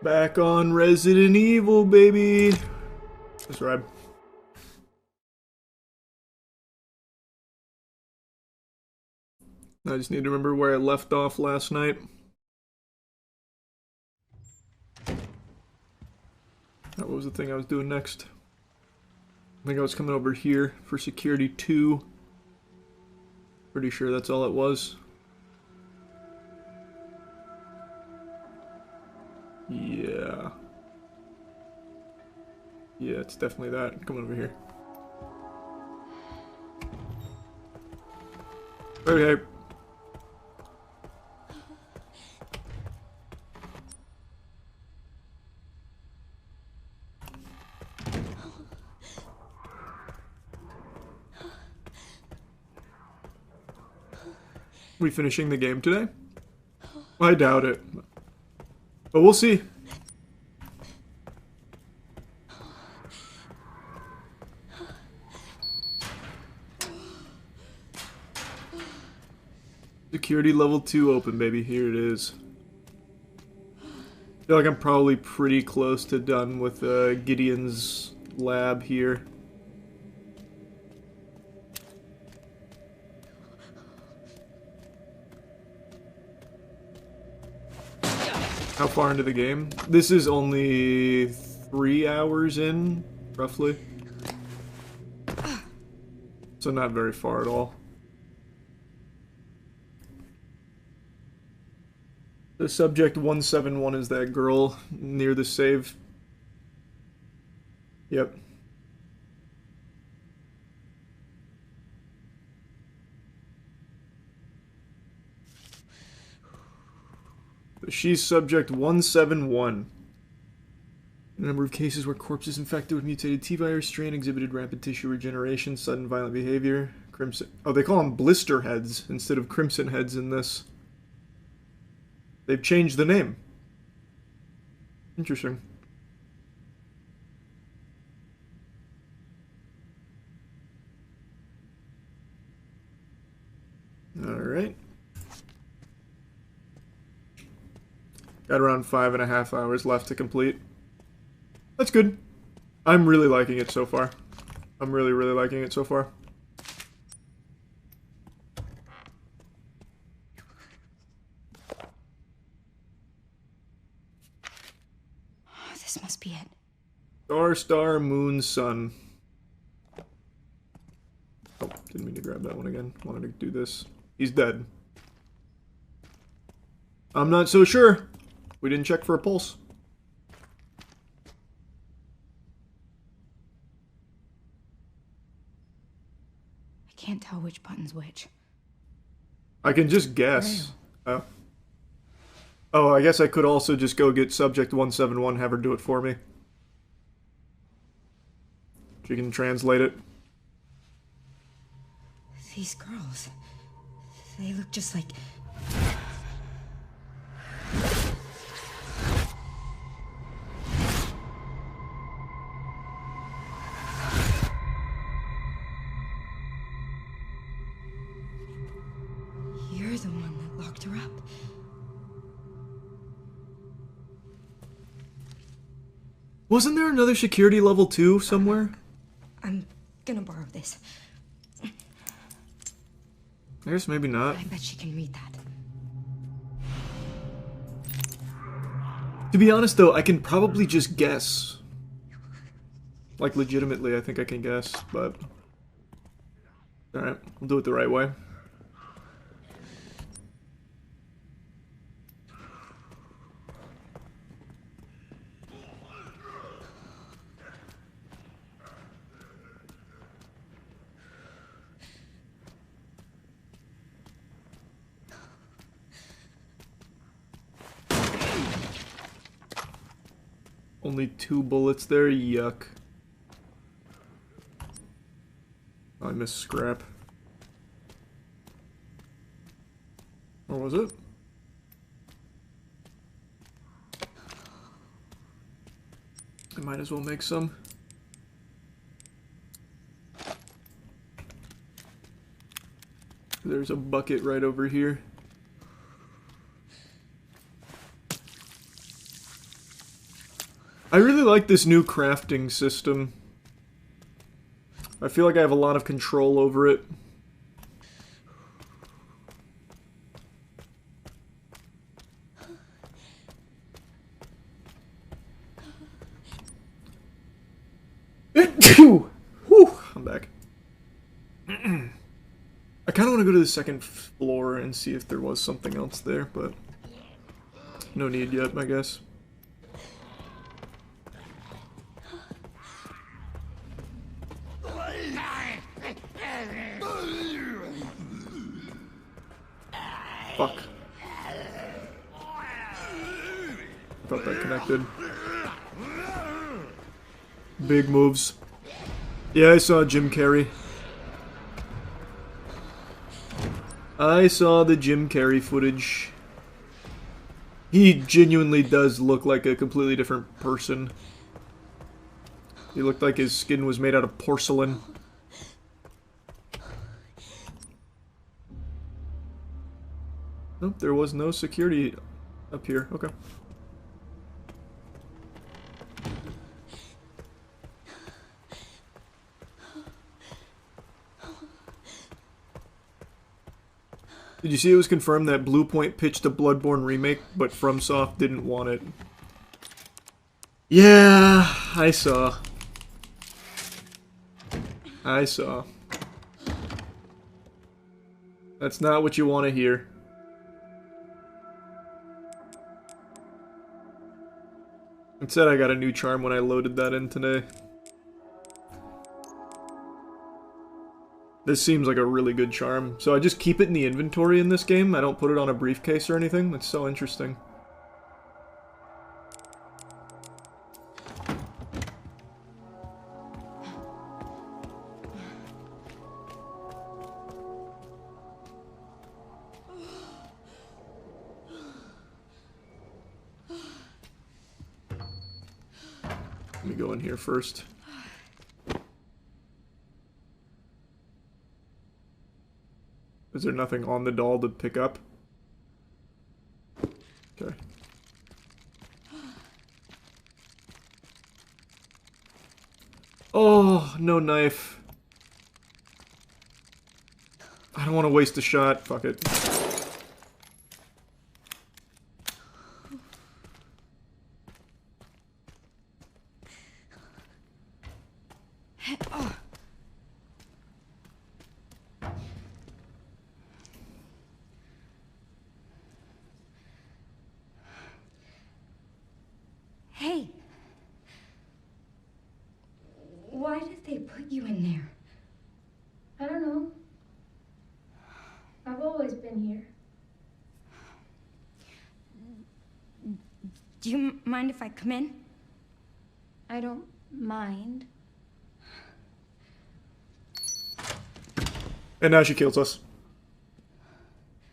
Back on Resident Evil, baby. That's right. I just need to remember where I left off last night. What was the thing I was doing next? I think I was coming over here for security 2. Pretty sure that's all it was. Yeah. Yeah, it's definitely that. Coming over here. Okay. We finishing the game today? I doubt it. But we'll see. Security level 2 open, baby. Here it is. I feel like I'm probably pretty close to done with Gideon's lab here. How far into the game? This is only 3 hours in, roughly. So not very far at all. The subject 171 is that girl near the save. Yep. She's subject 171. A number of cases where corpses infected with mutated T-virus strain exhibited rapid tissue regeneration, sudden violent behavior. Crimson. Oh, they call them blister heads instead of crimson heads in this. They've changed the name. Interesting. Alright. Got around 5.5 hours left to complete. That's good. I'm really liking it so far. I'm really liking it so far. This must be it. Star, star, moon, sun. Oh, didn't mean to grab that one again. Wanted to do this. He's dead. I'm not so sure. We didn't check for a pulse. I can't tell which button's which. I can just guess. Oh. Oh, I guess I could also just go get subject 171, have her do it for me. She can translate it. These girls, they look just like... You're the one that locked her up. Wasn't there another security level 2 somewhere? I'm gonna borrow this. I guess maybe not. I bet she can read that. To be honest though, I can probably just guess. Like legitimately, I think I can guess, but... Alright, we'll do it the right way. Only 2 bullets there, yuck. Oh, I missed scrap. Or was it? I might as well make some. There's a bucket right over here. I really like this new crafting system. I feel like I have a lot of control over it. Whew, I'm back. I kind of want to go to the second floor and see if there was something else there, but no need yet, I guess. Fuck. Thought that connected. Big moves. Yeah, I saw Jim Carrey. I saw the Jim Carrey footage. He genuinely does look like a completely different person. He looked like his skin was made out of porcelain. Nope, there was no security up here. Okay. Did you see it was confirmed that Blue Point pitched a Bloodborne remake, but FromSoft didn't want it? Yeah, I saw. I saw. That's not what you want to hear. It said I got a new charm when I loaded that in today. This seems like a really good charm. So I just keep it in the inventory in this game. I don't put it on a briefcase or anything. That's so interesting. Let me go in here first. Is there nothing on the doll to pick up? Okay. Oh, no knife. I don't want to waste a shot. Fuck it. Hey. Why did they put you in there? I don't know. I've always been here. Do you mind if I come in? I don't mind. And now she kills us.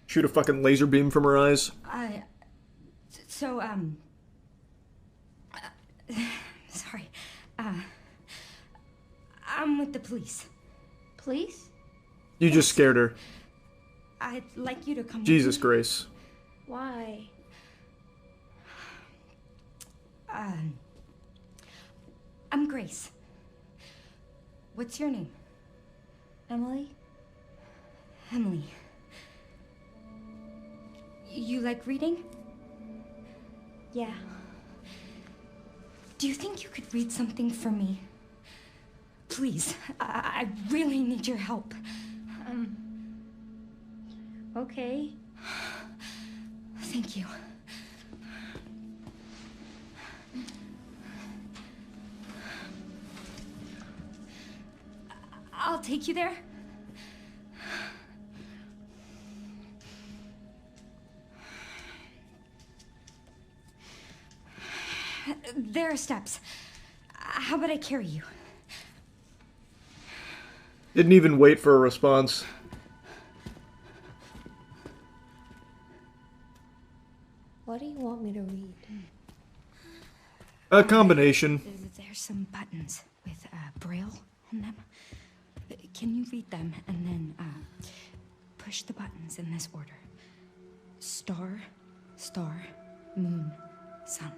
Shoot a fucking laser beam from her eyes. So, sorry. I'm with the police. Police? You just scared her. I'd like you to come Jesus with me. Grace. Why? I'm Grace. What's your name? Emily? Emily. You like reading? Yeah. Do you think you could read something for me? Please, I really need your help. Okay. Thank you. I'll take you there. There are steps. How about I carry you? Didn't even wait for a response. What do you want me to read? A combination. There's some buttons with Braille on them. Can you read them and then push the buttons in this order? Star, star, moon, sun.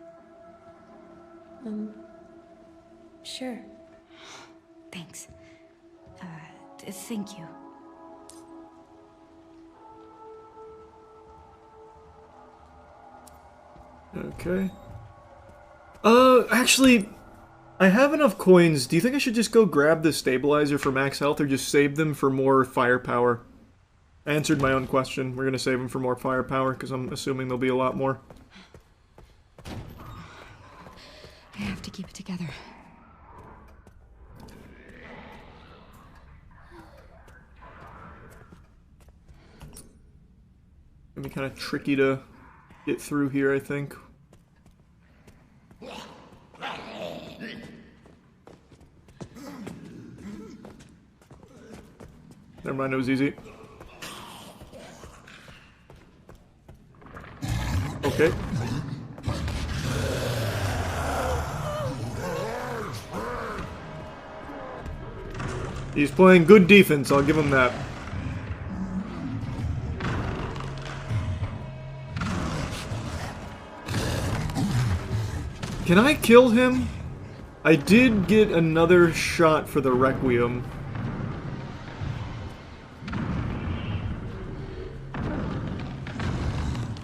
Sure. Thanks. Thank you. Okay. Actually, I have enough coins. Do you think I should just go grab the stabilizer for max health or just save them for more firepower? I answered my own question. We're gonna save them for more firepower because I'm assuming there'll be a lot more. I have to keep it together. Gonna be kind of tricky to get through here, I think. Never mind, it was easy. Okay. He's playing good defense, I'll give him that. Can I kill him? I did get another shot for the Requiem.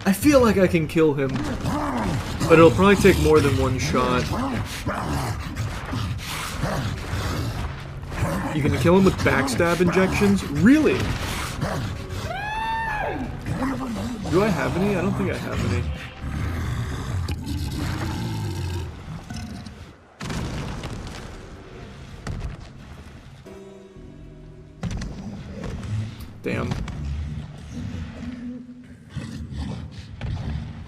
I feel like I can kill him, but it'll probably take more than one shot. You can kill him with backstab injections? Really? Do I have any? I don't think I have any. Damn.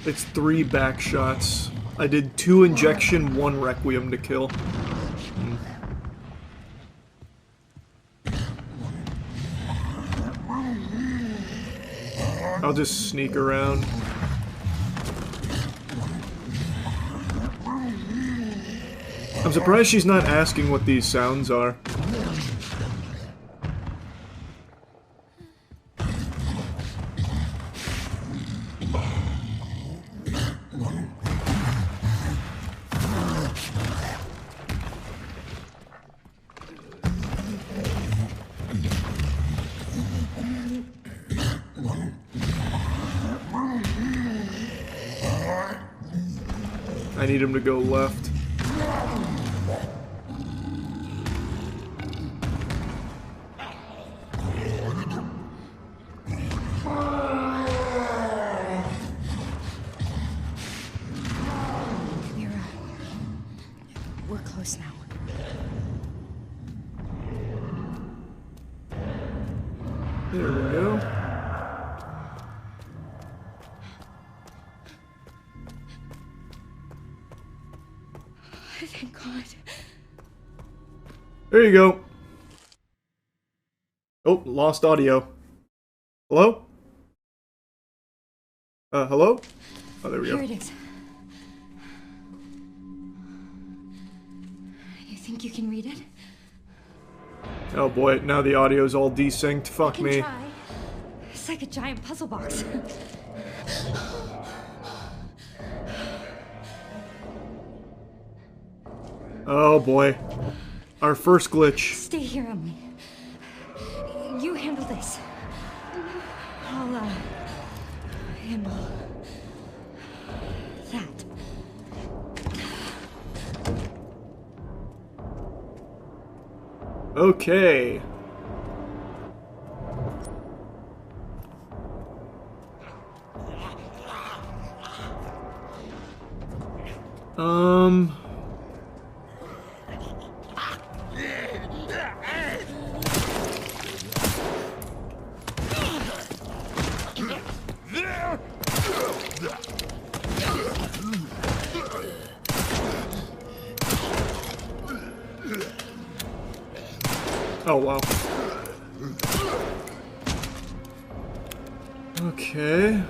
It's 3 back shots. I did 2 injection, 1 Requiem to kill. I'll just sneak around. I'm surprised she's not asking what these sounds are. I need him to go left. We're close now. There we go. Thank God. There you go. Oh, lost audio. Hello? Hello? Oh, there we go. Here it is. You think you can read it? Oh boy, now the audio's all desynced. Fuck me. Try. It's like a giant puzzle box. Oh boy. Our first glitch. Stay here, Emily. You handle this. I'll, handle that. Okay. Oh, wow. Okay.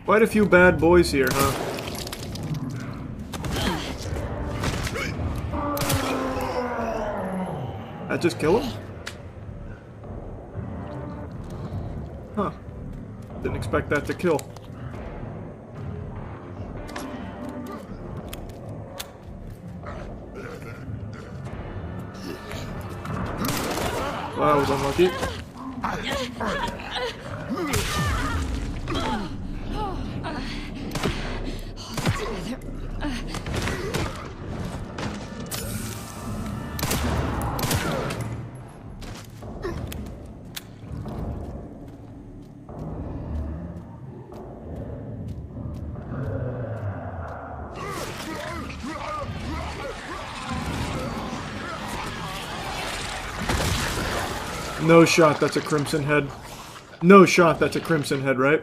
Quite a few bad boys here, huh? That just kill him? Huh. Didn't expect that to kill. Wow, I was unlucky. No shot, that's a crimson head. No shot, that's a crimson head, right?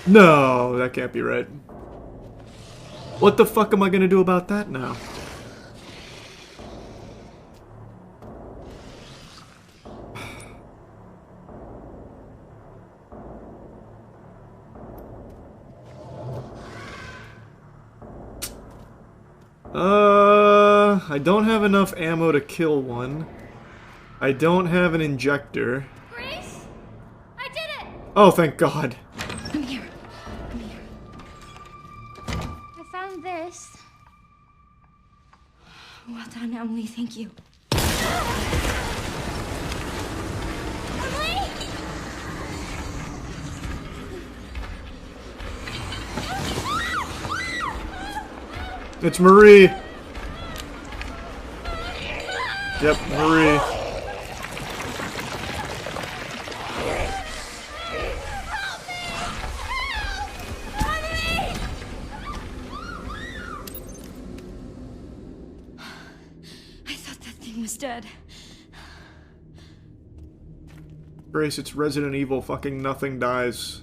No, that can't be right. What the fuck am I gonna do about that now? I don't have enough ammo to kill one. I don't have an injector. Grace? I did it! Oh, thank God. Come here. Come here. I found this. Well done, Emily. Thank you. Emily? It's Marie. Yep, Marie. I thought that thing was dead. Grace, it's Resident Evil. Fucking nothing dies.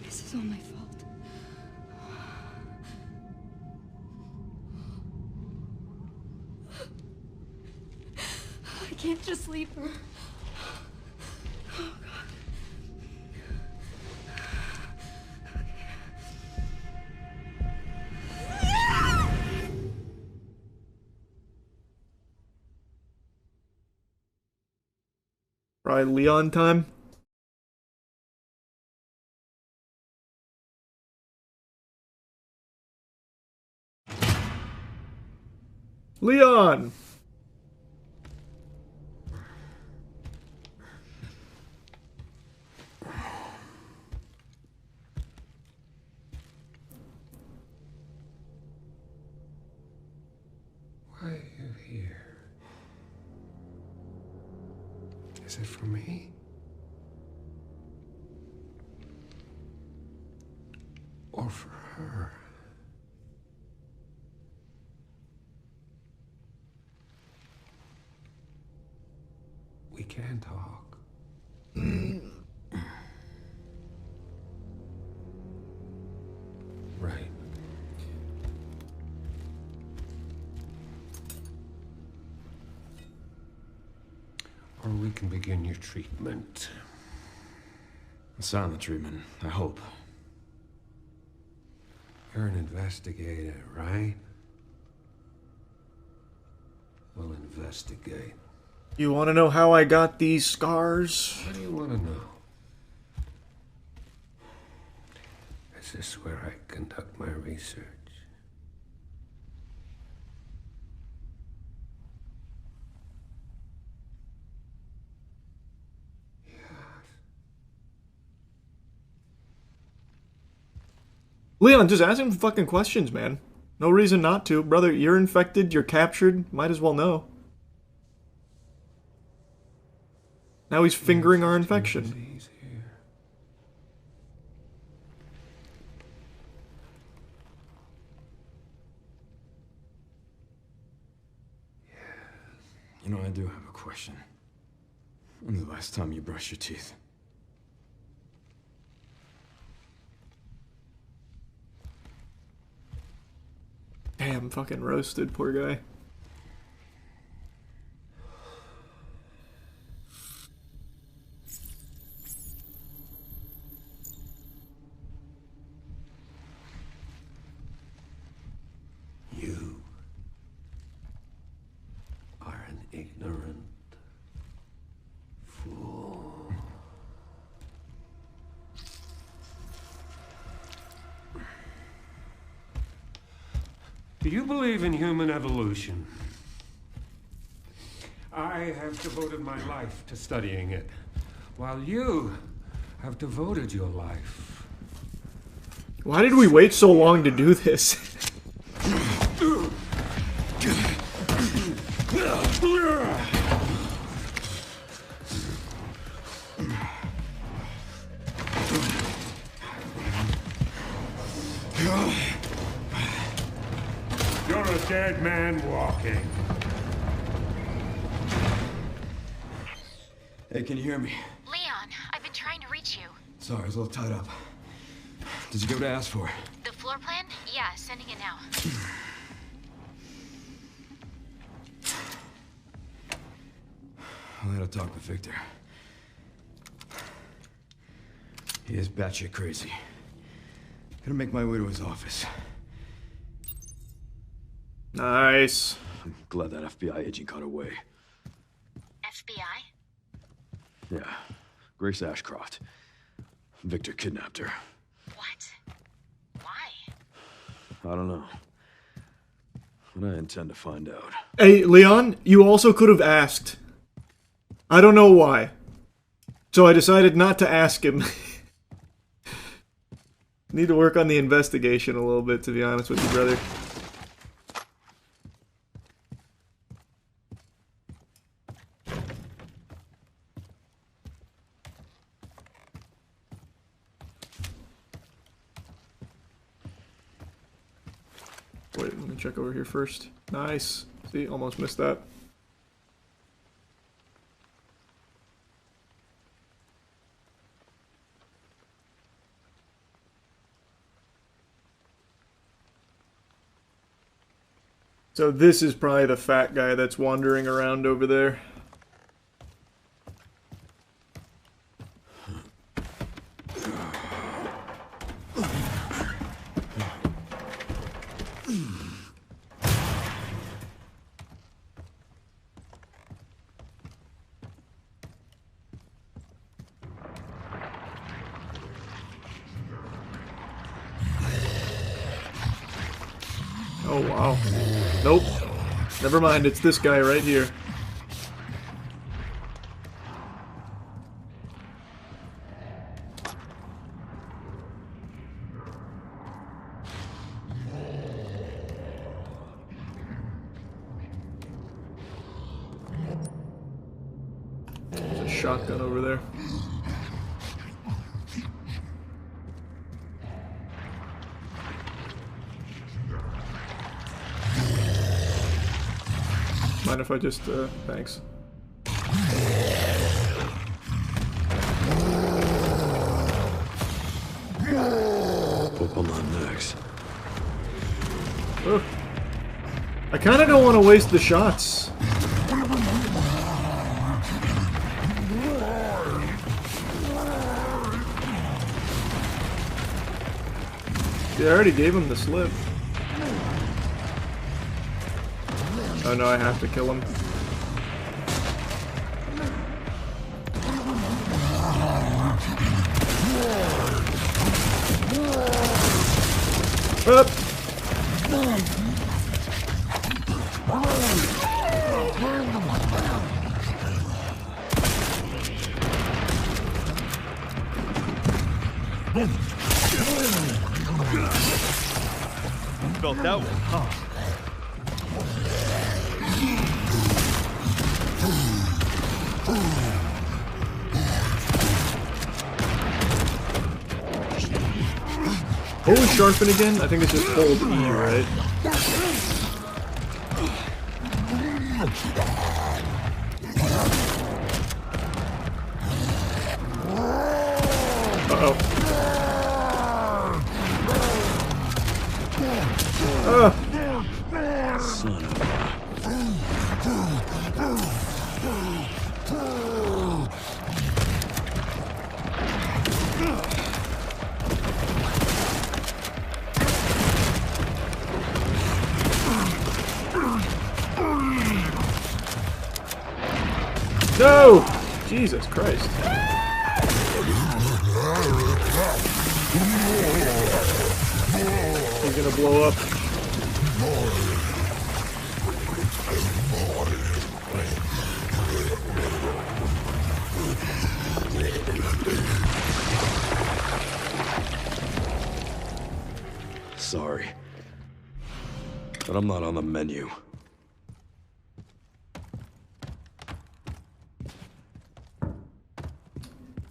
This is all my fault. I can't just leave her. Oh, God. Probably Leon time. Leon! Why are you here? Is it for me? Or for her? We can talk. Right. Or we can begin your treatment. A silent treatment, I hope. You're an investigator, right? We'll investigate. You want to know how I got these scars? What do you want to know? Is this where I conduct my research? Leon, just ask him fucking questions, man. No reason not to. Brother, you're infected, you're captured, might as well know. Now he's fingering our infection. Disease here. You know, I do have a question. When the last time you brushed your teeth? Damn, fucking roasted, poor guy. Do you believe in human evolution? I have devoted my life to studying it, while you have devoted your life. Why did we wait so long to do this? You're a dead man walking. Hey, can you hear me? Leon, I've been trying to reach you. Sorry, I was a little tied up. Did you go to ask for it? The floor plan? Yeah, sending it now. I gotta talk with Victor. He is batshit crazy. Gonna make my way to his office. Nice. I'm glad that FBI agent got away. FBI? Yeah. Grace Ashcroft. Victor kidnapped her. What? Why? I don't know. But I intend to find out. Hey, Leon, you also could have asked. I don't know why. So I decided not to ask him. Need to work on the investigation a little bit, to be honest with you, brother. Wait, let me check over here first. Nice. See, almost missed that. So this is probably the fat guy that's wandering around over there. Oh, wow. Nope. Never mind, it's this guy right here. There's a shotgun over there. Mind if I just, thanks. Hope I'm on next. Ugh. I kinda don't want to waste the shots. Yeah, I already gave him the slip. Oh no, I have to kill him. Up! Felt that one, huh? Hold sharpen again? I think it's just hold E, right? Uh-oh. Son of No! Jesus Christ. He's gonna blow up. Sorry, but I'm not on the menu.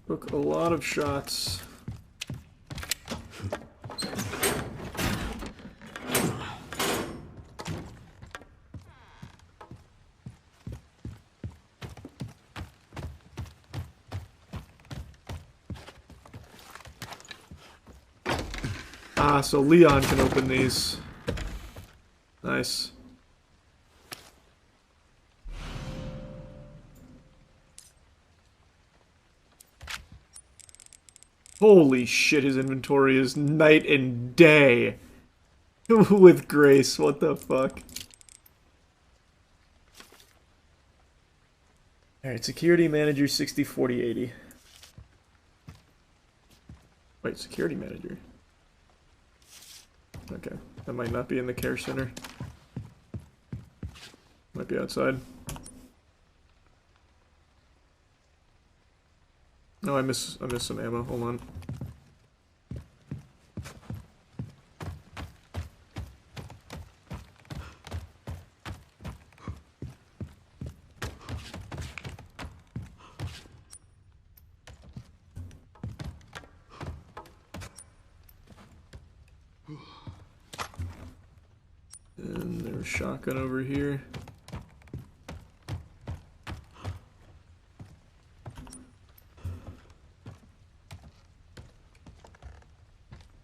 Took a lot of shots. Ah, so Leon can open these. Nice. Holy shit, his inventory is night and day. With Grace, what the fuck? Alright, security manager 60, 40, 80. Wait, security manager. Okay, that might not be in the care center. Might be outside. No, I miss some ammo. Hold on. And there's a shotgun over here.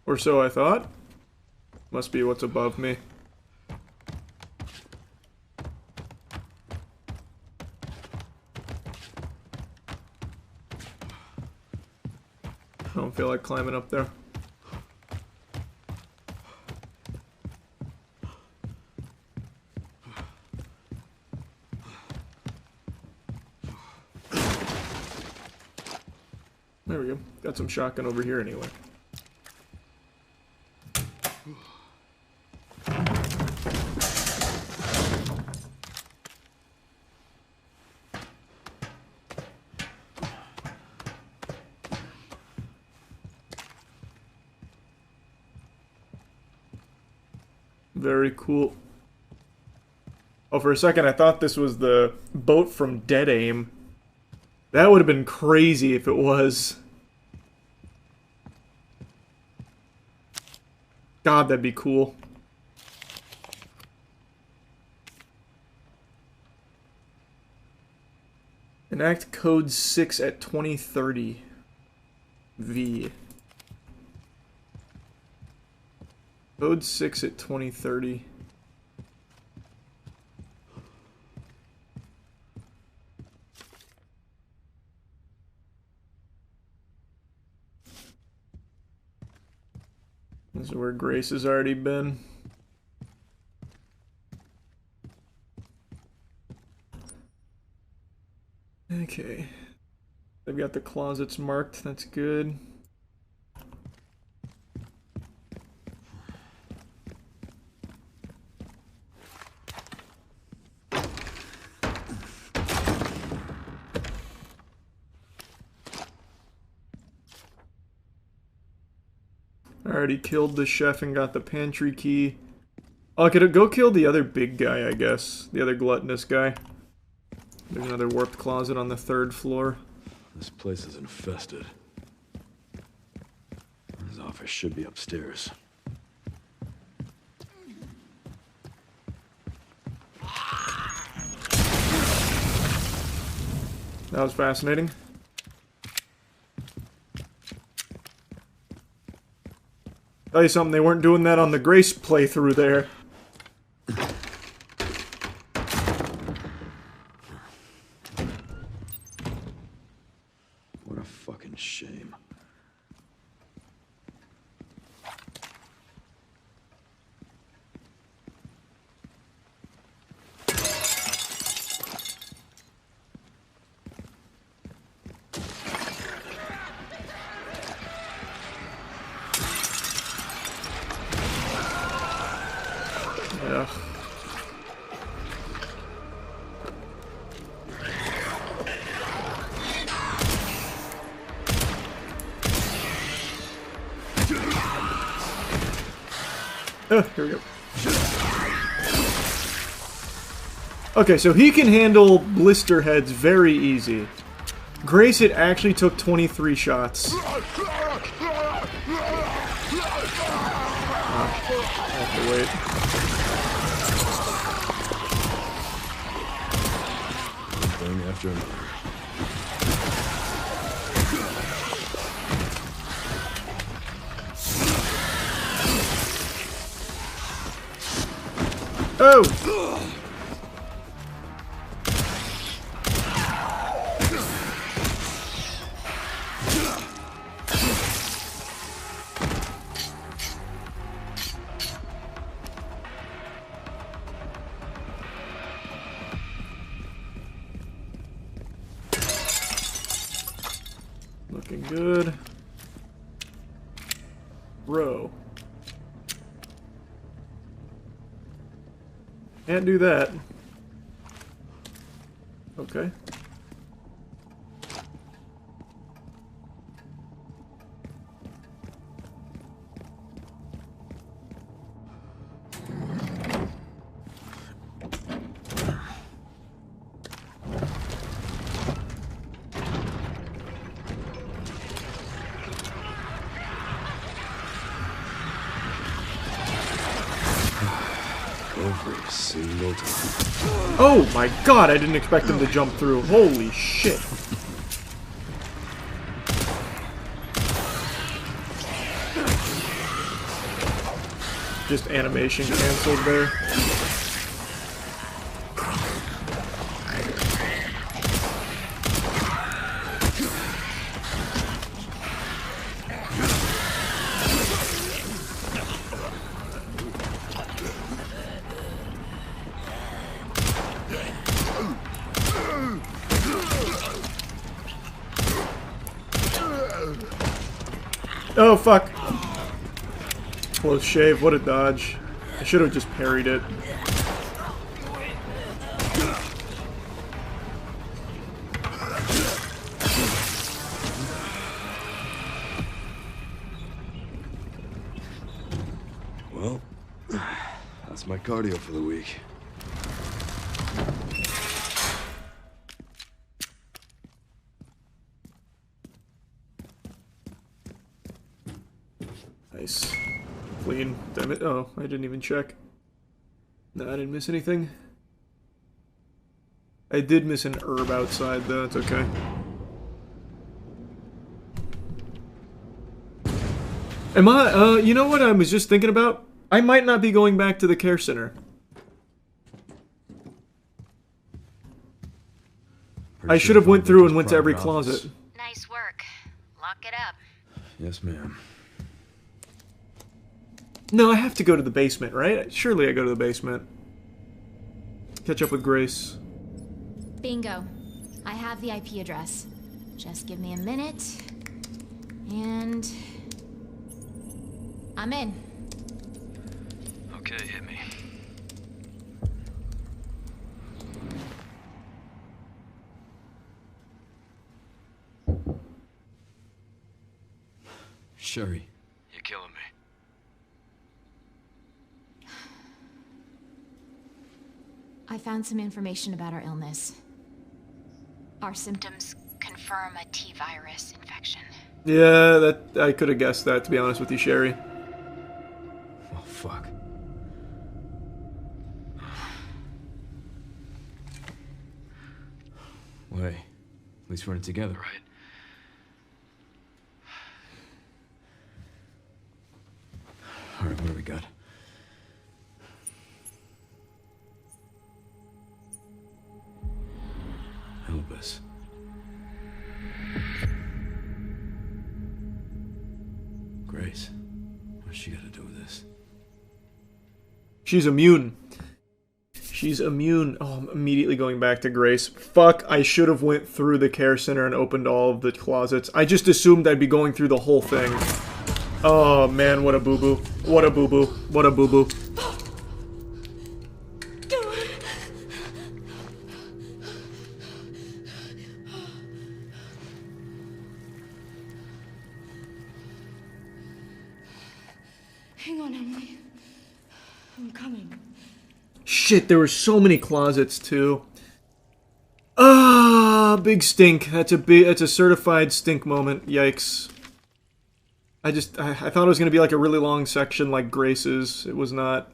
Or so I thought. Must be what's above me. I don't feel like climbing up there. There we go. Got some shotgun over here anyway. Very cool. Oh, for a second I thought this was the boat from Dead Aim. That would have been crazy if it was. God, that'd be cool. Enact code 6 at 2030. V. Code 6 at 2030. This is where Grace has already been. Okay. They've got the closets marked, that's good. I already killed the chef and got the pantry key. Oh, I could go kill the other big guy, I guess. The other gluttonous guy. There's another warped closet on the 3rd floor. This place is infested. His office should be upstairs. That was fascinating. Tell you something, they weren't doing that on the Grace playthrough there. What a fucking shame. Yeah. Oh, here we go. Okay, so he can handle blister heads very easy. Grace, it actually took 23 shots. I have to wait. One thing after another. Oh! Looking good. Row. Can't do that. Okay. Every single time. Oh my god, I didn't expect him to jump through. Holy shit. Just animation canceled there. Oh, fuck. Close shave. What a dodge. I should have just parried it. Well, that's my cardio for the week. Nice. Clean. Damn it. Oh, I didn't even check. No, I didn't miss anything. I did miss an herb outside, though. It's okay. Am I, you know what I was just thinking about? I might not be going back to the care center. I should have went through and went to every closet. Nice work. Lock it up. Yes, ma'am. No, I have to go to the basement, right? Surely I go to the basement. Catch up with Grace. Bingo. I have the IP address. Just give me a minute. And... I'm in. Okay, hit me. Sherry. You're killing me. I found some information about our illness. Our Symptoms confirm a T-virus infection. Yeah, that I could have guessed that, to be honest with you, Sherry. Oh, fuck. Wait. At least we're in it together, right? Alright, what do we got? Help us. Grace. What's she got to do with this? She's immune. She's immune. Oh, I'm immediately going back to Grace. Fuck, I should have went through the care center and opened all of the closets. I just assumed I'd be going through the whole thing. Oh, man, what a boo-boo. What a boo-boo. What a boo-boo. Hang on, Emily. I'm coming. Shit, there were so many closets too. Ah, big stink. That's a certified stink moment. Yikes. I thought it was gonna be like a really long section like Grace's. It was not.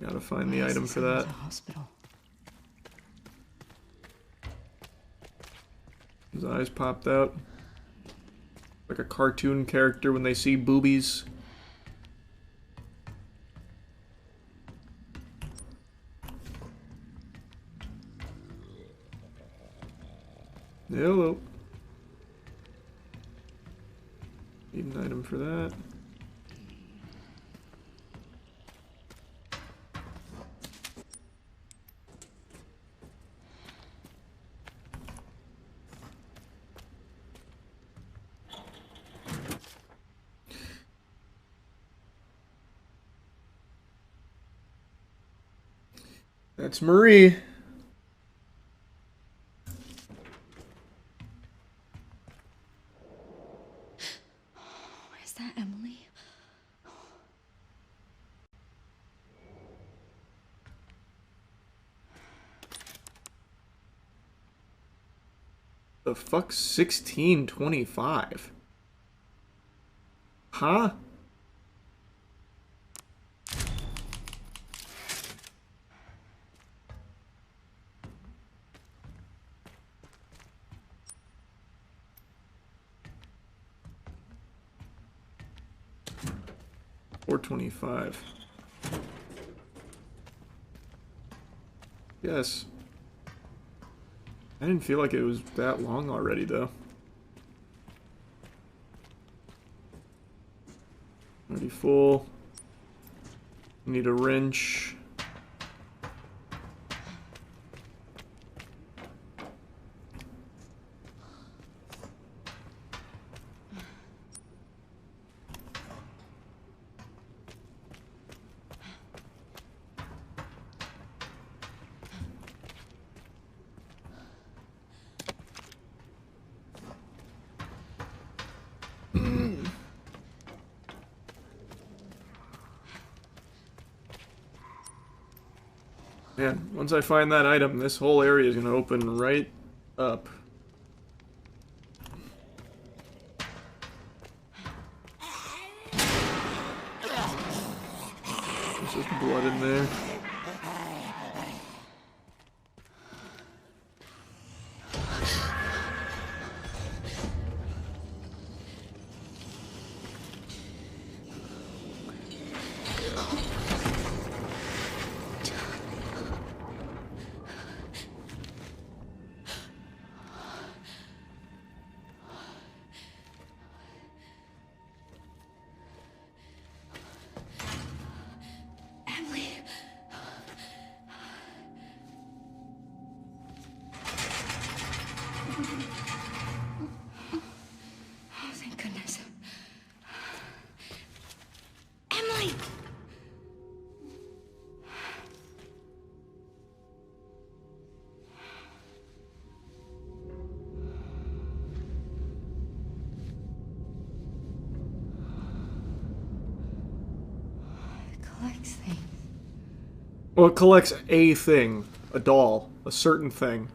Gotta find the item for that. Hospital. His eyes popped out. Like a cartoon character when they see boobies. Hello. Need an item for that. That's Marie. Is that Emily? The fuck? 1625? Huh? Or 25. Yes. I didn't feel like it was that long already, though. Already full. Need a wrench. Man, once I find that item, this whole area is going to open right up. There's just blood in there. Oh, thank goodness. Emily! It collects things. Well, it collects a thing. A doll. A certain thing.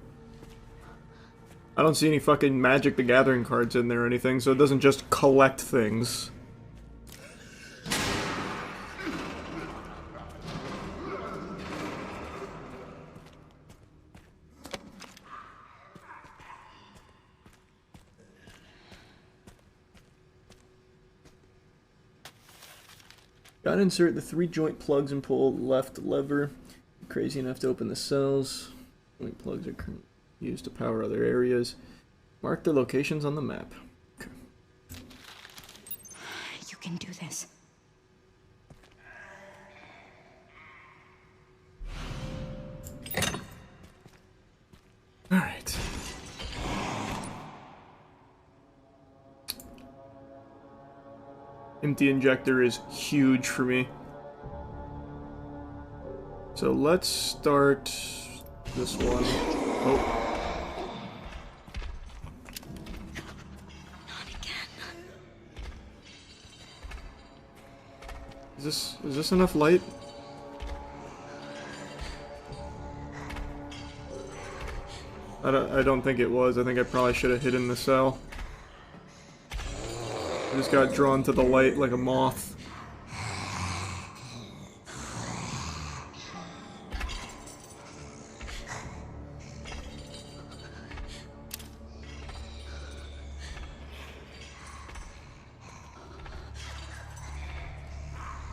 I don't see any fucking Magic the Gathering cards in there or anything, so it doesn't just collect things. Gotta insert the 3 joint plugs and pull left lever. Crazy enough to open the cells. Joint plugs are used to power other areas. Mark their locations on the map. Okay. You can do this. Alright. Empty injector is huge for me. So let's start This one. Oh. Not again. Is this enough light? I don't think it was. I think I probably should have hidden the cell. I just got drawn to the light like a moth.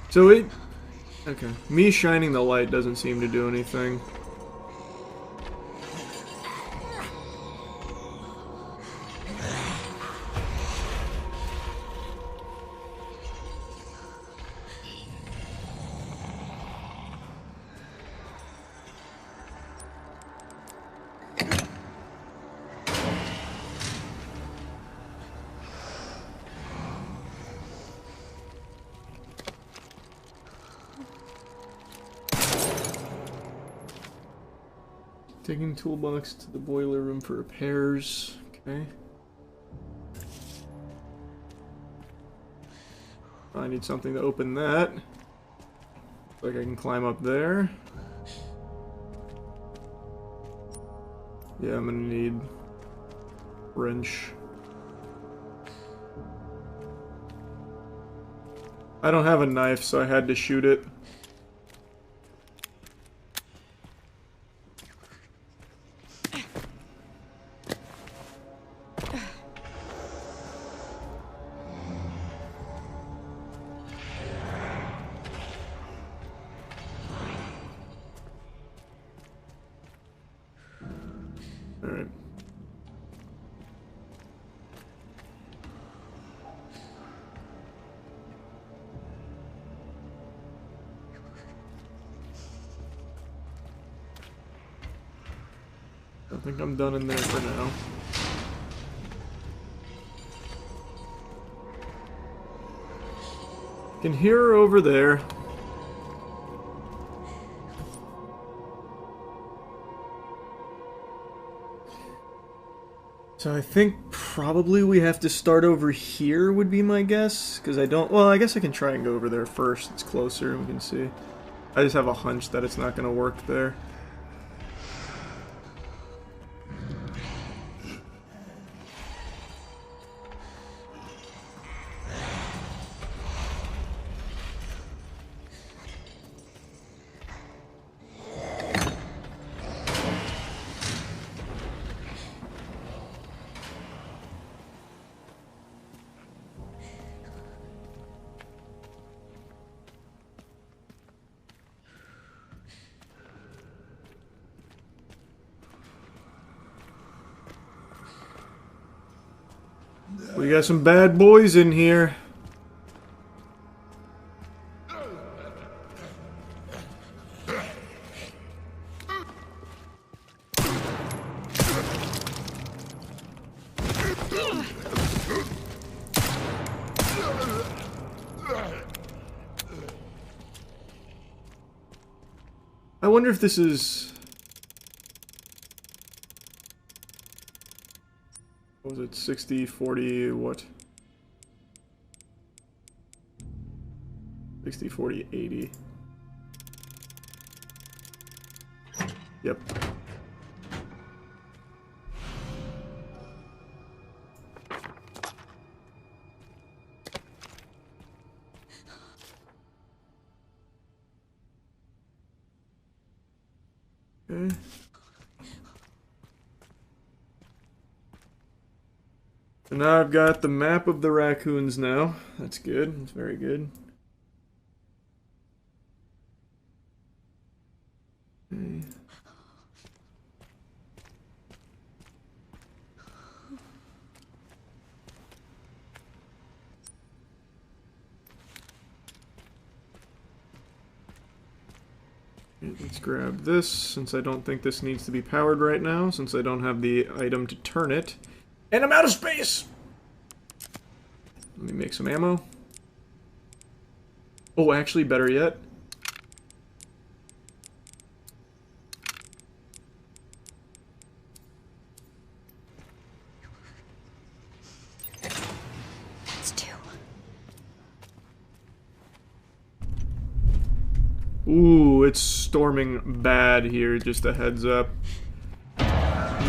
So it... Okay. Me shining the light doesn't seem to do anything. Taking toolbox to the boiler room for repairs. Okay. I need something to open that. Like I can climb up there. Yeah, I'm gonna need wrench. I don't have a knife, so I had to shoot it. Alright. I think I'm done in there for now. Can hear her over there. So I think probably we have to start over here would be my guess, because I don't... Well, I guess I can try and go over there first. It's closer and we can see. I just have a hunch that it's not going to work there. We got some bad boys in here. I wonder if this is... What was it? 60, 40, what? 60, 40, 80. Yep. Okay. So now I've got the map of the raccoons now. That's good. That's very good. Okay. Let's grab this, since I don't think this needs to be powered right now, since I don't have the item to turn it. And I'm out of space! Let me make some ammo. Oh, actually, better yet. Ooh, it's storming bad here, just a heads up.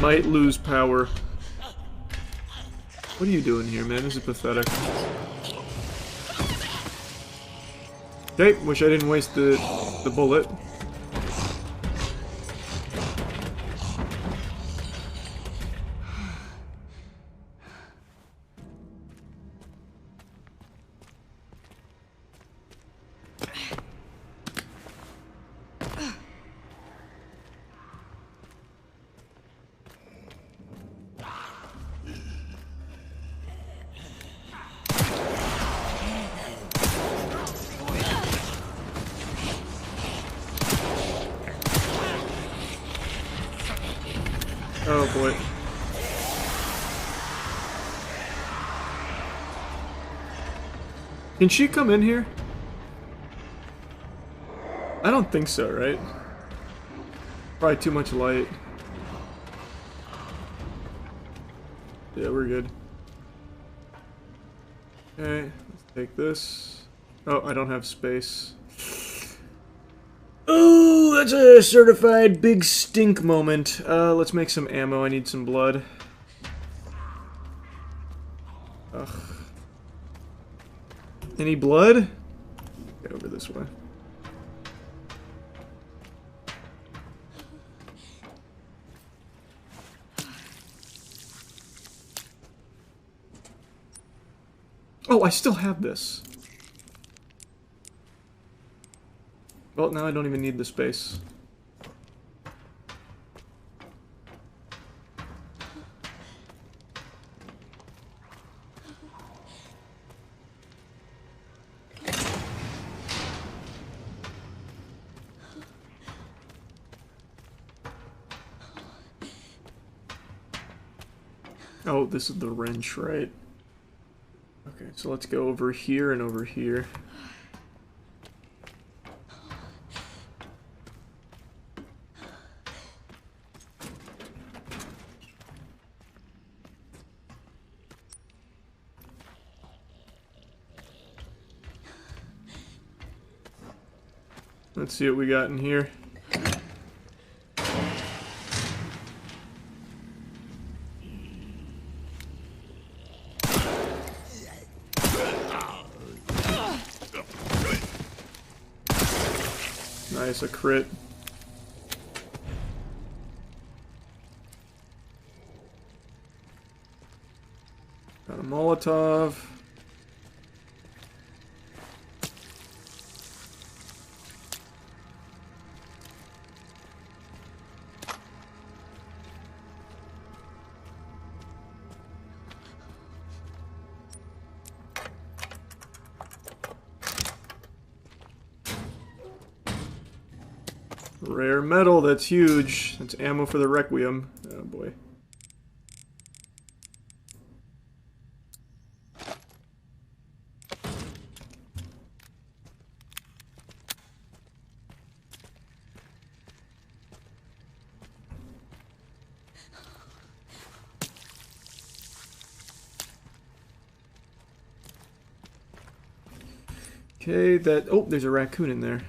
Might lose power. What are you doing here, man? This is pathetic. Okay, wish I didn't waste the bullet. Oh boy. Can she come in here? I don't think so, right? Probably too much light. Yeah, we're good. Okay, let's take this. Oh, I don't have space. Oh, that's a certified big stink moment. Let's make some ammo. I need some blood. Ugh. Any blood? Get over this way. Oh, I still have this. Well, now I don't even need the space. Oh, this is the wrench, right? Okay, so let's go over here and over here. Let's see what we got in here. Nice, a crit. Got a Molotov. Rare metal, that's huge. That's ammo for the Requiem. Oh boy. Okay, that... Oh, there's a raccoon in there.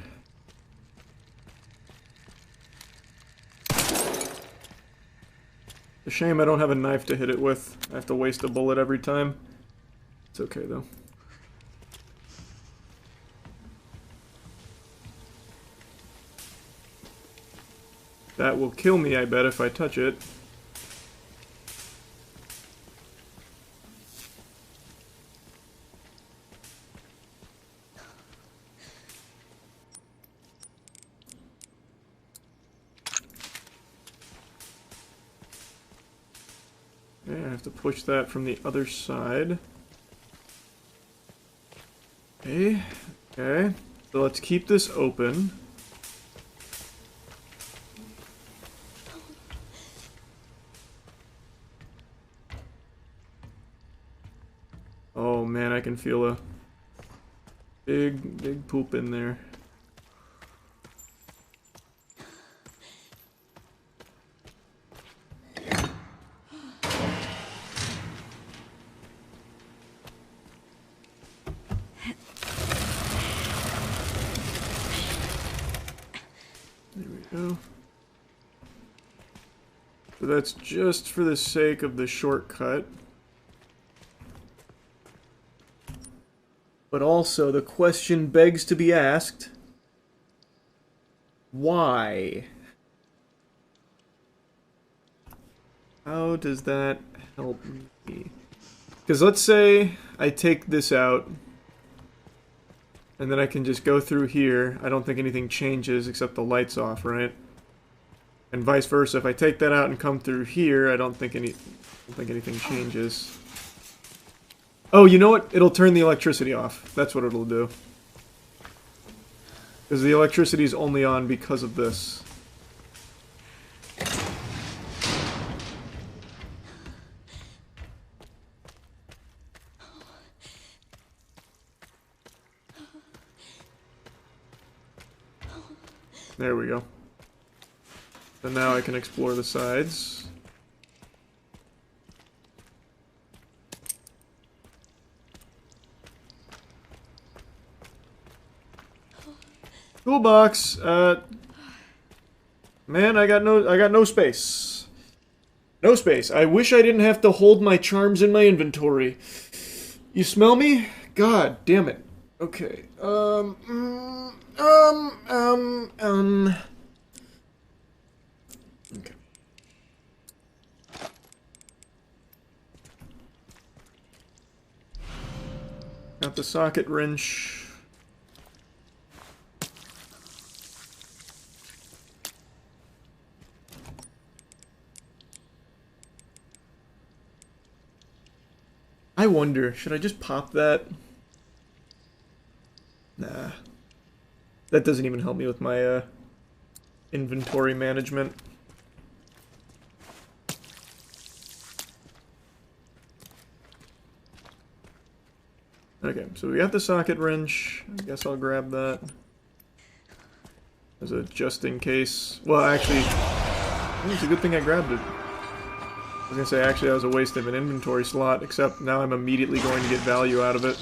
A shame I don't have a knife to hit it with. I have to waste a bullet every time. It's okay, though. That will kill me, I bet, if I touch it. Okay, I have to push that from the other side. Okay, okay. So let's keep this open. Oh man, I can feel a big poop in there. go. So that's just for the sake of the shortcut. But also, the question begs to be asked, why? How does that help me? Because let's say I take this out, and then I can just go through here. I don't think anything changes except the light's off, right? And vice versa. If I take that out and come through here, I don't think anything changes. Oh, you know what? It'll turn the electricity off. That's what it'll do. Because the electricity is only on because of this. There we go. So now I can explore the sides. Toolbox. Man, I got no space. No space. I wish I didn't have to hold my charms in my inventory. You smell me? God damn it. Okay. Okay. Got the socket wrench. I wonder, should I just pop that? Nah. That doesn't even help me with my inventory management. Okay, so we got the socket wrench. I guess I'll grab that. As a just in case. Well, actually, it's a good thing I grabbed it. I was gonna say, actually, that was a waste of an inventory slot, except now I'm immediately going to get value out of it.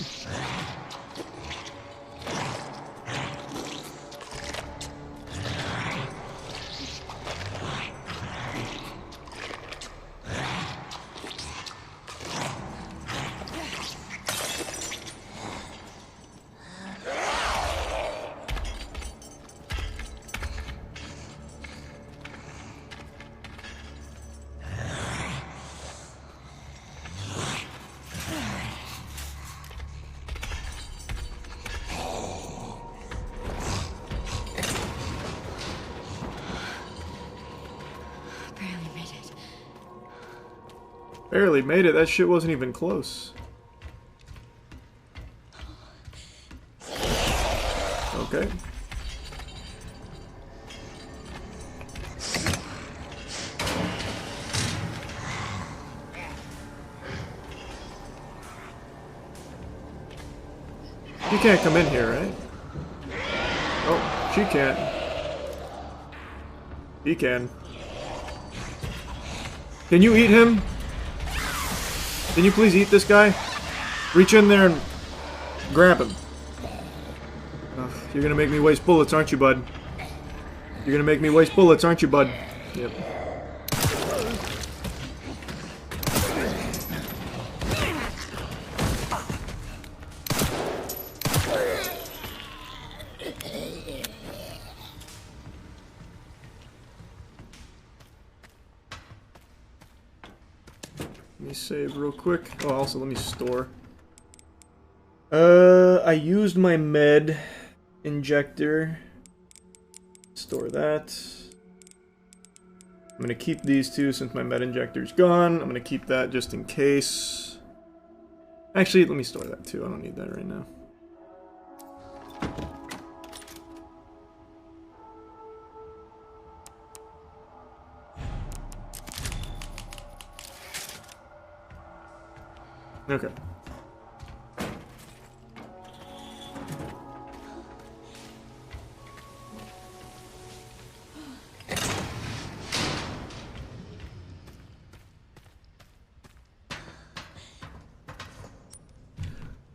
Barely made it. That shit wasn't even close. Okay. You can't come in here, right? Oh, she can't. He can. Can you eat him? Can you please eat this guy? Reach in there and grab him. Ugh, you're gonna make me waste bullets, aren't you, bud? You're gonna make me waste bullets, aren't you, bud? Yep. Let me save real quick. Oh, also let me store. I used my med injector. Store that. I'm gonna keep these two since my med injector's gone. I'm gonna keep that just in case. Actually, let me store that too. I don't need that right now. Okay.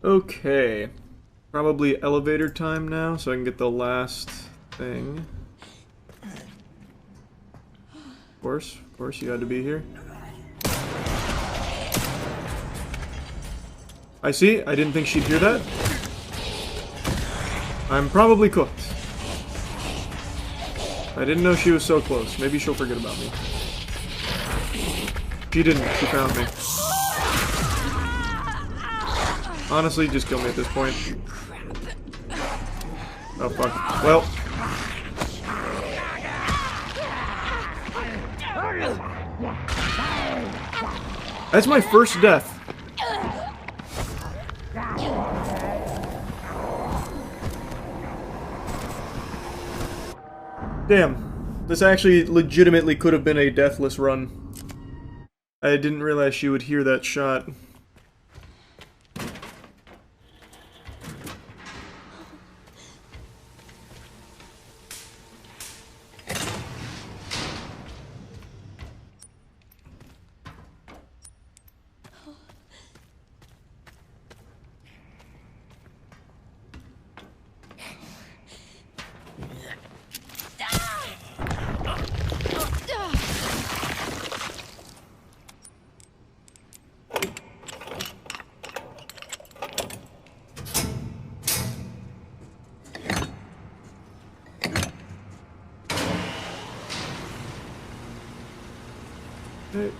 Okay. Probably elevator time now, so I can get the last thing. Of course, you had to be here. I see. I didn't think she'd hear that. I'm probably cooked. I didn't know she was so close. Maybe she'll forget about me. She didn't. She found me. Honestly, just kill me at this point. Oh, fuck. Well. That's my first death. Damn. This actually legitimately could have been a deathless run. I didn't realize she would hear that shot. Hey.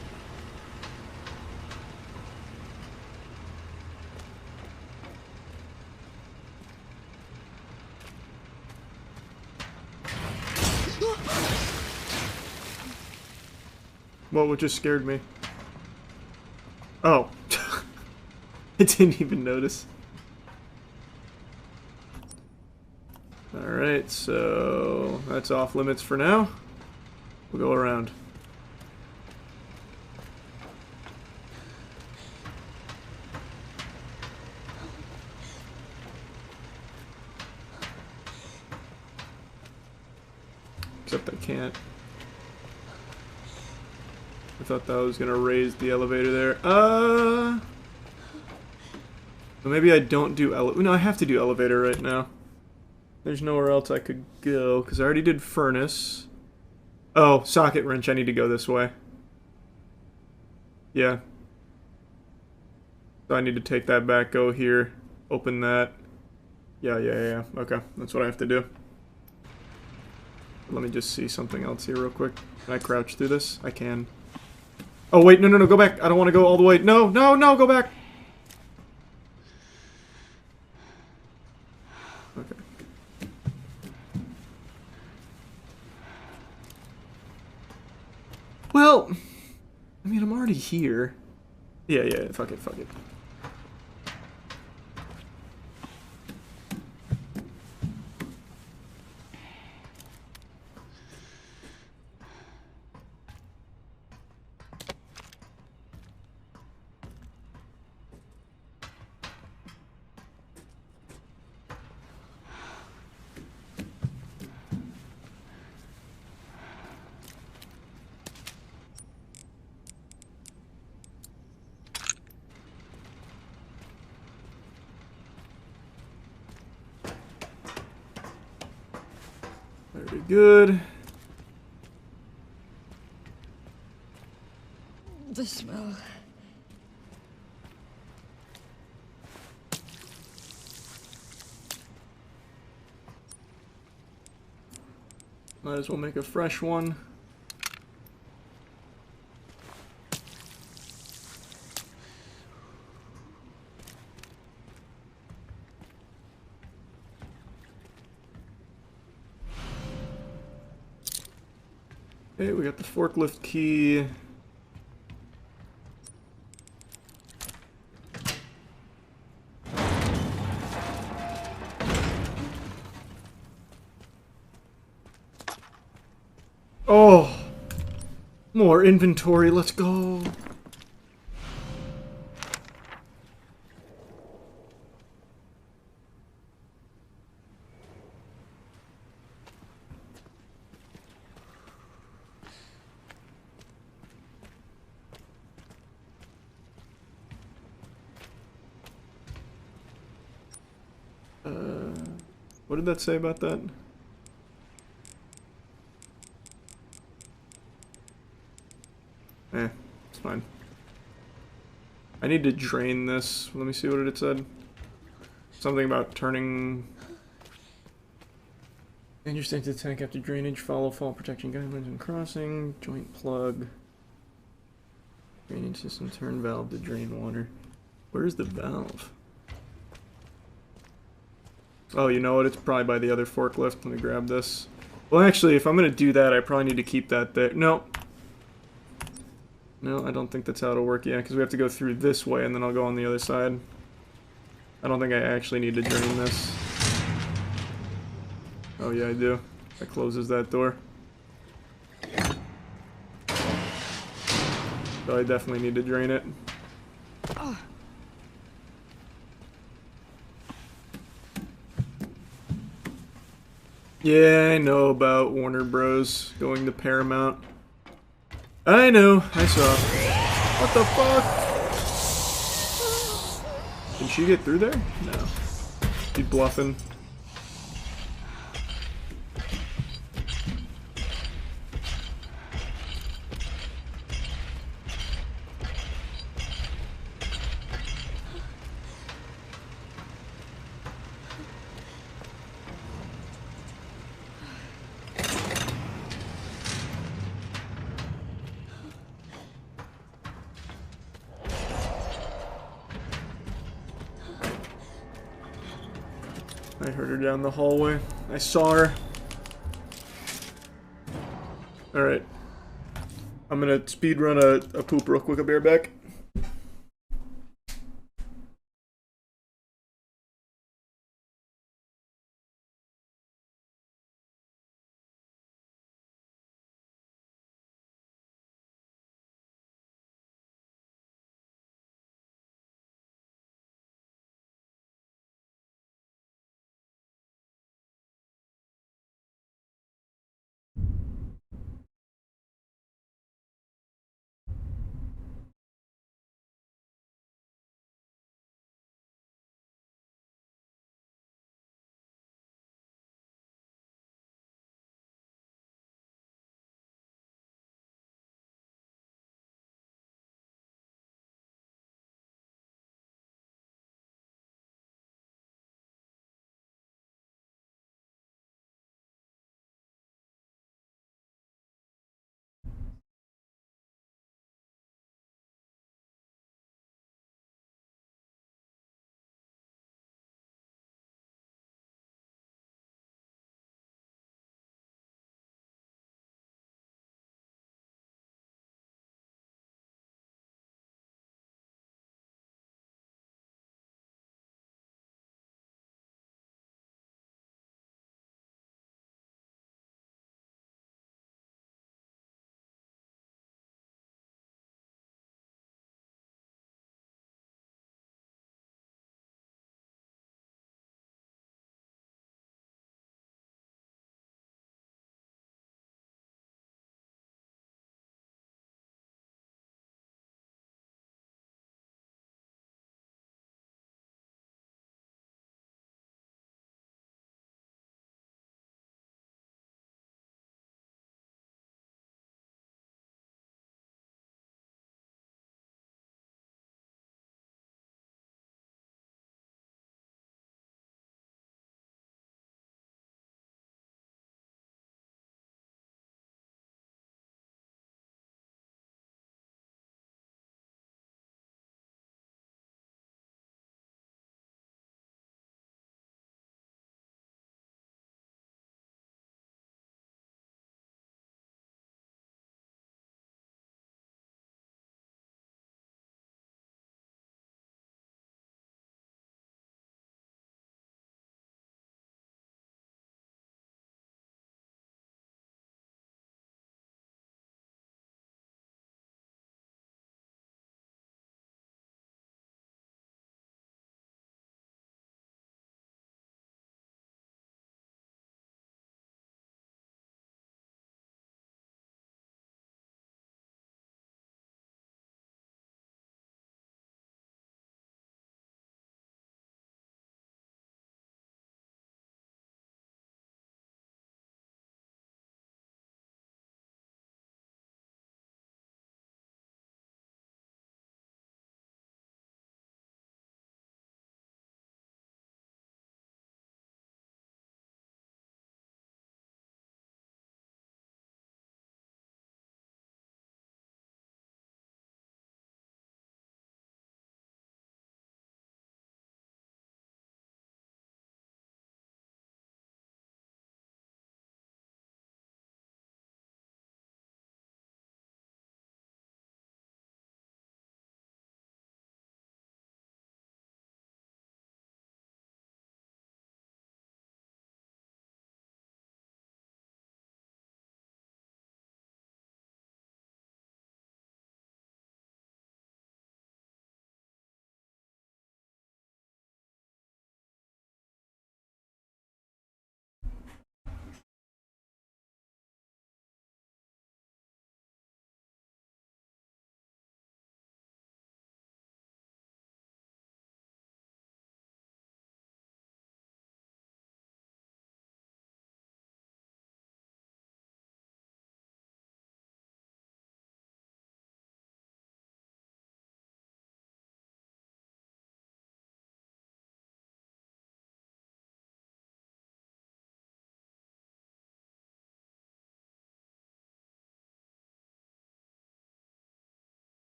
What just scared me? Oh. I didn't even notice. Alright, so that's off limits for now. We'll go around. Except I can't. I thought that was gonna raise the elevator there. Maybe I don't do no, I have to do elevator right now. There's nowhere else I could go, because I already did furnace. Oh, socket wrench, I need to go this way. Yeah. So I need to take that back, go here, open that. Yeah. Okay, that's what I have to do. Let me just see something else here real quick. Can I crouch through this? I can. Oh, wait, no, go back. I don't want to go all the way. No, go back. Okay. Well, I mean, I'm already here. Yeah, fuck it. Very good. The smell. Might as well make a fresh one. Okay, we got the forklift key. Oh! More inventory, let's go! What did that say about that? It's fine. I need to drain this. Let me see what it said. Something about turning... Danger state to the tank after drainage. Follow fall protection guidelines when crossing. Joint plug. Drainage system. Turn valve to drain water. Where's the valve? Oh, you know what? It's probably by the other forklift. Let me grab this. Well, actually, if I'm going to do that, I probably need to keep that there. No. No, I don't think that's how it'll work yet, because we have to go through this way, and then I'll go on the other side. I don't think I actually need to drain this. Oh, yeah, I do. That closes that door. So I definitely need to drain it. Yeah, I know about Warner Bros. Going to Paramount. I know, I saw. What the fuck? Can she get through there? No. She's bluffing. I heard her down the hallway. I saw her. Alright. I'm gonna speed run a poop real quick. I'll be right back.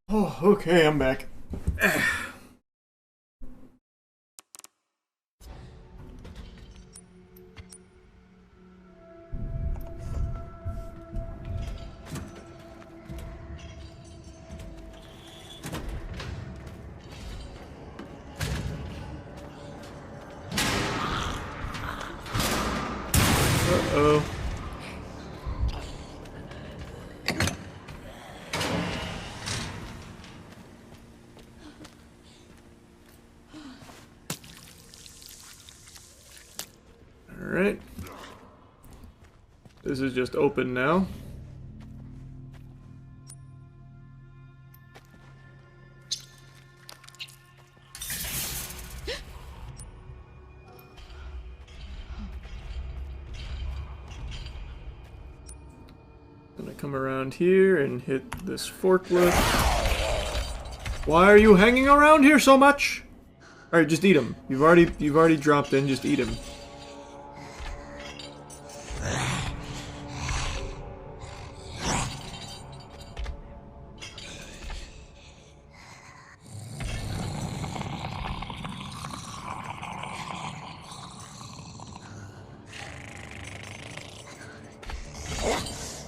Oh, okay, I'm back. Uh-oh. Alright. This is just open now. Gonna come around here and hit this forklift. Why are you hanging around here so much? Alright, just eat him. You've already dropped in, just eat him.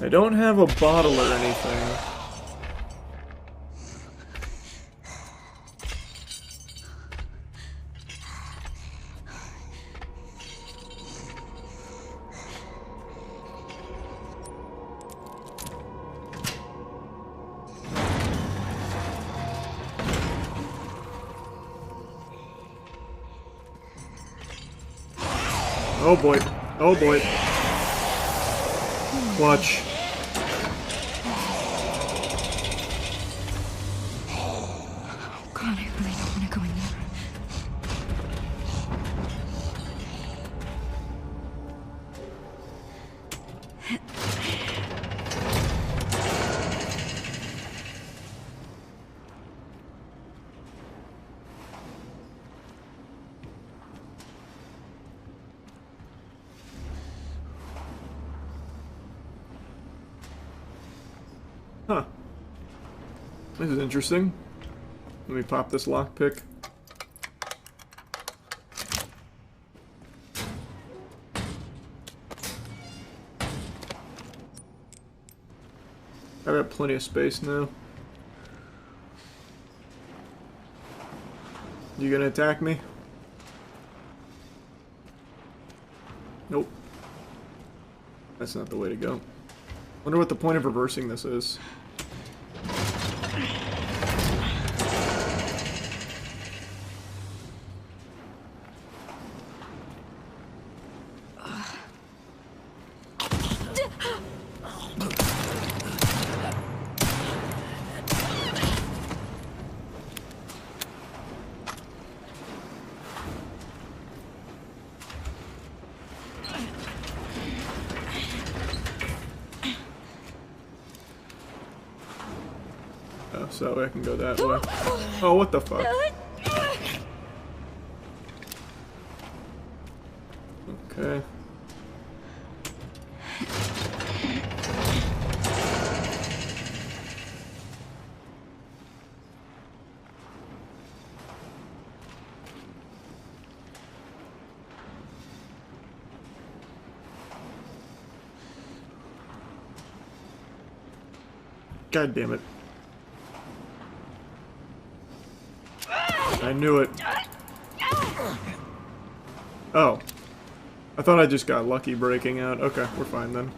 I don't have a bottle or anything. Oh boy. Oh boy. Watch. God, I really don't want to go in there. Huh. This is interesting. Let me pop this lockpick. I've got plenty of space now. You gonna attack me? Nope. That's not the way to go. Wonder what the point of reversing this is. Oh, so I can go that way. Oh, what the fuck? Okay. God damn it. I knew it. Oh. I thought I just got lucky breaking out. Okay, we're fine then.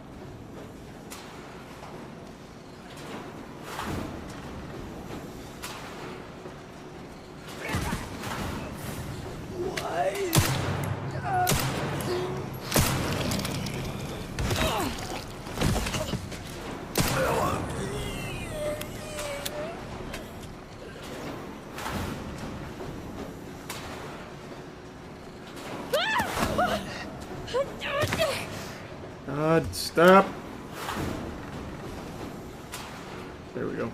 God, stop. There we go.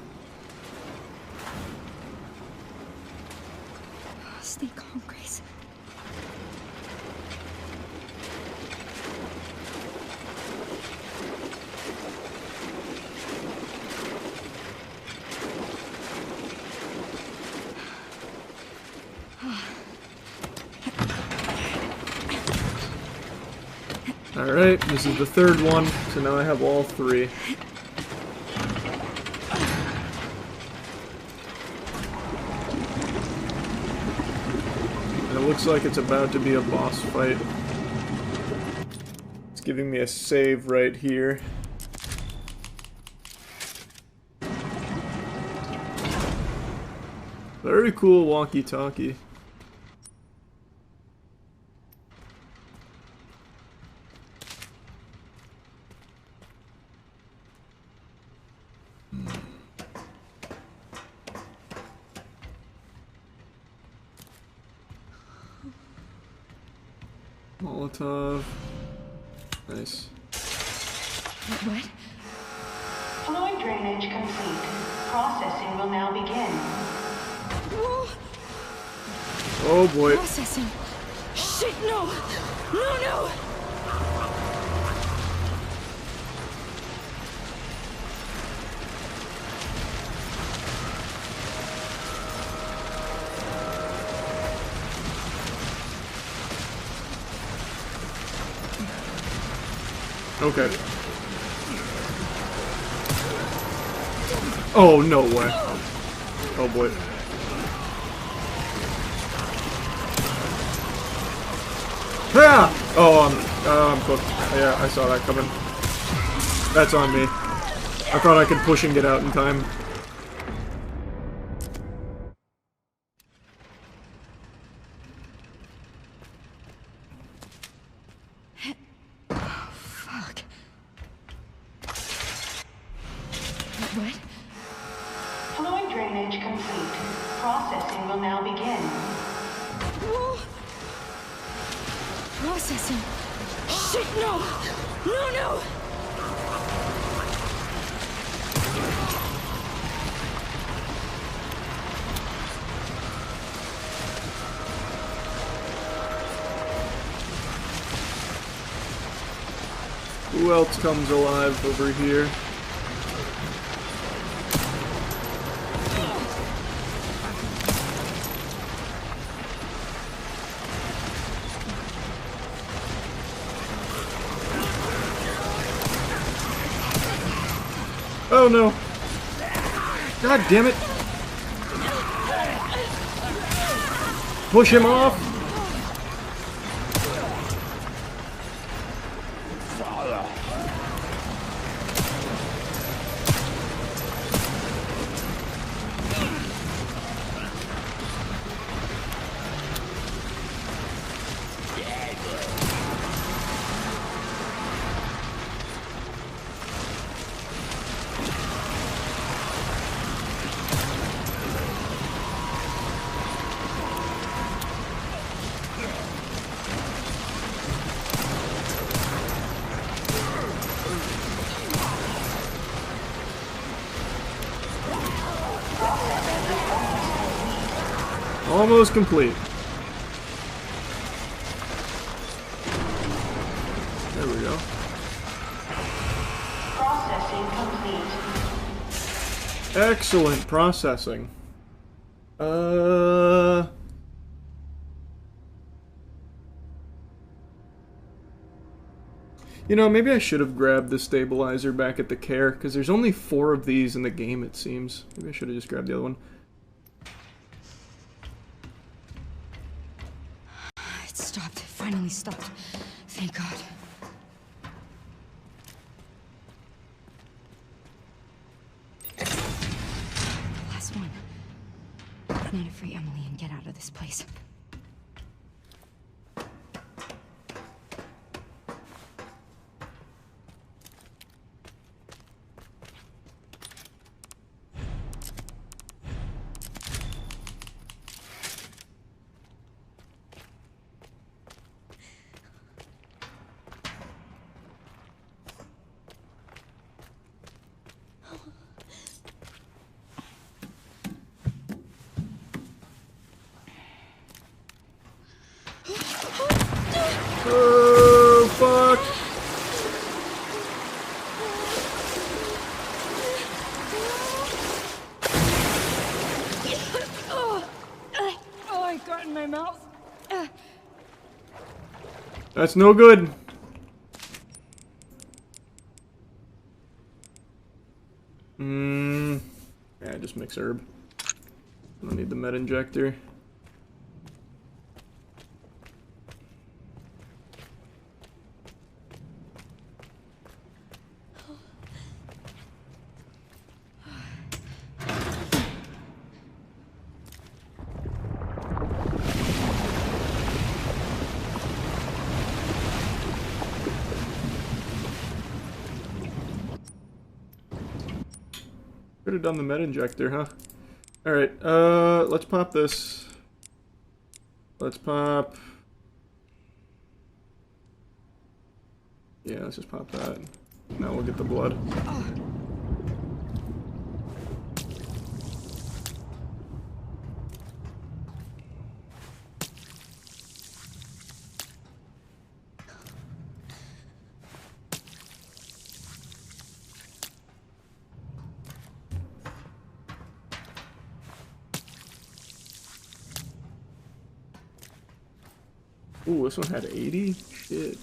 Stay calm, Grace. Alright, this is the third one, so now I have all three. And it looks like it's about to be a boss fight. It's giving me a save right here. Very cool walkie-talkie. Molotov. Nice. What? Fluid drainage complete. Processing will now begin. Oh boy. Processing. Shit, no! No, no! Okay. Oh, no way. Oh boy. Ah! Oh, I'm cooked. Yeah, I saw that coming. That's on me. I thought I could push and get out in time. Fuck. What? Fluid drainage complete. Processing will now begin. Processing. Shit, no! No, no! Who else comes alive over here? Oh no! God damn it! Push him off! Almost complete. There we go. Processing complete. Excellent processing. You know, maybe I should have grabbed the stabilizer back at the care, because there's only 4 of these in the game, it seems. Maybe I should have just grabbed the other one. It stopped. It finally stopped. Thank God. Last one. I need to free Emily and get out of this place. Oh, fuck! Oh, I got in my mouth. That's no good. Thanks, Herb. I don't need the med injector. Could have done the med injector, huh? Alright, let's pop this. Let's pop... Yeah, let's just pop that. Now we'll get the blood. Ooh, this one had 80? Shit.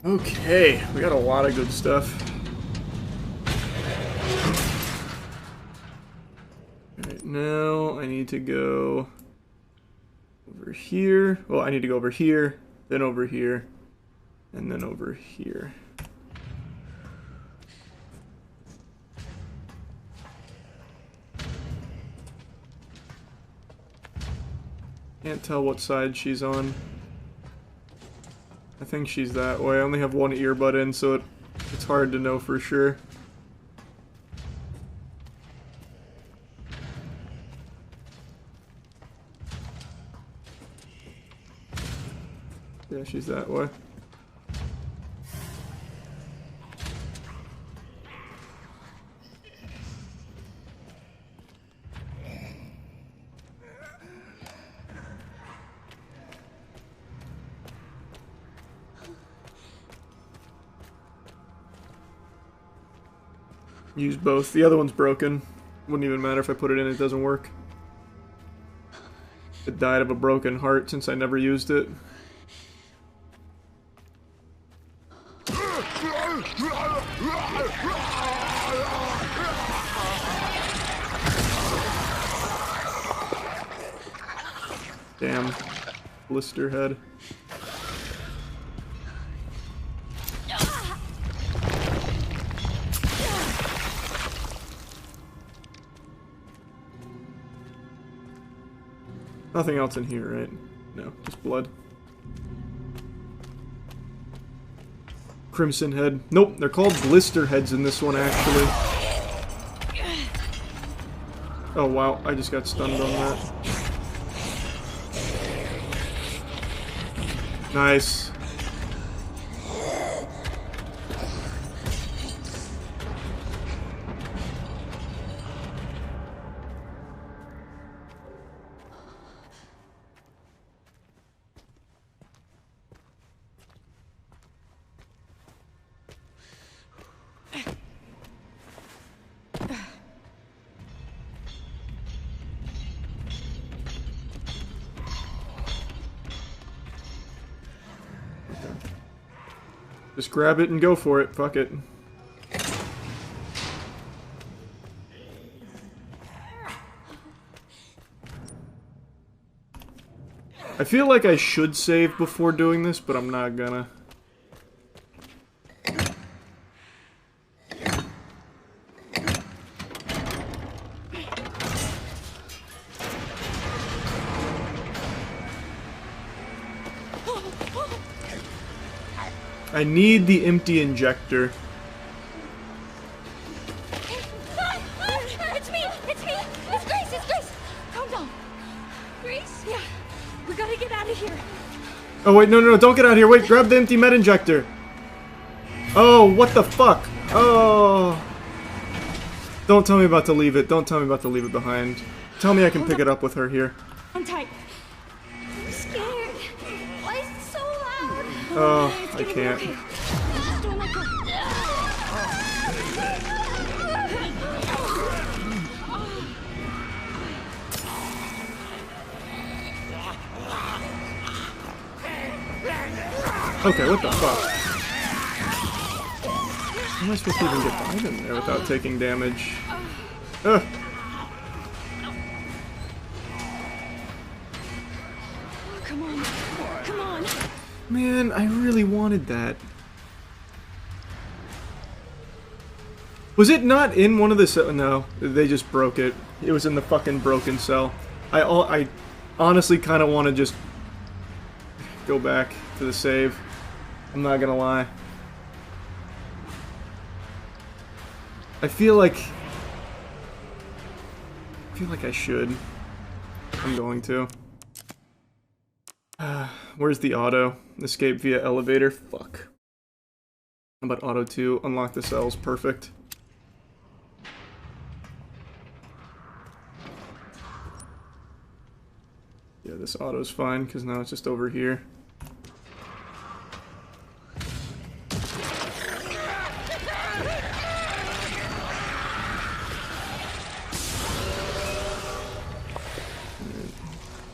Okay, we got a lot of good stuff. Alright, now I need to go over here. Well, I need to go over here, then over here, and then over here. Can't tell what side she's on. I think she's that way. I only have one earbud in, so it's hard to know for sure. Yeah, she's that way. Use both. The other one's broken. Wouldn't even matter if I put it in, it doesn't work. It died of a broken heart since I never used it. Damn. Blister head. Nothing else in here, right? No, just blood. Crimson head. Nope, they're called blister heads in this one, actually. Oh, wow, I just got stunned on that. Nice. Just grab it and go for it. Fuck it. I feel like I should save before doing this, but I'm not gonna. I need the empty injector. It's me! It's me! It's Grace! It's Grace! Calm down. Grace? Yeah. We gotta get out of here. Oh wait, no, don't get out here. Wait, grab the empty med injector. Oh, what the fuck? Oh. Don't tell me about to leave it. Don't tell me about to leave it behind. Tell me I can pick it up with her here. I'm tight. I'm scared. Why is it so loud? Oh, I can't. Okay. Just don't let go. Okay, what the fuck? How am I supposed to even get by them there without taking damage? Ugh. Come on. Come on. Man, I really wanted that. Was it not in one of the no, they just broke it. It was in the fucking broken cell. I honestly kind of want to just go back to the save. I'm not gonna lie. I feel like I should. I'm going to. Where's the auto? Escape via elevator? Fuck. How about auto 2? Unlock the cells. Perfect. Yeah, this auto's fine, because now it's just over here.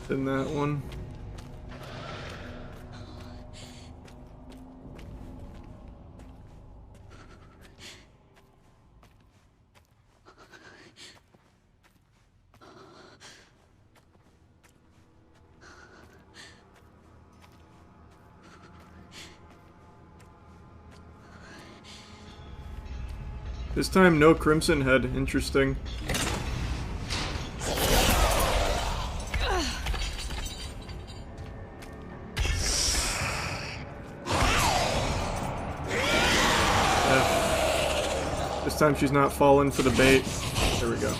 In that one. This time, no Crimson Head. Interesting. Yeah. This time she's not falling for the bait. There we go.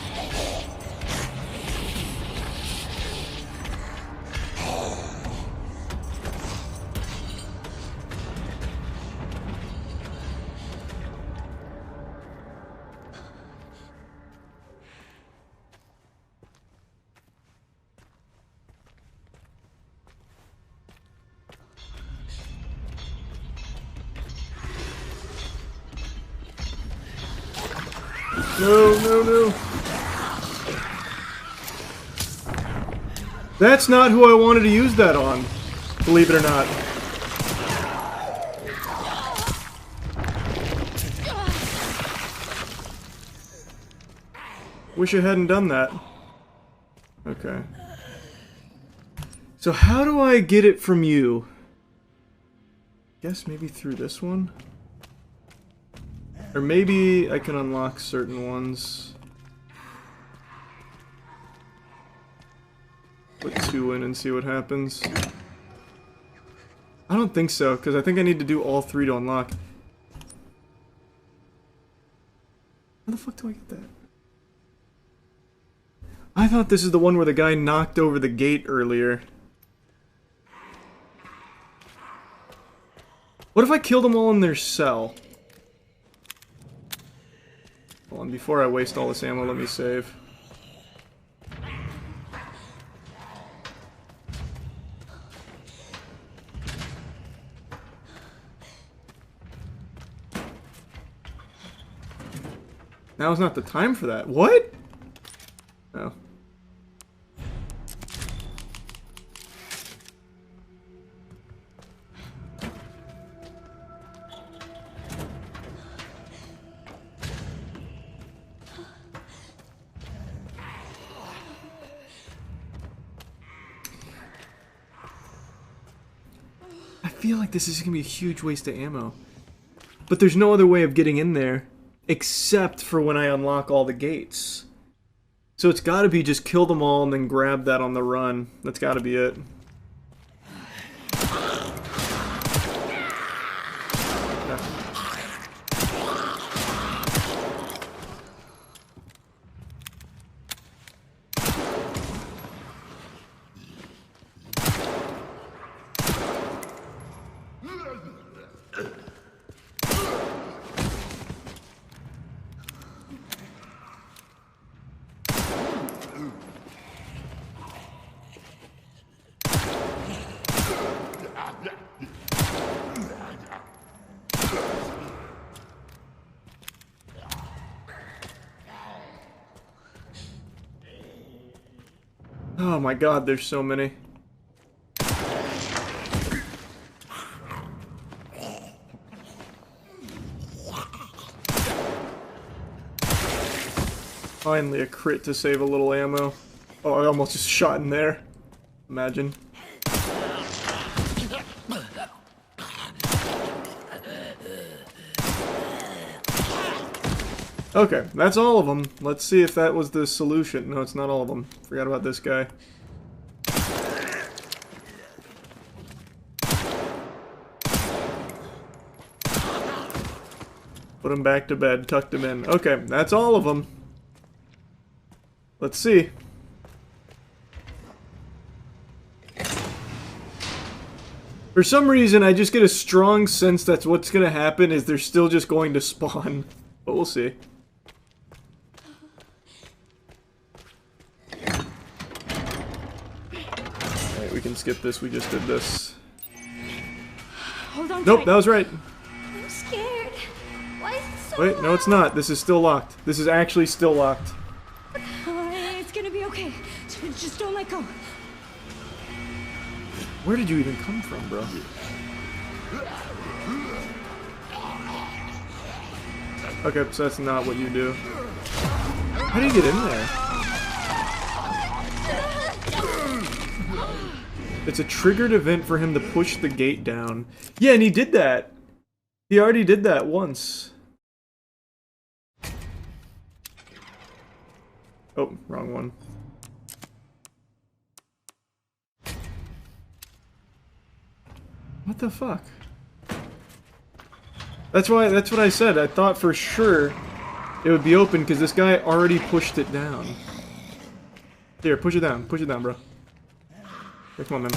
No, no, no. That's not who I wanted to use that on, believe it or not. Wish I hadn't done that. Okay. So how do I get it from you? Guess maybe through this one? Or maybe I can unlock certain ones. Put 2 in and see what happens. I don't think so, because I think I need to do all 3 to unlock. How the fuck do I get that? I thought this is the one where the guy knocked over the gate earlier. What if I killed them all in their cell? Hold on, before I waste all this ammo, let me save. Now's not the time for that. What? Oh. I feel like this is gonna be a huge waste of ammo. But there's no other way of getting in there except for when I unlock all the gates. So it's gotta be just kill them all and then grab that on the run. That's gotta be it. Oh my god, there's so many. Finally a crit to save a little ammo. Oh, I almost just shot in there. Imagine. Okay, that's all of them. Let's see if that was the solution. No, it's not all of them. Forgot about this guy. Put him back to bed, tucked him in. Okay, that's all of them. Let's see. For some reason, I just get a strong sense that's what's gonna happen is they're still just going to spawn. But we'll see. Alright, we can skip this. We just did this. Hold on. Nope, tight. that was right. I'm scared. Why is it so Wait, no, it's not. This is still locked. This is actually still locked. It's gonna be okay. Just don't let go. Where did you even come from, bro? Okay, so that's not what you do. How do you get in there? It's a triggered event for him to push the gate down. Yeah, and he did that. He already did that once. Oh, wrong one. What the fuck? That's what I said. I thought for sure it would be open because this guy already pushed it down. Here, push it down, bro. Here, come on, man.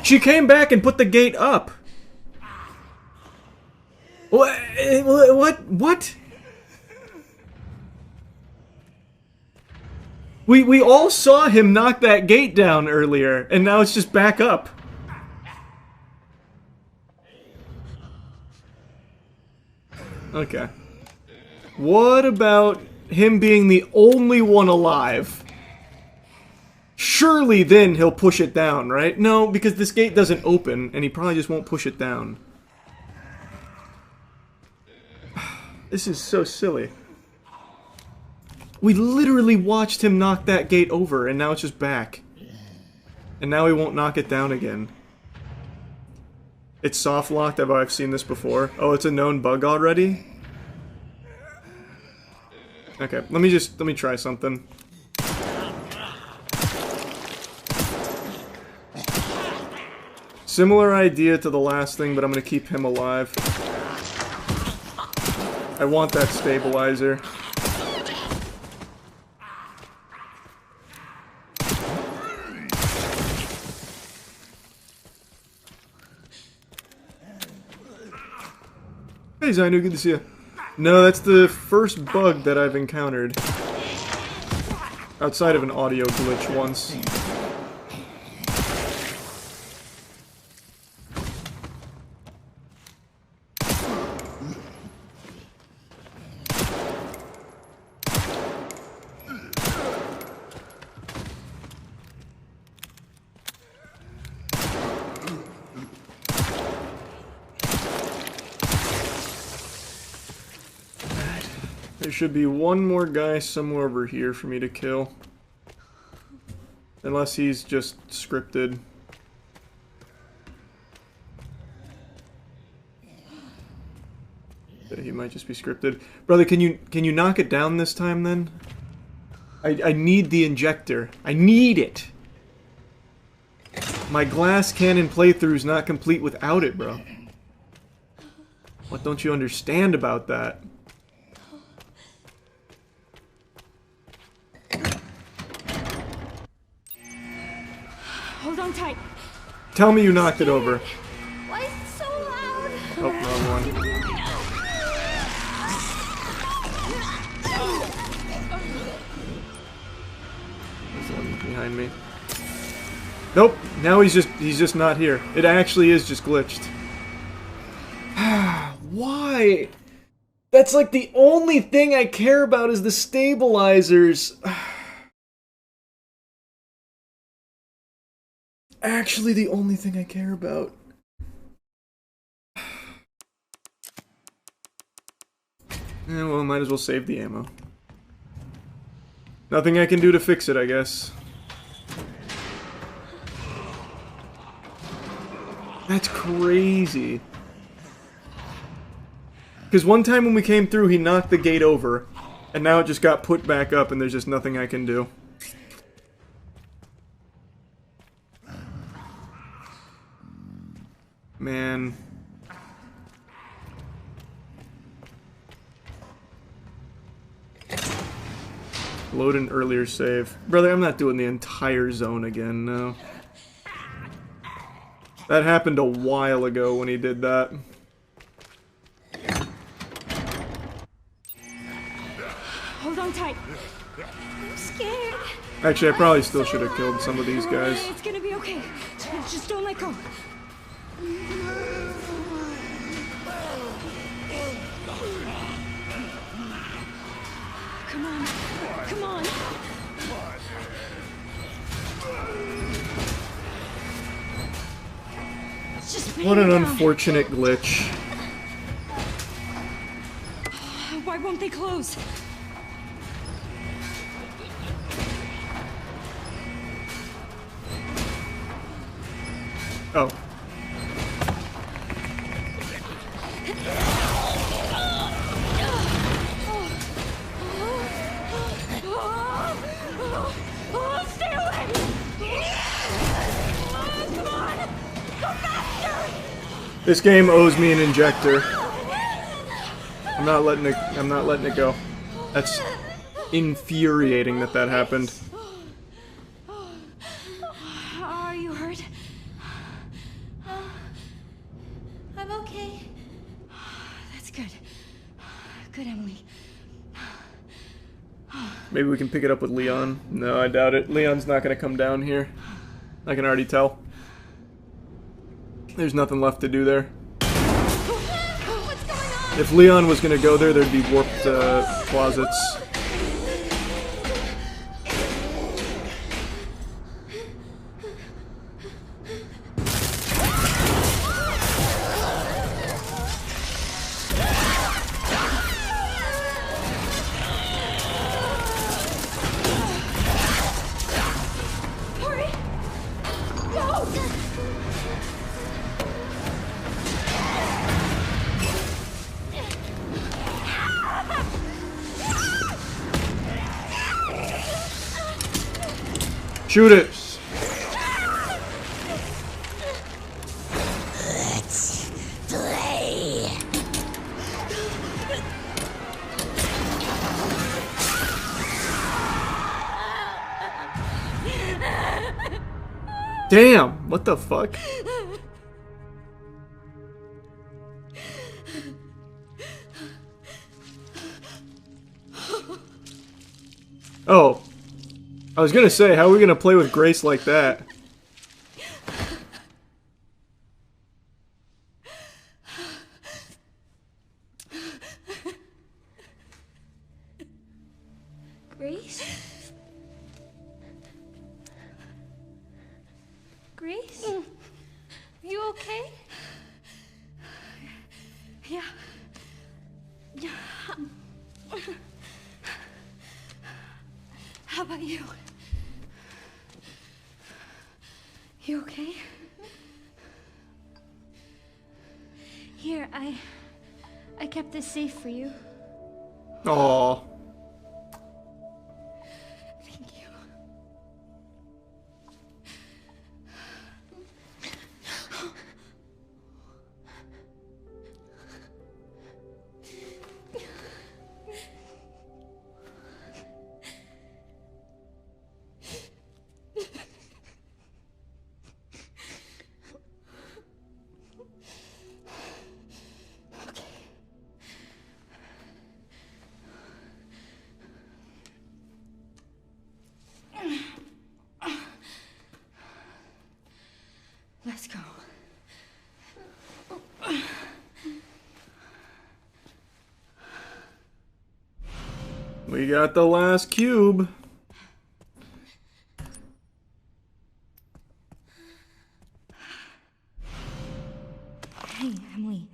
She came back and put the gate up. What? What? We all saw him knock that gate down earlier, and now it's just back up. Okay. What about him being the only one alive? Surely then he'll push it down, right? No, because this gate doesn't open, and he probably just won't push it down. This is so silly. We literally watched him knock that gate over, and now it's just back. And now he won't knock it down again. It's soft locked. I've seen this before. Oh, it's a known bug already? Okay, let me try something. Similar idea to the last thing, but I'm gonna keep him alive. I want that stabilizer. Hey Zainu, good to see you. No, that's the first bug that I've encountered. Outside of an audio glitch once. There should be one more guy somewhere over here for me to kill. Unless he's just scripted. Yeah, he might just be scripted. Brother, can you knock it down this time then? I need the injector. I need it! My glass cannon playthrough's not complete without it, bro. What don't you understand about that? Hold on tight. Tell me you knocked it over. Why is it so loud? Oh, wrong one. There's one behind me. Nope, now he's just not here. It actually is just glitched. Why? That's like the only thing I care about is the stabilizers. Actually the only thing I care about. Yeah, well, might as well save the ammo. Nothing I can do to fix it, I guess. That's crazy. Because one time when we came through, he knocked the gate over. And now it just got put back up and there's just nothing I can do. Man. Load an earlier save. Brother, I'm not doing the entire zone again, no. That happened a while ago when he did that. Hold on tight. I'm scared. Actually, I probably still should have killed some of these guys. It's gonna be okay. Just don't let go. Come on. Come on. Just What an down. unfortunate glitch. Why won't they close? Oh. Oh, stay away! Come on! Go faster! This game owes me an injector. I'm not letting it go. That's infuriating that that happened. Are you hurt? I'm okay. That's good. Good, Emily. Maybe we can pick it up with Leon. No, I doubt it. Leon's not going to come down here. I can already tell. There's nothing left to do there. What's going on? If Leon was going to go there, there'd be warped closets. Hurry! Go! Shoot it! Damn! What the fuck? Oh. I was gonna say, how are we gonna play with Grace like that? Grace? Grace? Are you okay? Yeah. Yeah. How about you? You okay? Here, I kept this safe for you. Aww. Thank you. Let's go. We got the last cube. Hey, Emily.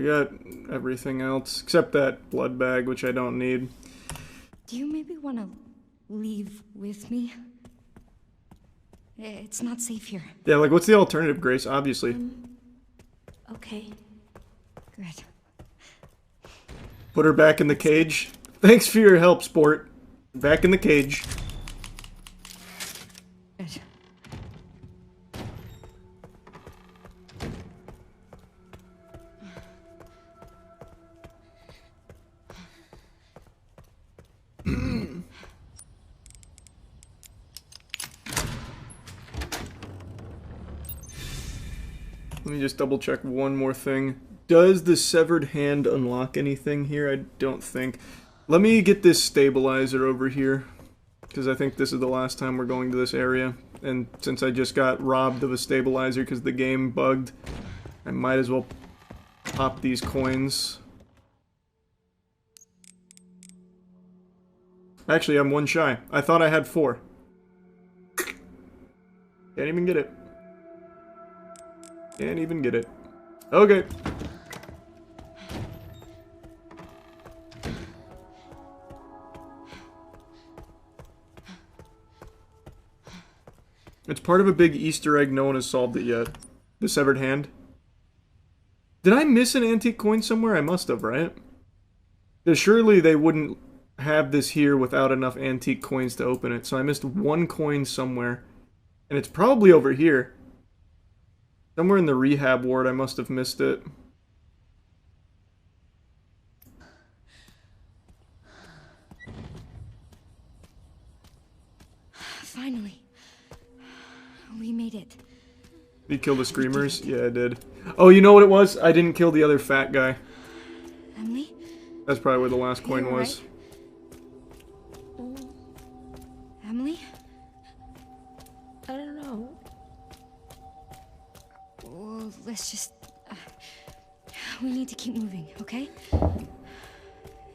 I got everything else, except that blood bag, which I don't need. Do you maybe want to leave with me? It's not safe here. Yeah, like, what's the alternative, Grace? Obviously. Okay. Good. Put her back in the cage. Thanks for your help, sport. Back in the cage. Good. Let me just double check one more thing. Does the severed hand unlock anything here? I don't think. Let me get this stabilizer over here, because I think this is the last time we're going to this area. And since I just got robbed of a stabilizer because the game bugged, I might as well pop these coins. Actually, I'm one shy. I thought I had 4. Can't even get it. Can't even get it. Okay. It's part of a big Easter egg. No one has solved it yet. The severed hand. Did I miss an antique coin somewhere? I must have, right? Because surely they wouldn't have this here without enough antique coins to open it. So I missed one coin somewhere. And it's probably over here. Somewhere in the rehab ward, I must have missed it. Finally. We made it. Did you kill the screamers? Yeah, I did. Oh, you know what it was? I didn't kill the other fat guy. Emily? That's probably where the last coin You was. alright? Emily? I don't know. Well, let's just... we need to keep moving, okay?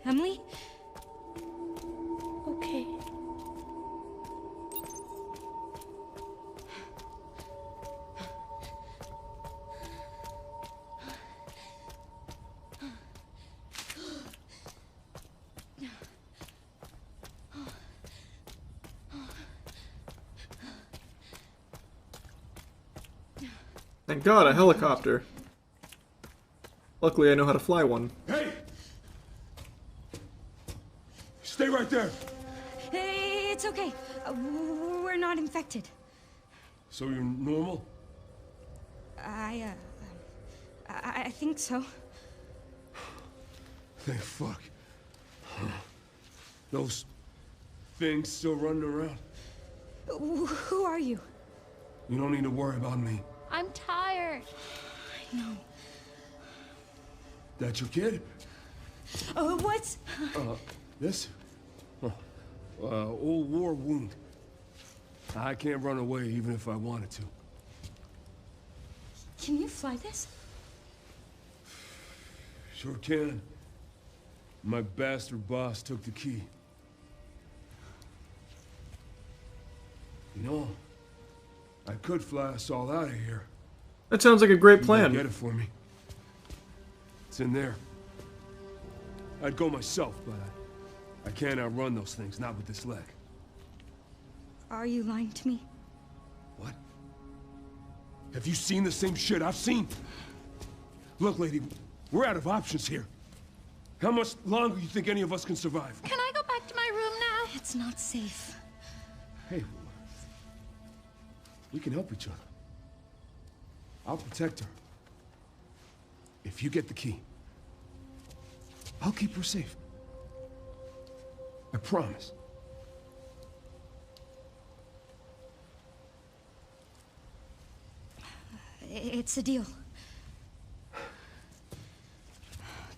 Emily? Okay. Thank God, a helicopter. Luckily, I know how to fly one. Hey! Stay right there! Hey, it's okay. We're not infected. So you're normal? I think so. Thank fuck. Those things still running around? Who are you? You don't need to worry about me. I'm tired. I know. That your kid? What's... This? Old war wound. I can't run away even if I wanted to. Can you fly this? Sure can. My bastard boss took the key. You know, I could fly us all out of here. That sounds like a great You plan. Get it for me. It's in there. I'd go myself, but I can't outrun those things, not with this leg. Are you lying to me? What? Have you seen the same shit I've seen? Look, lady, we're out of options here. How much longer you think any of us can survive? Can I go back to my room now? It's not safe. Hey, we can help each other. I'll protect her. If you get the key, I'll keep her safe. I promise. It's a deal.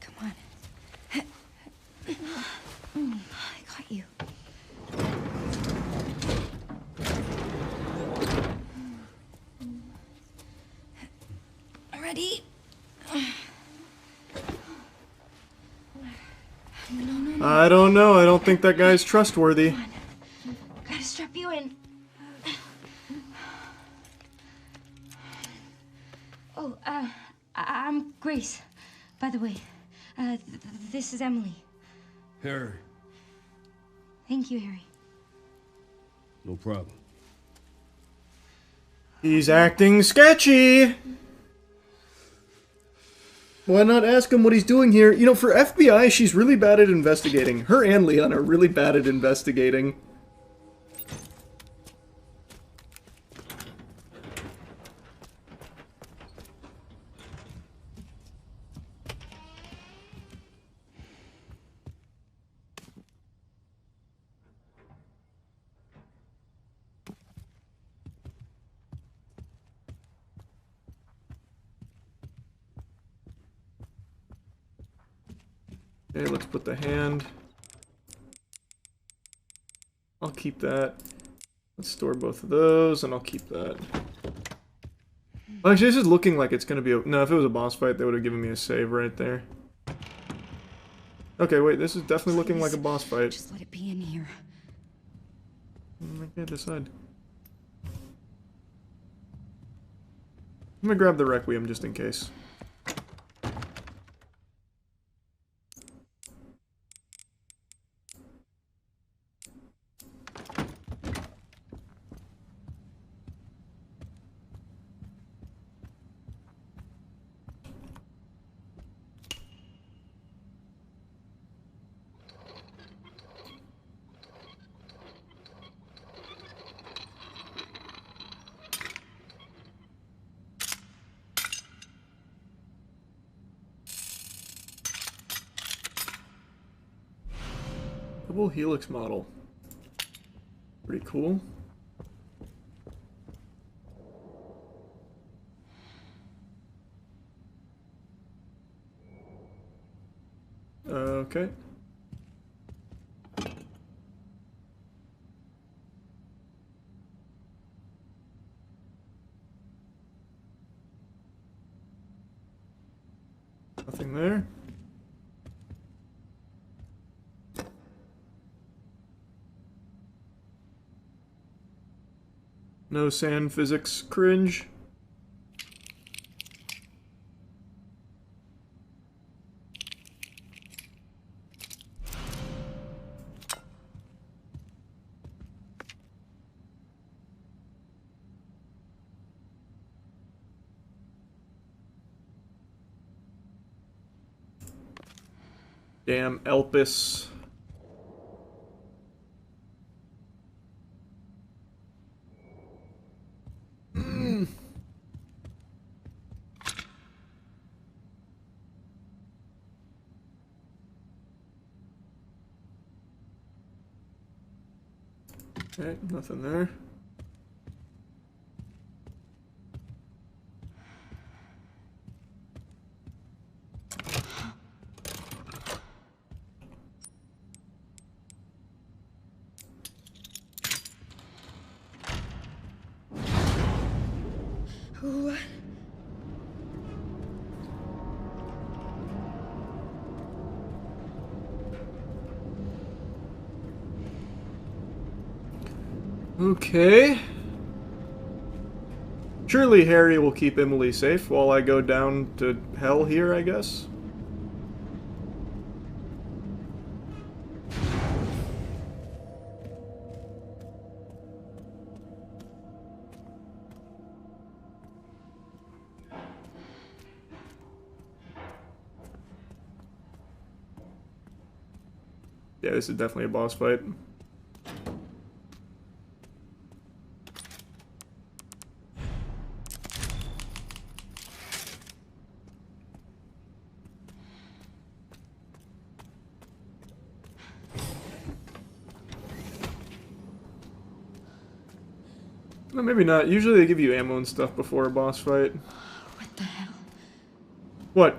Come on. I got you. Ready? No. I don't know. I don't think that guy's trustworthy. Gotta strap you in. Oh, I'm Grace. By the way, this is Emily. Harry. Thank you, Harry. No problem. He's acting sketchy! Why not ask him what he's doing here? You know, for FBI, she's really bad at investigating. Her and Leon are really bad at investigating. Okay, let's put the hand. I'll keep that. Let's store both of those, and I'll keep that. Well, actually, this is looking like it's gonna be a... No, if it was a boss fight, they would have given me a save right there. Okay, wait, this is definitely looking like a boss fight. Just let it be in here. I can't decide. I'm gonna grab the Requiem just in case. Double helix model. Pretty cool. Okay. Nothing there. No sand physics cringe. Damn Elpis. Okay, nothing there. What? Okay. Surely Harry will keep Emily safe while I go down to hell here, I guess. Yeah, this is definitely a boss fight. Well, maybe not. Usually they give you ammo and stuff before a boss fight. What the hell? What?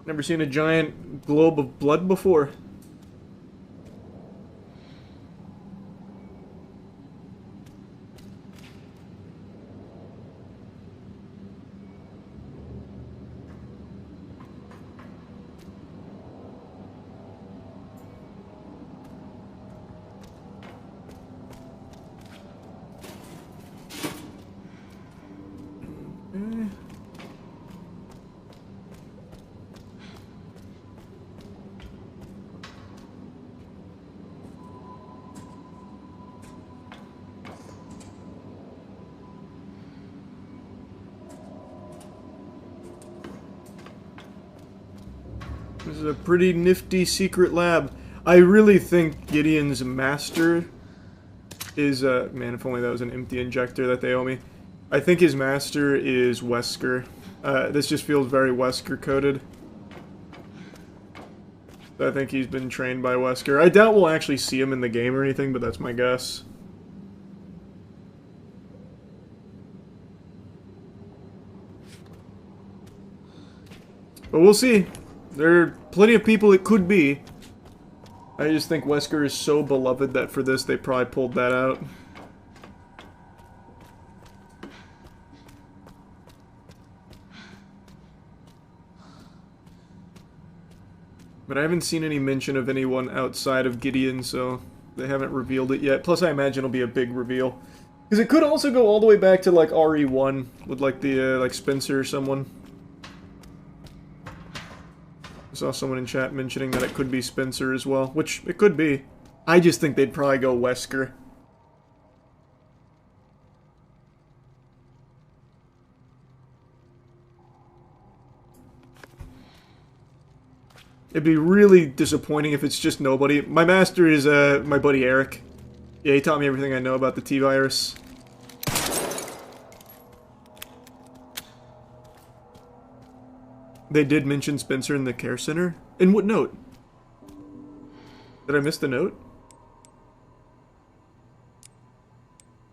Never seen a giant globe of blood before? This is a pretty nifty secret lab. I really think Gideon's master is, man, if only that was an empty injector that they owe me. I think his master is Wesker. This just feels very Wesker coded. I think he's been trained by Wesker. I doubt we'll actually see him in the game or anything, but that's my guess. But we'll see. There are plenty of people it could be. I just think Wesker is so beloved that for this they probably pulled that out. But I haven't seen any mention of anyone outside of Gideon, so they haven't revealed it yet. Plus I imagine it'll be a big reveal. Because it could also go all the way back to like RE1 with like the like Spencer or someone. I saw someone in chat mentioning that it could be Spencer as well, which it could be. I just think they'd probably go Wesker. It'd be really disappointing if it's just nobody. My master is my buddy Eric. Yeah, he taught me everything I know about the T-Virus. They did mention Spencer in the care center? In what note? Did I miss the note?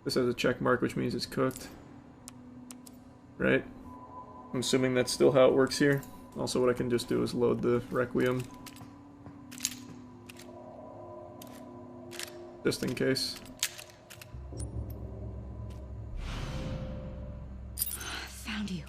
This has a check mark, which means it's cooked. Right? I'm assuming that's still how it works here. Also, what I can just do is load the Requiem. Just in case. Found you.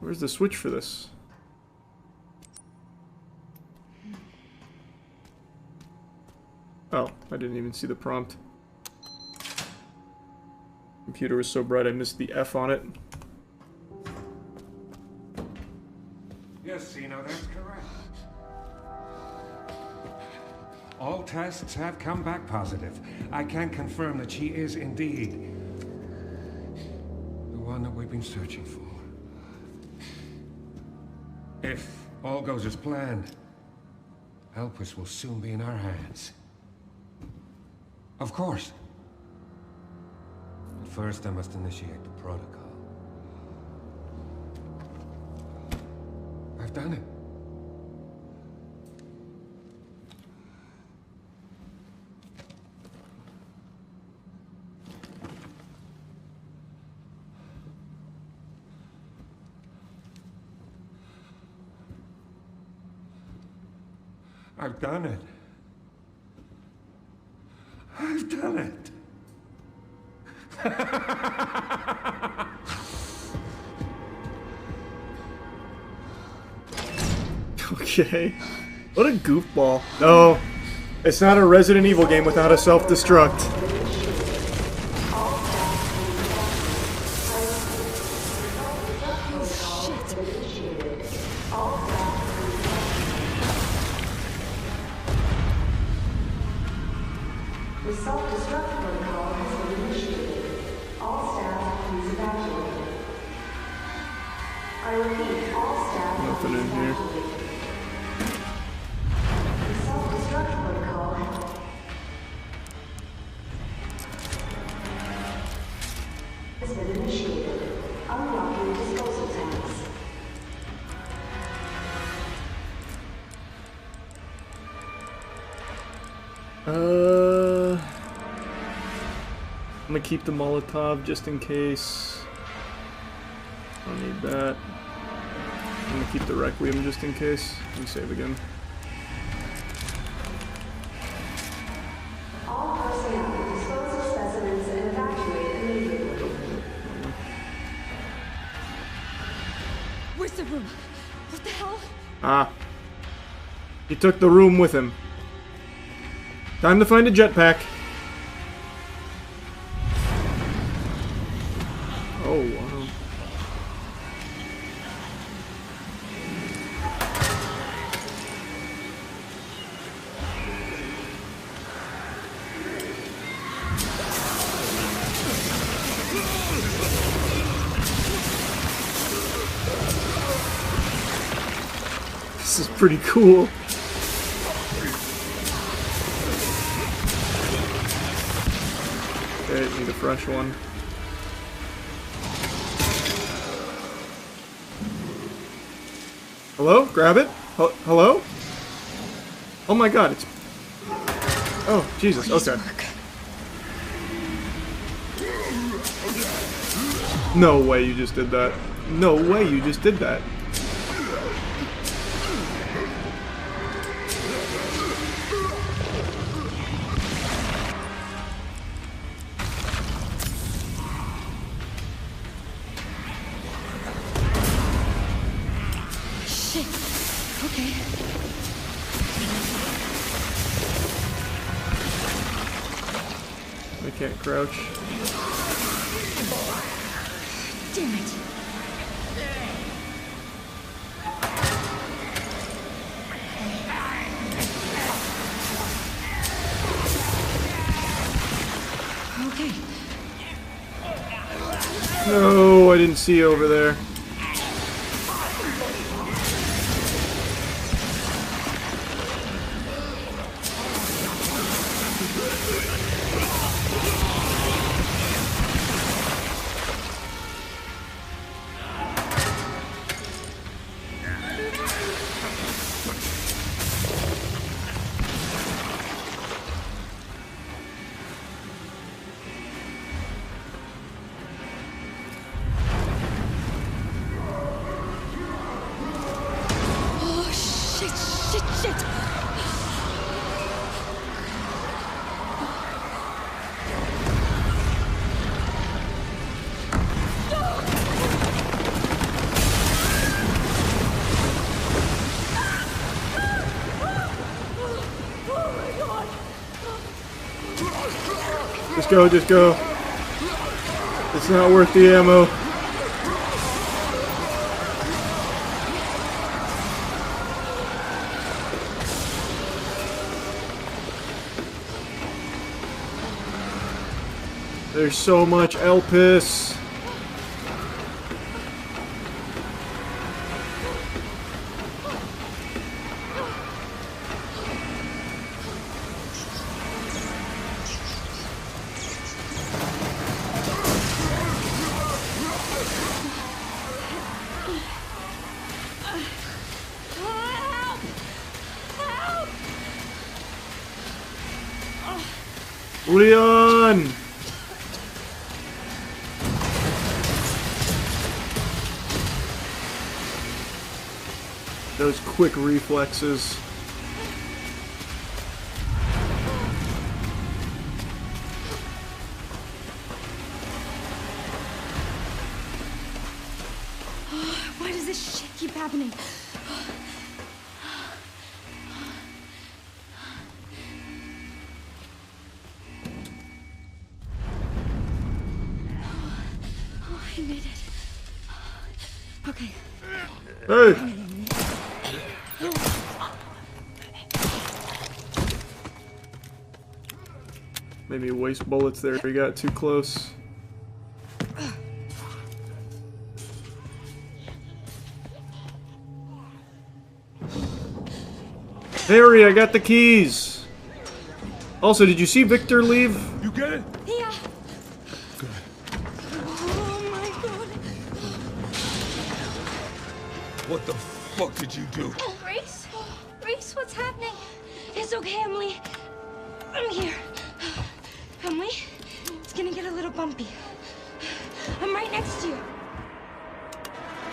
Where's the switch for this? Oh, I didn't even see the prompt. Computer was so bright I missed the F on it. Yes, Zeno, that's correct. All tests have come back positive. I can confirm that she is indeed the one that we've been searching for. If all goes as planned, Elpis will soon be in our hands. Of course. But first I must initiate the protocol. I've done it. I've done it. I've done it. Okay. What a goofball. No. It's not a Resident Evil game without a self-destruct. The self-destruct protocol has been initiated. All staff, please evacuate. I repeat, all staff, Nothing in here. the self-destruct protocol has been initiated. Unlocking disposal tanks. I'm gonna keep the Molotov just in case. I'll need that. I'm gonna keep the Requiem just in case. Let me save again. All personnel dispose of specimens and evacuate immediately. Where's the room? What the hell? Ah. He took the room with him. Time to find a jetpack. Oh, wow. This is pretty cool. Okay, need a fresh one. Hello? Grab it? Hello? Oh my god, it's... Oh, Jesus, okay. No way you just did that. No way you just did that. Shit. Okay. I can't crouch. Damn it. Okay. No, I didn't see you over there. Oh, shit, shit, shit. Just go, just go. It's not worth the ammo. There's so much Elpis. Leon! Those quick reflexes. Why does this shit keep happening? Oh, I made it. Okay. Hey! Maybe waste bullets there. We got too close. Harry, I got the keys. Also, did you see Victor leave? You get it? Yeah. Oh my god. What the fuck did you do? Reese? Reese, what's happening? It's okay, Emily. I'm here. Emily, it's gonna get a little bumpy. I'm right next to you.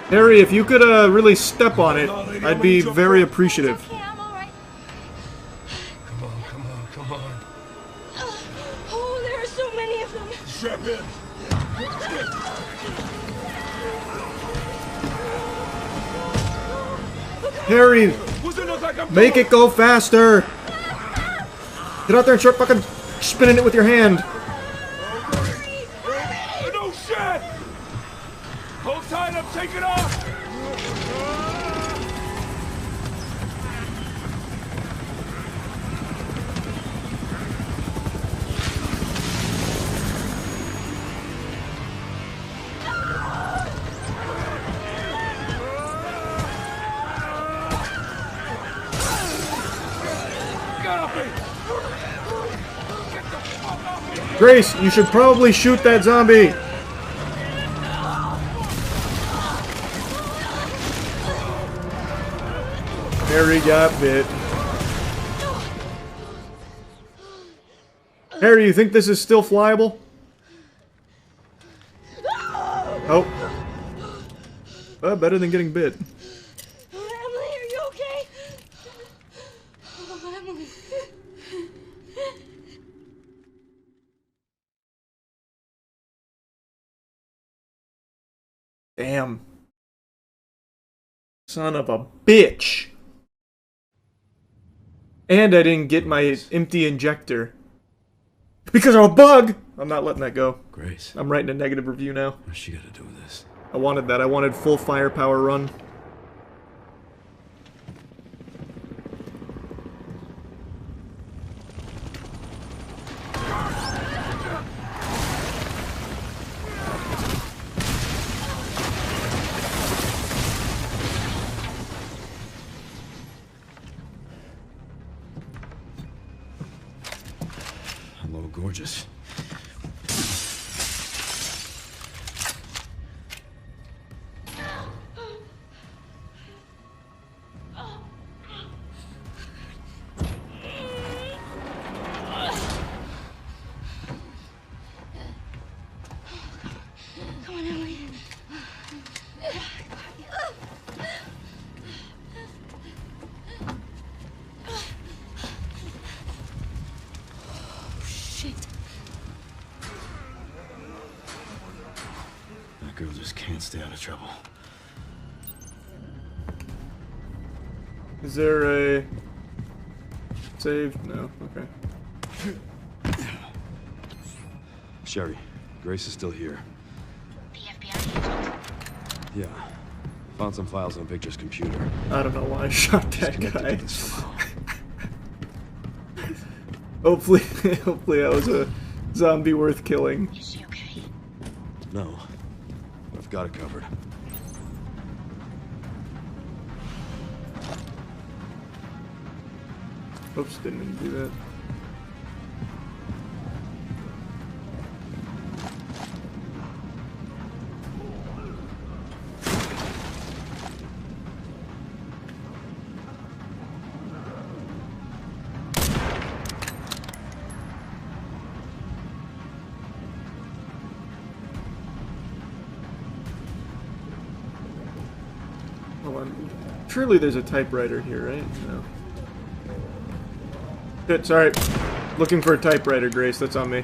Harry, if you could really step on it, I'd be very appreciative. Okay, I'm alright. Come on, come on, come on. Oh, there are so many of them. Strap in. Harry, make it go faster! Get out there and start fucking spinning it with your hand. No shit! Hold tight, I'm taking off! Grace, you should probably shoot that zombie. Harry got bit. Harry, you think this is still flyable? Oh. Well, better than getting bit. Emily, are you okay? Oh, Emily. Damn. Son of a bitch. And I didn't get my empty injector. Because of a bug! I'm not letting that go. Grace. I'm writing a negative review now. What's she got to do with this? I wanted that. I wanted full firepower run. Hello, gorgeous. Come on, Emily. Shit. That girl just can't stay out of trouble. Is there a... save? No. Okay. Sherry, Grace is still here. The FBI agent. Yeah. Found some files on Victor's computer. I don't know why I shot that Connected guy. to this somehow. Hopefully that was a zombie worth killing. Is she okay? No. I've got it covered. Oops, didn't mean to do that. Hold on. Surely there's a typewriter here, right? No. Shit, sorry. Looking for a typewriter, Grace. That's on me.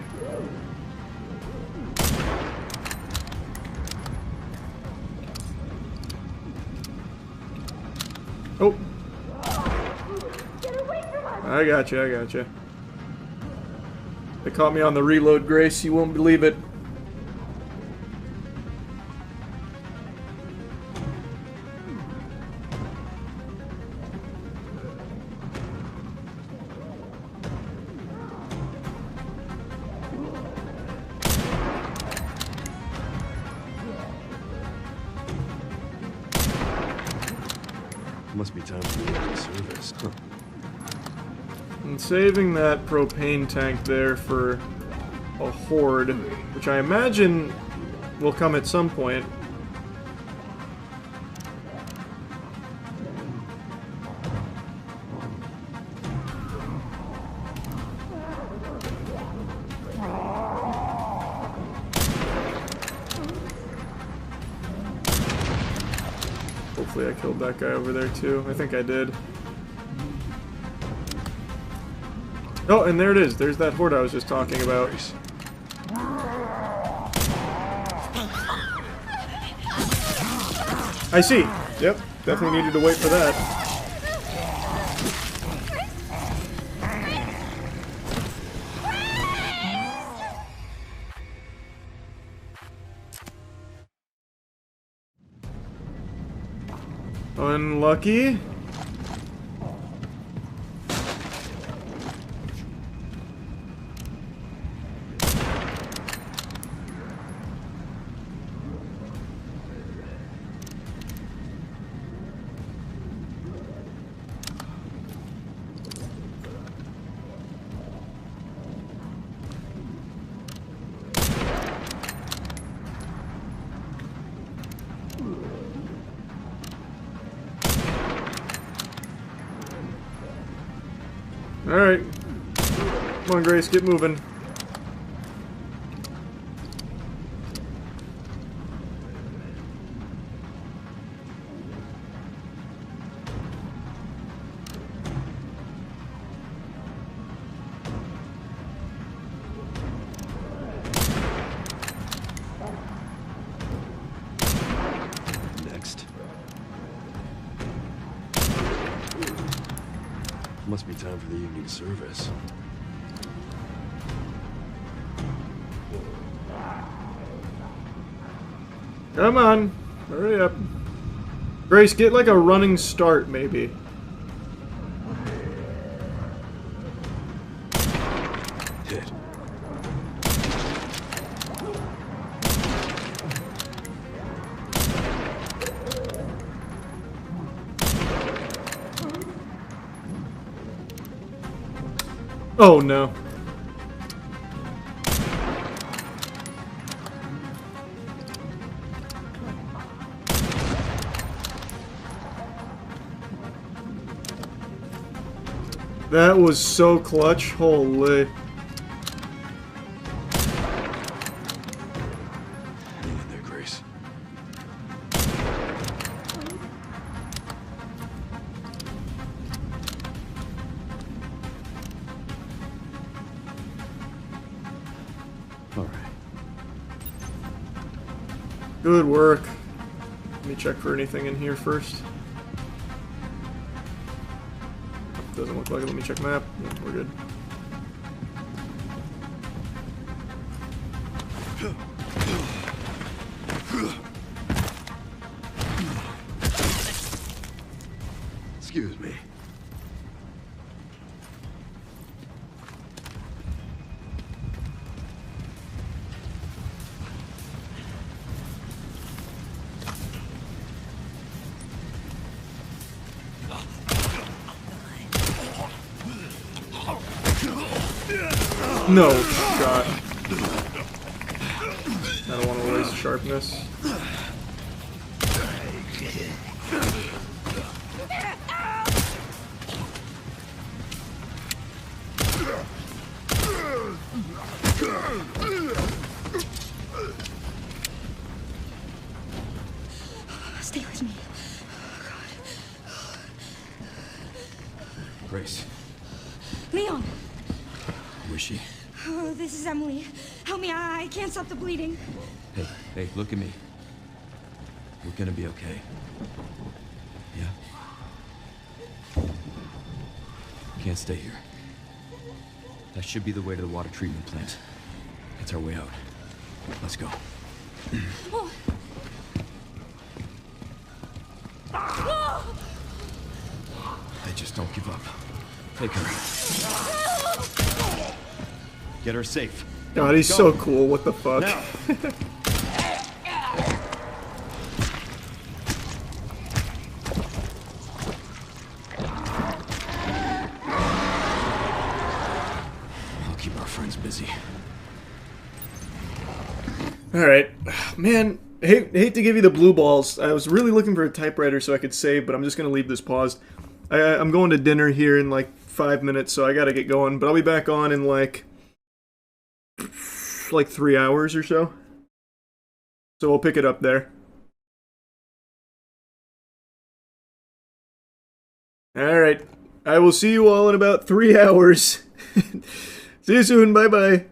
Oh. I gotcha, I gotcha. They caught me on the reload, Grace. You won't believe it. Must be time for me to get service. Huh. And saving that propane tank there for a horde, which I imagine will come at some point. Hopefully I killed that guy over there too. I think I did. Oh, and there it is. There's that horde I was just talking about. I see. Yep, definitely needed to wait for that. Unlucky. Alright. Come on, Grace, get moving. Next. Must be time for the evening service. Come on. Hurry up. Grace, get like a running start, maybe. Hit. Oh no. That was so clutch. Holy. Hang in there, Grace. All right. Good work. Let me check for anything in here first. Doesn't look like it. Let me check map. Yeah, we're good. Excuse me. No shot. I don't want to waste sharpness. Stay with me. Grace, Leon! who is she? Oh, this is Emily. Help me, I can't stop the bleeding. Hey, hey, look at me. We're gonna be okay. Yeah? Can't stay here. That should be the way to the water treatment plant. It's our way out. Let's go. Oh. Oh. They just don't give up. Take her. Get her safe. God, he's so cool. What the fuck? Now. I'll keep our friends busy. Alright. Man, hate to give you the blue balls. I was really looking for a typewriter so I could save, but I'm just going to leave this paused. I'm going to dinner here in like 5 minutes, so I got to get going. But I'll be back on in like 3 hours or so. So we'll pick it up there. Alright. I will see you all in about 3 hours. See you soon. Bye-bye.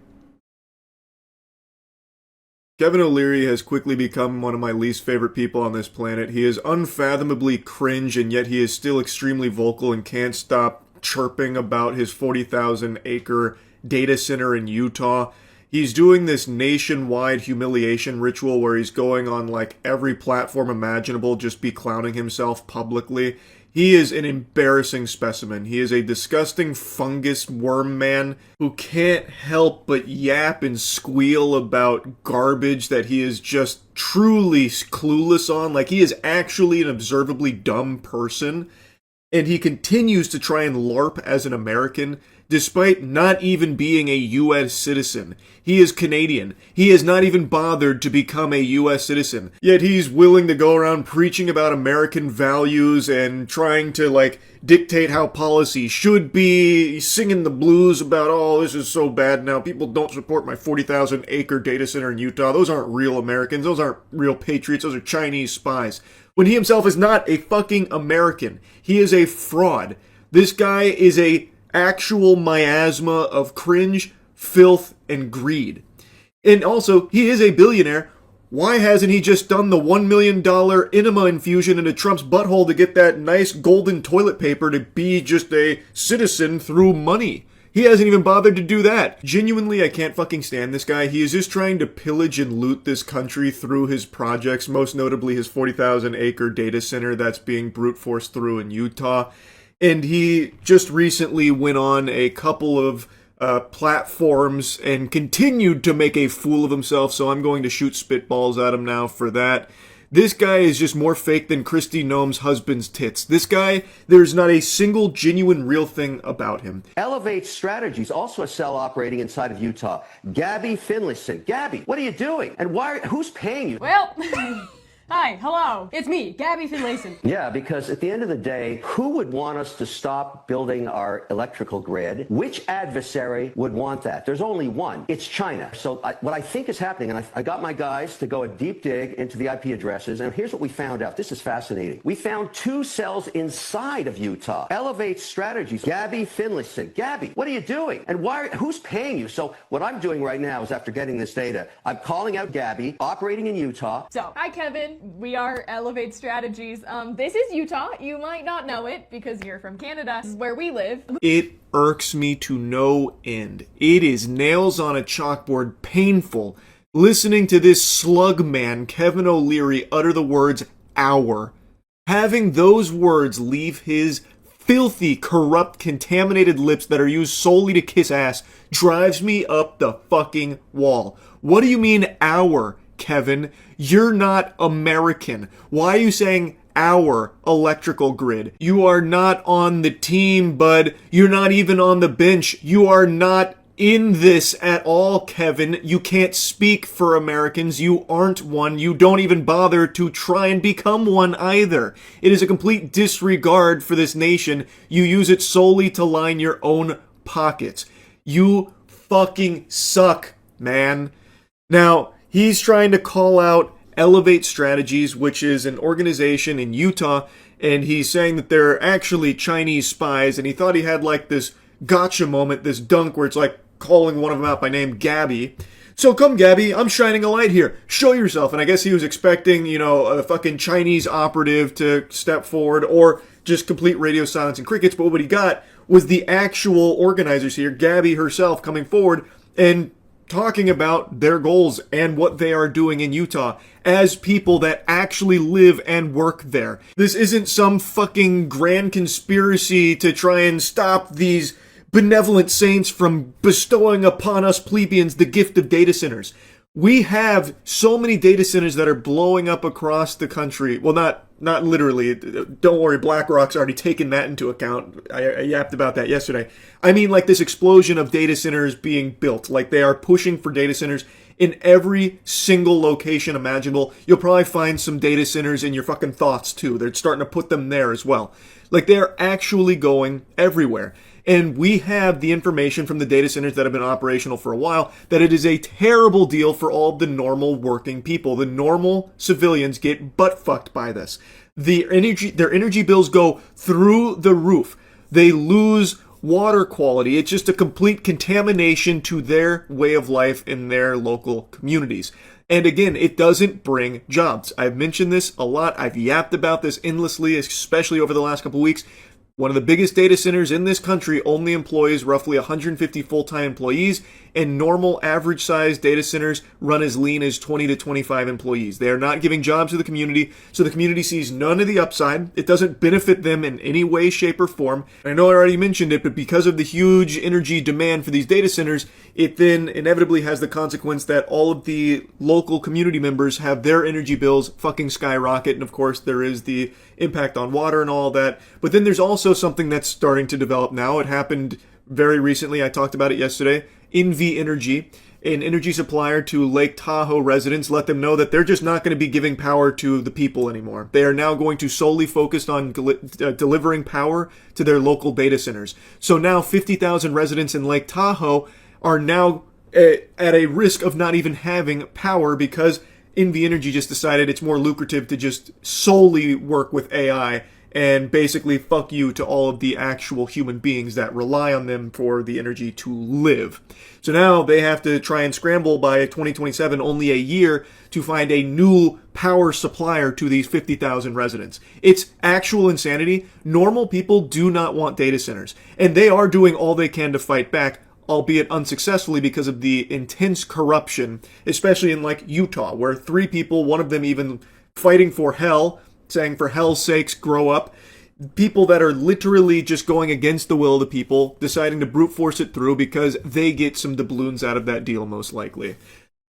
Kevin O'Leary has quickly become one of my least favorite people on this planet. He is unfathomably cringe, and yet he is still extremely vocal and can't stop chirping about his 40,000 acre data center in Utah. He's doing this nationwide humiliation ritual where he's going on like every platform imaginable, just be clowning himself publicly. He is an embarrassing specimen. He is a disgusting fungus worm man who can't help but yap and squeal about garbage that he is just truly clueless on. Like, he is actually an observably dumb person. And he continues to try and LARP as an American, despite not even being a U.S. citizen. He is Canadian. He has not even bothered to become a U.S. citizen. Yet he's willing to go around preaching about American values and trying to, like, dictate how policy should be, singing the blues about, oh, this is so bad now, people don't support my 40,000 acre data center in Utah. Those aren't real Americans. Those aren't real patriots. Those are Chinese spies. When he himself is not a fucking American. He is a fraud. This guy is a actual miasma of cringe, filth, and greed. And also, he is a billionaire. Why hasn't he just done the $1 million enema infusion into Trump's butthole to get that nice golden toilet paper to be just a citizen through money? He hasn't even bothered to do that. Genuinely, I can't fucking stand this guy. He is just trying to pillage and loot this country through his projects, most notably his 40,000 acre data center that's being brute forced through in Utah. And he just recently went on a couple of platforms and continued to make a fool of himself, so I'm going to shoot spitballs at him now for that. This guy is just more fake than Kristi Noem's husband's tits. This guy, there's not a single genuine real thing about him. Elevate Strategies, also a cell operating inside of Utah. Gabby Finlayson. Gabby, what are you doing? And who's paying you? Well, hi, hello. It's me, Gabby Finlayson. Yeah, because at the end of the day, who would want us to stop building our electrical grid? Which adversary would want that? There's only one. It's China. So what I think is happening, and I got my guys to go a deep dig into the IP addresses, and here's what we found out. This is fascinating. We found 2 cells inside of Utah. Elevate Strategies. Gabby Finlayson. Gabby, what are you doing? And who's paying you? So what I'm doing right now is, after getting this data, I'm calling out Gabby, operating in Utah. So, hi, Kevin. We are Elevate Strategies. This is Utah. You might not know it because you're from Canada. This is where we live. It irks me to no end. It is nails on a chalkboard painful listening to this slug man, Kevin O'Leary, utter the words "our." Having those words leave his filthy, corrupt, contaminated lips that are used solely to kiss ass drives me up the fucking wall. What do you mean, our? Kevin, you're not American. Why are you saying our electrical grid? You are not on the team, bud. You're not even on the bench. You are not in this at all, Kevin. You can't speak for Americans. You aren't one. You don't even bother to try and become one either. It is a complete disregard for this nation. You use it solely to line your own pockets. You fucking suck, man. Now, he's trying to call out Elevate Strategies, which is an organization in Utah, and he's saying that they're actually Chinese spies, and he thought he had like this gotcha moment, this dunk where it's like calling one of them out by name, Gabby. So come, Gabby, I'm shining a light here. Show yourself. And I guess he was expecting, a fucking Chinese operative to step forward, or just complete radio silence and crickets, but what he got was the actual organizers here, Gabby herself, coming forward and talking about their goals and what they are doing in Utah as people that actually live and work there. This isn't some fucking grand conspiracy to try and stop these benevolent saints from bestowing upon us plebeians the gift of data centers. We have so many data centers that are blowing up across the country. Well, not literally. Don't worry, BlackRock's already taken that into account. I yapped about that yesterday. I mean, like this explosion of data centers being built. Like they are pushing for data centers in every single location imaginable. You'll probably find some data centers in your fucking thoughts too. They're starting to put them there as well. Like they're actually going everywhere. And we have the information from the data centers that have been operational for a while that it is a terrible deal for all the normal working people. The normal civilians get butt fucked by this. Their energy bills go through the roof. They lose water quality. It's just a complete contamination to their way of life in their local communities. And again, it doesn't bring jobs. I've mentioned this a lot. I've yapped about this endlessly, especially over the last couple weeks. One of the biggest data centers in this country only employs roughly 150 full-time employees, and normal average-sized data centers run as lean as 20 to 25 employees. They are not giving jobs to the community, so the community sees none of the upside. It doesn't benefit them in any way, shape, or form. I know I already mentioned it, but because of the huge energy demand for these data centers, it then inevitably has the consequence that all of the local community members have their energy bills fucking skyrocket, and of course there is the impact on water and all that. But then there's also something that's starting to develop now. It happened very recently. I talked about it yesterday. NV Energy, an energy supplier to Lake Tahoe residents, let them know that they're just not going to be giving power to the people anymore. They are now going to solely focus on delivering power to their local data centers. So now 50,000 residents in Lake Tahoe are now at a risk of not even having power because NV Energy just decided it's more lucrative to just solely work with AI and basically fuck you to all of the actual human beings that rely on them for the energy to live. So now they have to try and scramble by 2027, only a year, to find a new power supplier to these 50,000 residents. It's actual insanity. Normal people do not want data centers, and they are doing all they can to fight back, albeit unsuccessfully because of the intense corruption, especially in like Utah, where 3 people, one of them even fighting for hell, saying for hell's sakes, grow up. People that are literally just going against the will of the people, deciding to brute force it through because they get some doubloons out of that deal most likely.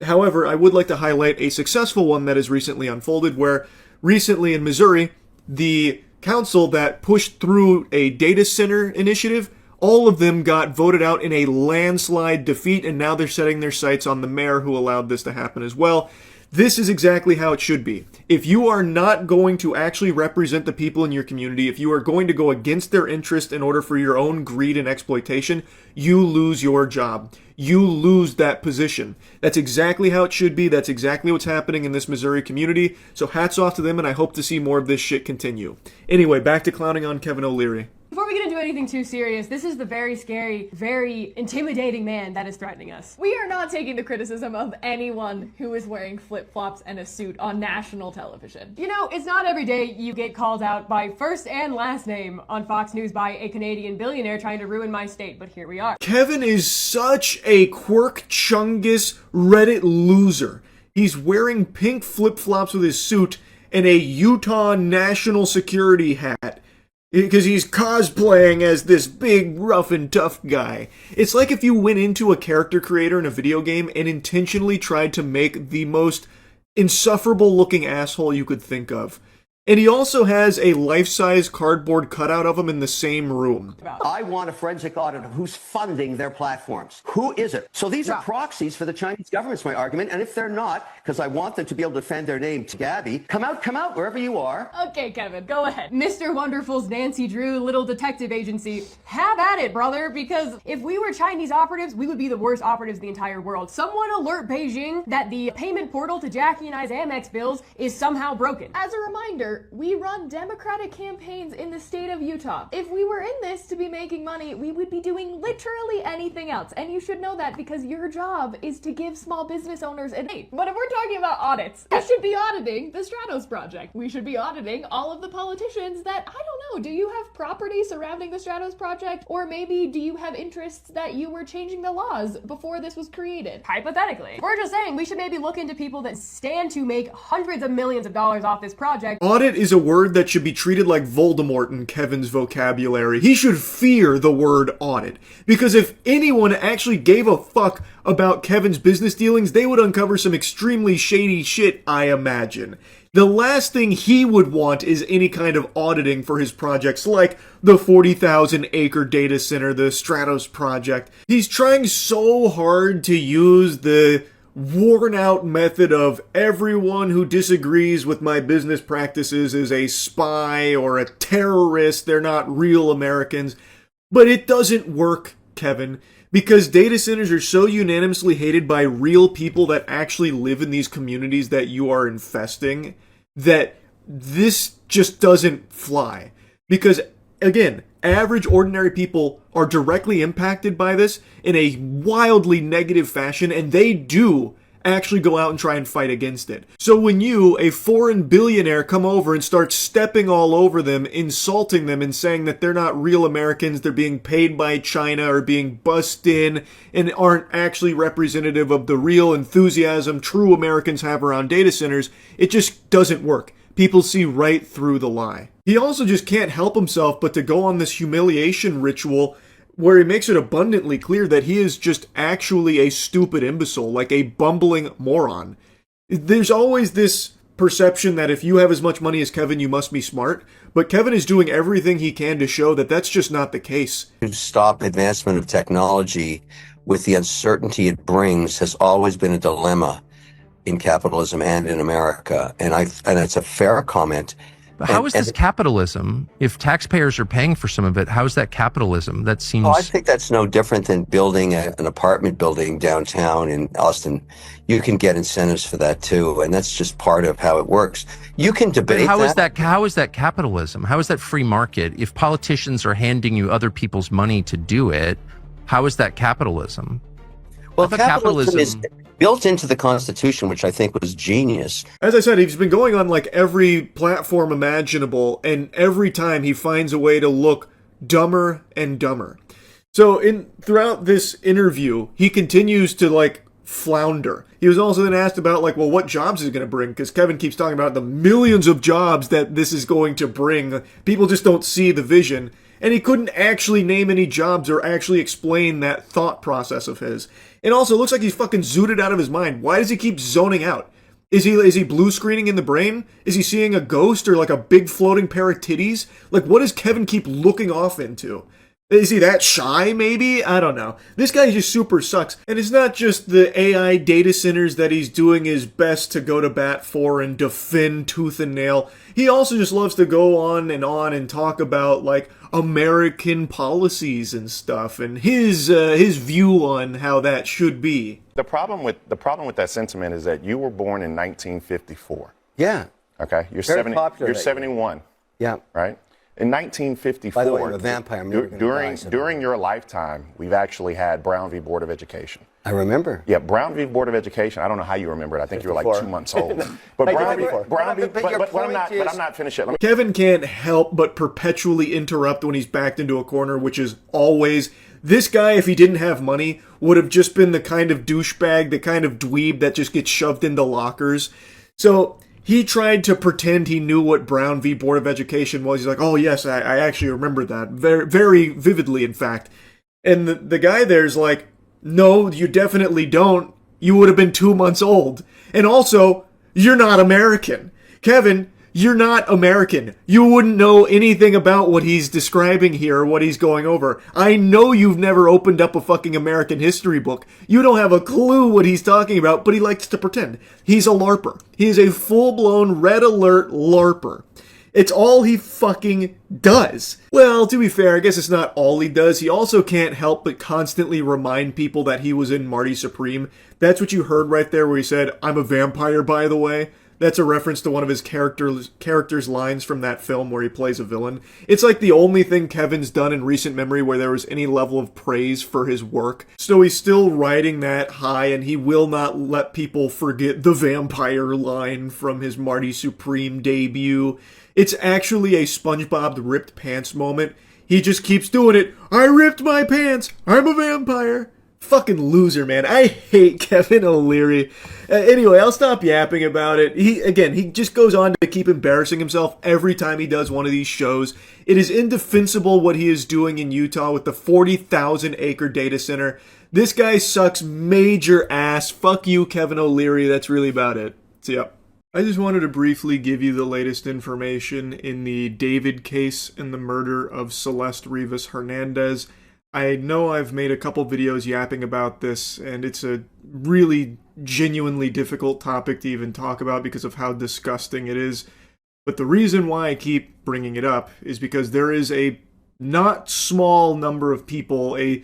However, I would like to highlight a successful one that has recently unfolded, where recently in Missouri, the council that pushed through a data center initiative, all of them got voted out in a landslide defeat, and now they're setting their sights on the mayor who allowed this to happen as well. This is exactly how it should be. If you are not going to actually represent the people in your community, if you are going to go against their interest in order for your own greed and exploitation, you lose your job. You lose that position. That's exactly how it should be. That's exactly what's happening in this Missouri community. So hats off to them, and I hope to see more of this shit continue. Anyway, back to clowning on Kevin O'Leary. Before we get into anything too serious, this is the very scary, very intimidating man that is threatening us. We are not taking the criticism of anyone who is wearing flip-flops and a suit on national television. You know, it's not every day you get called out by first and last name on Fox News by a Canadian billionaire trying to ruin my state, but here we are. Kevin is such a quirk chungus Reddit loser. He's wearing pink flip-flops with his suit and a Utah national security hat, because he's cosplaying as this big, rough and tough guy. It's like if you went into a character creator in a video game and intentionally tried to make the most insufferable looking asshole you could think of. And he also has a life-size cardboard cutout of him in the same room. I want a forensic audit of who's funding their platforms. Who is it? So these are proxies for the Chinese government's my argument. And if they're not, because I want them to be able to defend their name to Gabby, come out, wherever you are. Okay, Kevin, go ahead. Mr. Wonderful's Nancy Drew little detective agency, have at it, brother, because if we were Chinese operatives, we would be the worst operatives in the entire world. Someone alert Beijing that the payment portal to Jackie and I's Amex bills is somehow broken. As a reminder, we run Democratic campaigns in the state of Utah. If we were in this to be making money, we would be doing literally anything else. And you should know that because your job is to give small business owners an aid. But if we're talking about audits, we should be auditing the Stratos Project. We should be auditing all of the politicians that, I don't know, do you have property surrounding the Stratos Project? Or maybe do you have interests that you were changing the laws before this was created? Hypothetically. We're just saying we should maybe look into people that stand to make hundreds of millions of dollars off this project. Audit is a word that should be treated like Voldemort in Kevin's vocabulary. He should fear the word audit. Because if anyone actually gave a fuck about Kevin's business dealings, they would uncover some extremely shady shit, I imagine. The last thing he would want is any kind of auditing for his projects like the 40,000 acre data center, the Stratos project. He's trying so hard to use the worn out method of everyone who disagrees with my business practices is a spy or a terrorist. They're not real Americans. But it doesn't work, Kevin, because data centers are so unanimously hated by real people that actually live in these communities that you are infesting that this just doesn't fly. Because, again, average, ordinary people are directly impacted by this in a wildly negative fashion, and they do actually go out and try and fight against it. So when you, a foreign billionaire, come over and start stepping all over them, insulting them and saying that they're not real Americans, they're being paid by China or being bussed in and aren't actually representative of the real enthusiasm true Americans have around data centers, it just doesn't work. People see right through the lie. He also just can't help himself but to go on this humiliation ritual where he makes it abundantly clear that he is just actually a stupid imbecile, like a bumbling moron. There's always this perception that if you have as much money as Kevin, you must be smart, but Kevin is doing everything he can to show that that's just not the case. To stop advancement of technology with the uncertainty it brings has always been a dilemma in capitalism and in America, and it's a fair comment. But how is this capitalism? If taxpayers are paying for some of it, how is that capitalism? That seems... Oh, I think that's no different than building an apartment building downtown in Austin. You can get incentives for that too, and that's just part of how it works. You can debate how is that capitalism? How is that free market? If politicians are handing you other people's money to do it, how is that capitalism? Well, capitalism is built into the Constitution, which I think was genius. As I said, he's been going on like every platform imaginable, and every time he finds a way to look dumber and dumber. So throughout this interview, he continues to like flounder. He was also then asked about like, well, what jobs is it going to bring? Because Kevin keeps talking about the millions of jobs that this is going to bring. People just don't see the vision. And he couldn't actually name any jobs or actually explain that thought process of his. It also looks like he's fucking zooted out of his mind. Why does he keep zoning out? Is he blue screening in the brain? Is he seeing a ghost or like a big floating pair of titties? Like, what does Kevin keep looking off into? Is he that shy, maybe? I don't know. This guy just super sucks. And it's not just the AI data centers that he's doing his best to go to bat for and defend tooth and nail. He also just loves to go on and talk about, like, American policies and stuff, and his view on how that should be. The problem with that sentiment is that you were born in 1954. Yeah. Okay. You're Very popular. You're 71. Yeah. Right. In 1954, by the way, I'm a vampire. During your lifetime, we've actually had Brown v. Board of Education. I remember. Yeah, Brown v. Board of Education. I don't know how you remember it. I think you were like 2 months old. But I'm not finished yet. Kevin can't help but perpetually interrupt when he's backed into a corner, which is always... This guy, if he didn't have money, would have just been the kind of douchebag, the kind of dweeb that just gets shoved into lockers. So... he tried to pretend he knew what Brown v. Board of Education was. He's like, oh, yes, I actually remember that. Very, very vividly, in fact. And the guy there's like, no, you definitely don't. You would have been 2 months old. And also, you're not American. Kevin, you're not American. You wouldn't know anything about what he's describing here or what he's going over. I know you've never opened up a fucking American history book. You don't have a clue what he's talking about, but he likes to pretend. He's a LARPer. He is a full-blown red alert LARPer. It's all he fucking does. Well, to be fair, I guess it's not all he does. He also can't help but constantly remind people that he was in Marty Supreme. That's what you heard right there where he said, I'm a vampire, by the way. That's a reference to one of his character's lines from that film where he plays a villain. It's like the only thing Kevin's done in recent memory where there was any level of praise for his work. So he's still riding that high, and he will not let people forget the vampire line from his Marty Supreme debut. It's actually a SpongeBob ripped pants moment. He just keeps doing it. I ripped my pants. I'm a vampire. Fucking loser, man. I hate Kevin O'Leary. Anyway, I'll stop yapping about it. He just goes on to keep embarrassing himself every time he does one of these shows. It is indefensible what he is doing in Utah with the 40,000 acre data center. This guy sucks major ass. Fuck you, Kevin O'Leary. That's really about it. See ya. I just wanted to briefly give you the latest information in the David case and the murder of Celeste Rivas Hernandez. I know I've made a couple videos yapping about this, and it's a really genuinely difficult topic to even talk about because of how disgusting it is. But the reason why I keep bringing it up is because there is a not small number of people, a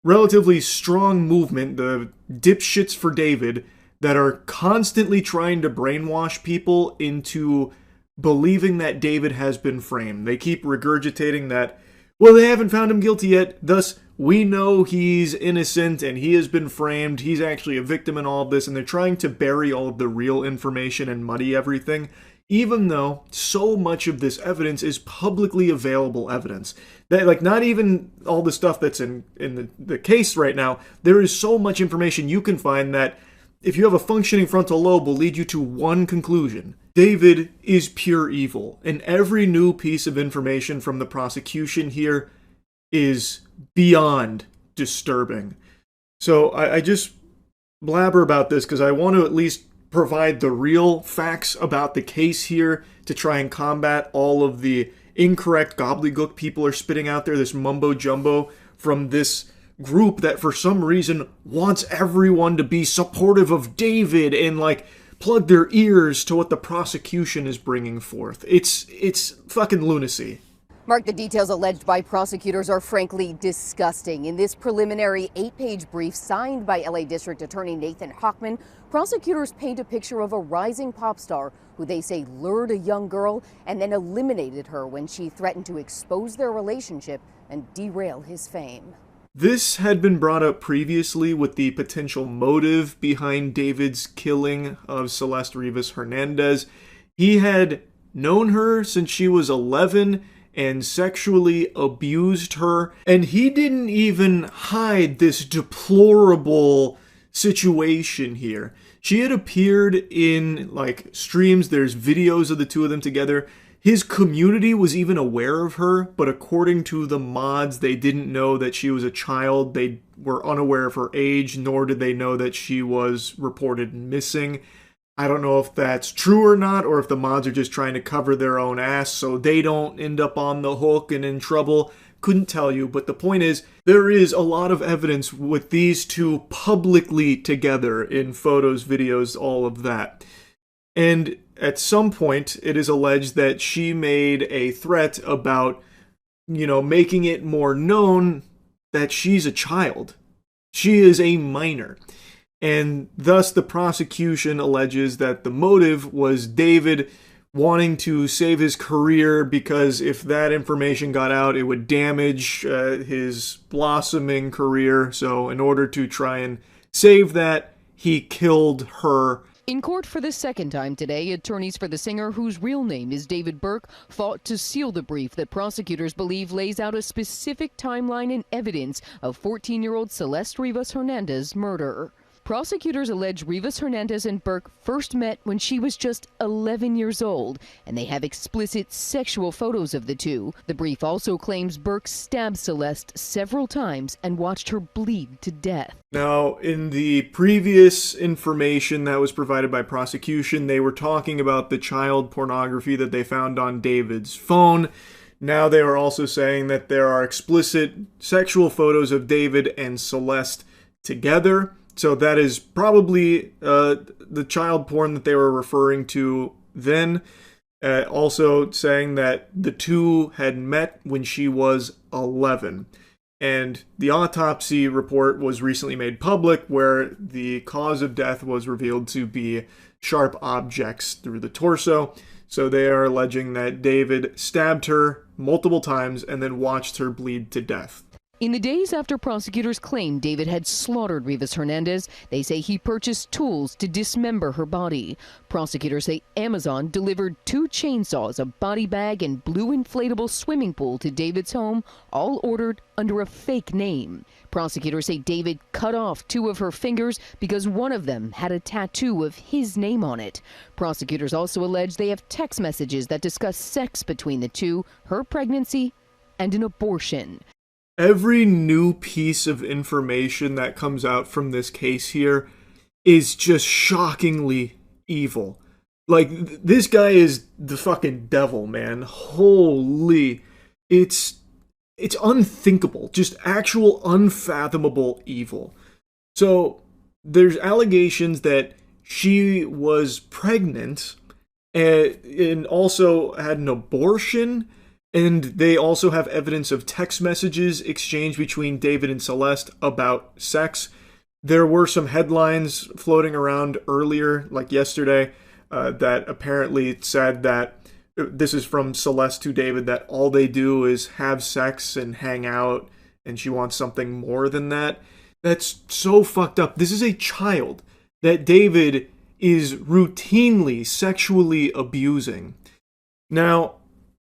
relatively strong movement, the Dipshits for David, that are constantly trying to brainwash people into believing that David has been framed. They keep regurgitating that, Well, they haven't found him guilty yet, thus we know he's innocent and he has been framed. He's actually a victim in all of this, and they're trying to bury all of the real information and muddy everything, even though so much of this evidence is publicly available evidence. That, like, not even all the stuff that's in the case right now, there is so much information you can find that if you have a functioning frontal lobe will lead you to one conclusion. David is pure evil, and every new piece of information from the prosecution here is beyond disturbing. So I just blabber about this because I want to at least provide the real facts about the case here to try and combat all of the incorrect gobbledygook people are spitting out there, this mumbo jumbo from this group that for some reason wants everyone to be supportive of David and like plug their ears to what the prosecution is bringing forth. It's fucking lunacy. Mark, the details alleged by prosecutors are frankly disgusting. In this preliminary 8-page brief signed by LA District Attorney Nathan Hochman, prosecutors paint a picture of a rising pop star who they say lured a young girl and then eliminated her when she threatened to expose their relationship and derail his fame. This had been brought up previously with the potential motive behind David's killing of Celeste Rivas Hernandez. He had known her since she was 11 and sexually abused her, and he didn't even hide this deplorable situation here. She had appeared in like streams, there's videos of the two of them together. His community was even aware of her, but according to the mods, they didn't know that she was a child. They were unaware of her age, nor did they know that she was reported missing. I don't know if that's true or not, or if the mods are just trying to cover their own ass so they don't end up on the hook and in trouble. Couldn't tell you, but the point is, there is a lot of evidence with these two publicly together in photos, videos, all of that. And at some point, it is alleged that she made a threat about, making it more known that she's a child. She is a minor. And thus the prosecution alleges that the motive was David wanting to save his career because if that information got out, it would damage his blossoming career. So in order to try and save that, he killed her. In court for the second time today, attorneys for the singer, whose real name is David Burke, fought to seal the brief that prosecutors believe lays out a specific timeline and evidence of 14-year-old Celeste Rivas Hernandez's murder. Prosecutors allege Rivas Hernandez and Burke first met when she was just 11 years old, and they have explicit sexual photos of the two. The brief also claims Burke stabbed Celeste several times and watched her bleed to death. Now, in the previous information that was provided by prosecution, they were talking about the child pornography that they found on David's phone. Now they are also saying that there are explicit sexual photos of David and Celeste together. So that is probably the child porn that they were referring to then. Also saying that the two had met when she was 11. And the autopsy report was recently made public where the cause of death was revealed to be sharp objects through the torso. So they are alleging that David stabbed her multiple times and then watched her bleed to death. In the days after prosecutors claimed David had slaughtered Rivas Hernandez, they say he purchased tools to dismember her body. Prosecutors say Amazon delivered 2 chainsaws, a body bag, and blue inflatable swimming pool to David's home, all ordered under a fake name. Prosecutors say David cut off 2 of her fingers because one of them had a tattoo of his name on it. Prosecutors also allege they have text messages that discuss sex between the two, her pregnancy, and an abortion. Every new piece of information that comes out from this case here is just shockingly evil. Like, this guy is the fucking devil, man. Holy. It's unthinkable. Just actual unfathomable evil. So, there's allegations that she was pregnant and also had an abortion. And they also have evidence of text messages exchanged between David and Celeste about sex. There were some headlines floating around earlier, like yesterday, that apparently said that this is from Celeste to David, that all they do is have sex and hang out, and she wants something more than that. That's so fucked up. This is a child that David is routinely sexually abusing. Now,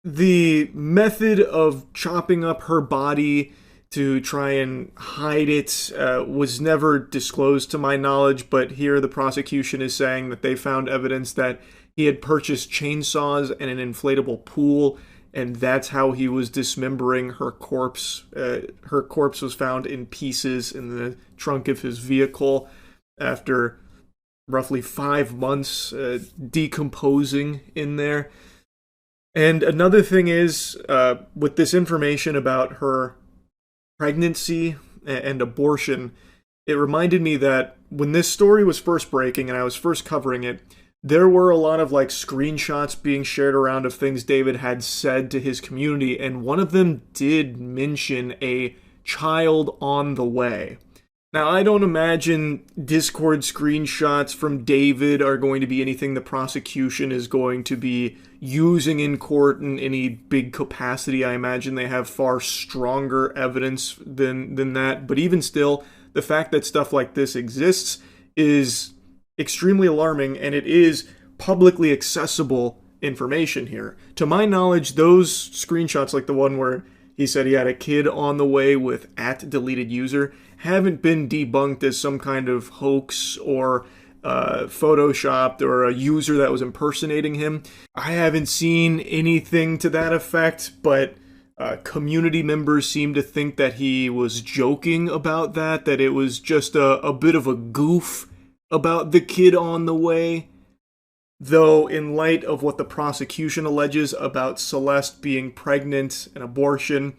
the method of chopping up her body to try and hide it was never disclosed to my knowledge, but here the prosecution is saying that they found evidence that he had purchased chainsaws and an inflatable pool, and that's how he was dismembering her corpse. Her corpse was found in pieces in the trunk of his vehicle after roughly 5 months decomposing in there. And another thing is, with this information about her pregnancy and abortion, it reminded me that when this story was first breaking and I was first covering it, there were a lot of like screenshots being shared around of things David had said to his community, and one of them did mention a child on the way. Now, I don't imagine Discord screenshots from David are going to be anything the prosecution is going to be using in court in any big capacity. I imagine they have far stronger evidence than that. But even still, the fact that stuff like this exists is extremely alarming, and it is publicly accessible information here. To my knowledge, those screenshots, like the one where he said he had a kid on the way with @deleted_user, haven't been debunked as some kind of hoax or photoshopped or a user that was impersonating him. I haven't seen anything to that effect, but community members seem to think that he was joking about that it was just a bit of a goof about the kid on the way. Though, in light of what the prosecution alleges about Celeste being pregnant and abortion,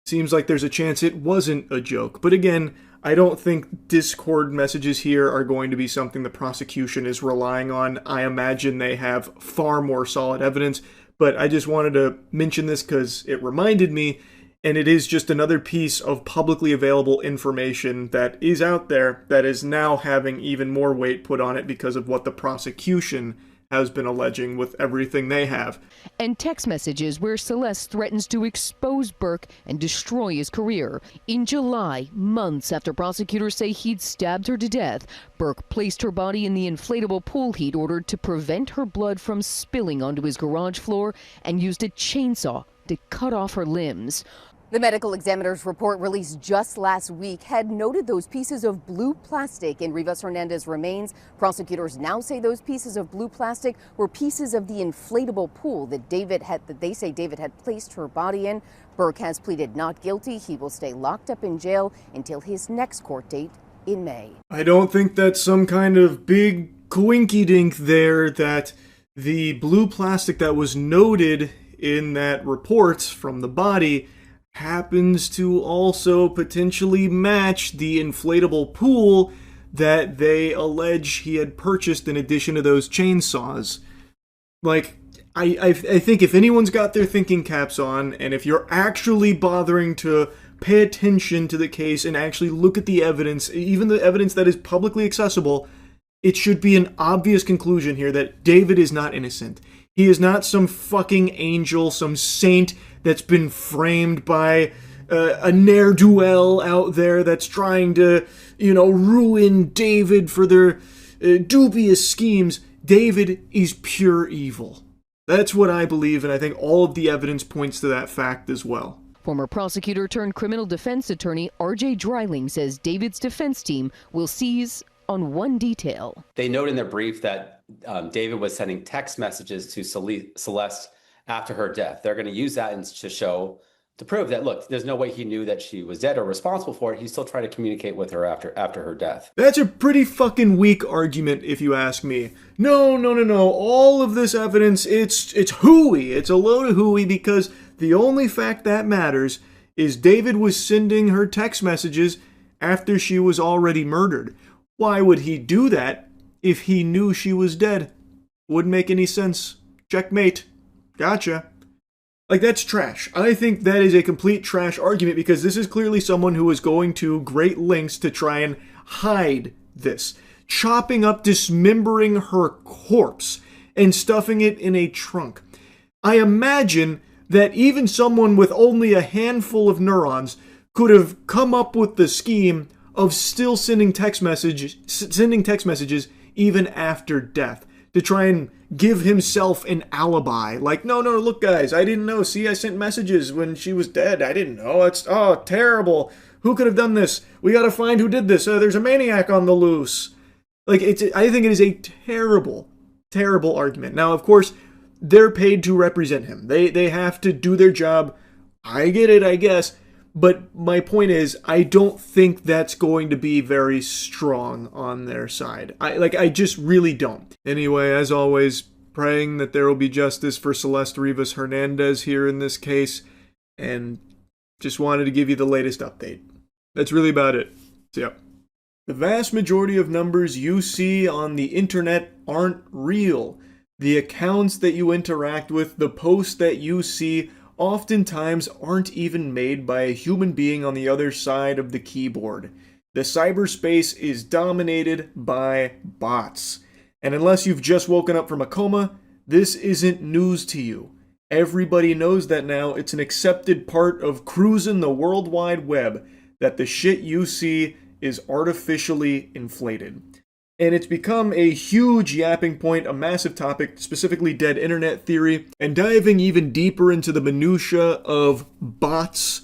seems like there's a chance it wasn't a joke. But again, I don't think Discord messages here are going to be something the prosecution is relying on. I imagine they have far more solid evidence, but I just wanted to mention this because it reminded me, and it is just another piece of publicly available information that is out there that is now having even more weight put on it because of what the prosecution has been alleging with everything they have. And text messages where Celeste threatens to expose Burke and destroy his career. In July, months after prosecutors say he'd stabbed her to death, Burke placed her body in the inflatable pool he'd ordered to prevent her blood from spilling onto his garage floor and used a chainsaw to cut off her limbs. The medical examiner's report released just last week had noted those pieces of blue plastic in Rivas Hernandez's remains. Prosecutors now say those pieces of blue plastic were pieces of the inflatable pool that they say David had placed her body in. Burke has pleaded not guilty. He will stay locked up in jail until his next court date in May. I don't think that's some kind of big coinky-dink there that the blue plastic that was noted in that report from the body happens to also potentially match the inflatable pool that they allege he had purchased in addition to those chainsaws. Like, I think if anyone's got their thinking caps on, and if you're actually bothering to pay attention to the case and actually look at the evidence, even the evidence that is publicly accessible, it should be an obvious conclusion here that David is not innocent. He is not some fucking angel, some saint that's been framed by a ne'er-do-well out there that's trying to, ruin David for their dubious schemes. David is pure evil. That's what I believe, and I think all of the evidence points to that fact as well. Former prosecutor turned criminal defense attorney R.J. Dreiling says David's defense team will seize on one detail. They note in their brief that David was sending text messages to Celeste after her death. They're going to use that to prove that, look, there's no way he knew that she was dead or responsible for it. He's still trying to communicate with her after her death. That's a pretty fucking weak argument, if you ask me. No. All of this evidence, it's hooey. It's a load of hooey because the only fact that matters is David was sending her text messages after she was already murdered. Why would he do that if he knew she was dead? Wouldn't make any sense. Checkmate. Gotcha. Like, that's trash. I think that is a complete trash argument because this is clearly someone who is going to great lengths to try and hide this. Chopping up, dismembering her corpse and stuffing it in a trunk. I imagine that even someone with only a handful of neurons could have come up with the scheme of still sending text messages even after death to try and give himself an alibi. Like, no, look, guys, I didn't know. See, I sent messages when she was dead. I didn't know. It's, terrible. Who could have done this? We gotta find who did this. There's a maniac on the loose. Like, I think it is a terrible, terrible argument. Now, of course, they're paid to represent him. They have to do their job. I get it, I guess. But my point is, I don't think that's going to be very strong on their side. I just really don't. Anyway, as always, praying that there will be justice for Celeste Rivas Hernandez here in this case, and just wanted to give you the latest update. That's really about it. So, yeah. The vast majority of numbers you see on the internet aren't real. The accounts that you interact with, the posts that you see, oftentimes aren't even made by a human being on the other side of the keyboard. The cyberspace is dominated by bots. And unless you've just woken up from a coma, this isn't news to you. Everybody knows that now. It's an accepted part of cruising the World Wide Web, that the shit you see is artificially inflated. And it's become a huge yapping point, a massive topic, specifically dead internet theory, and diving even deeper into the minutia of bots.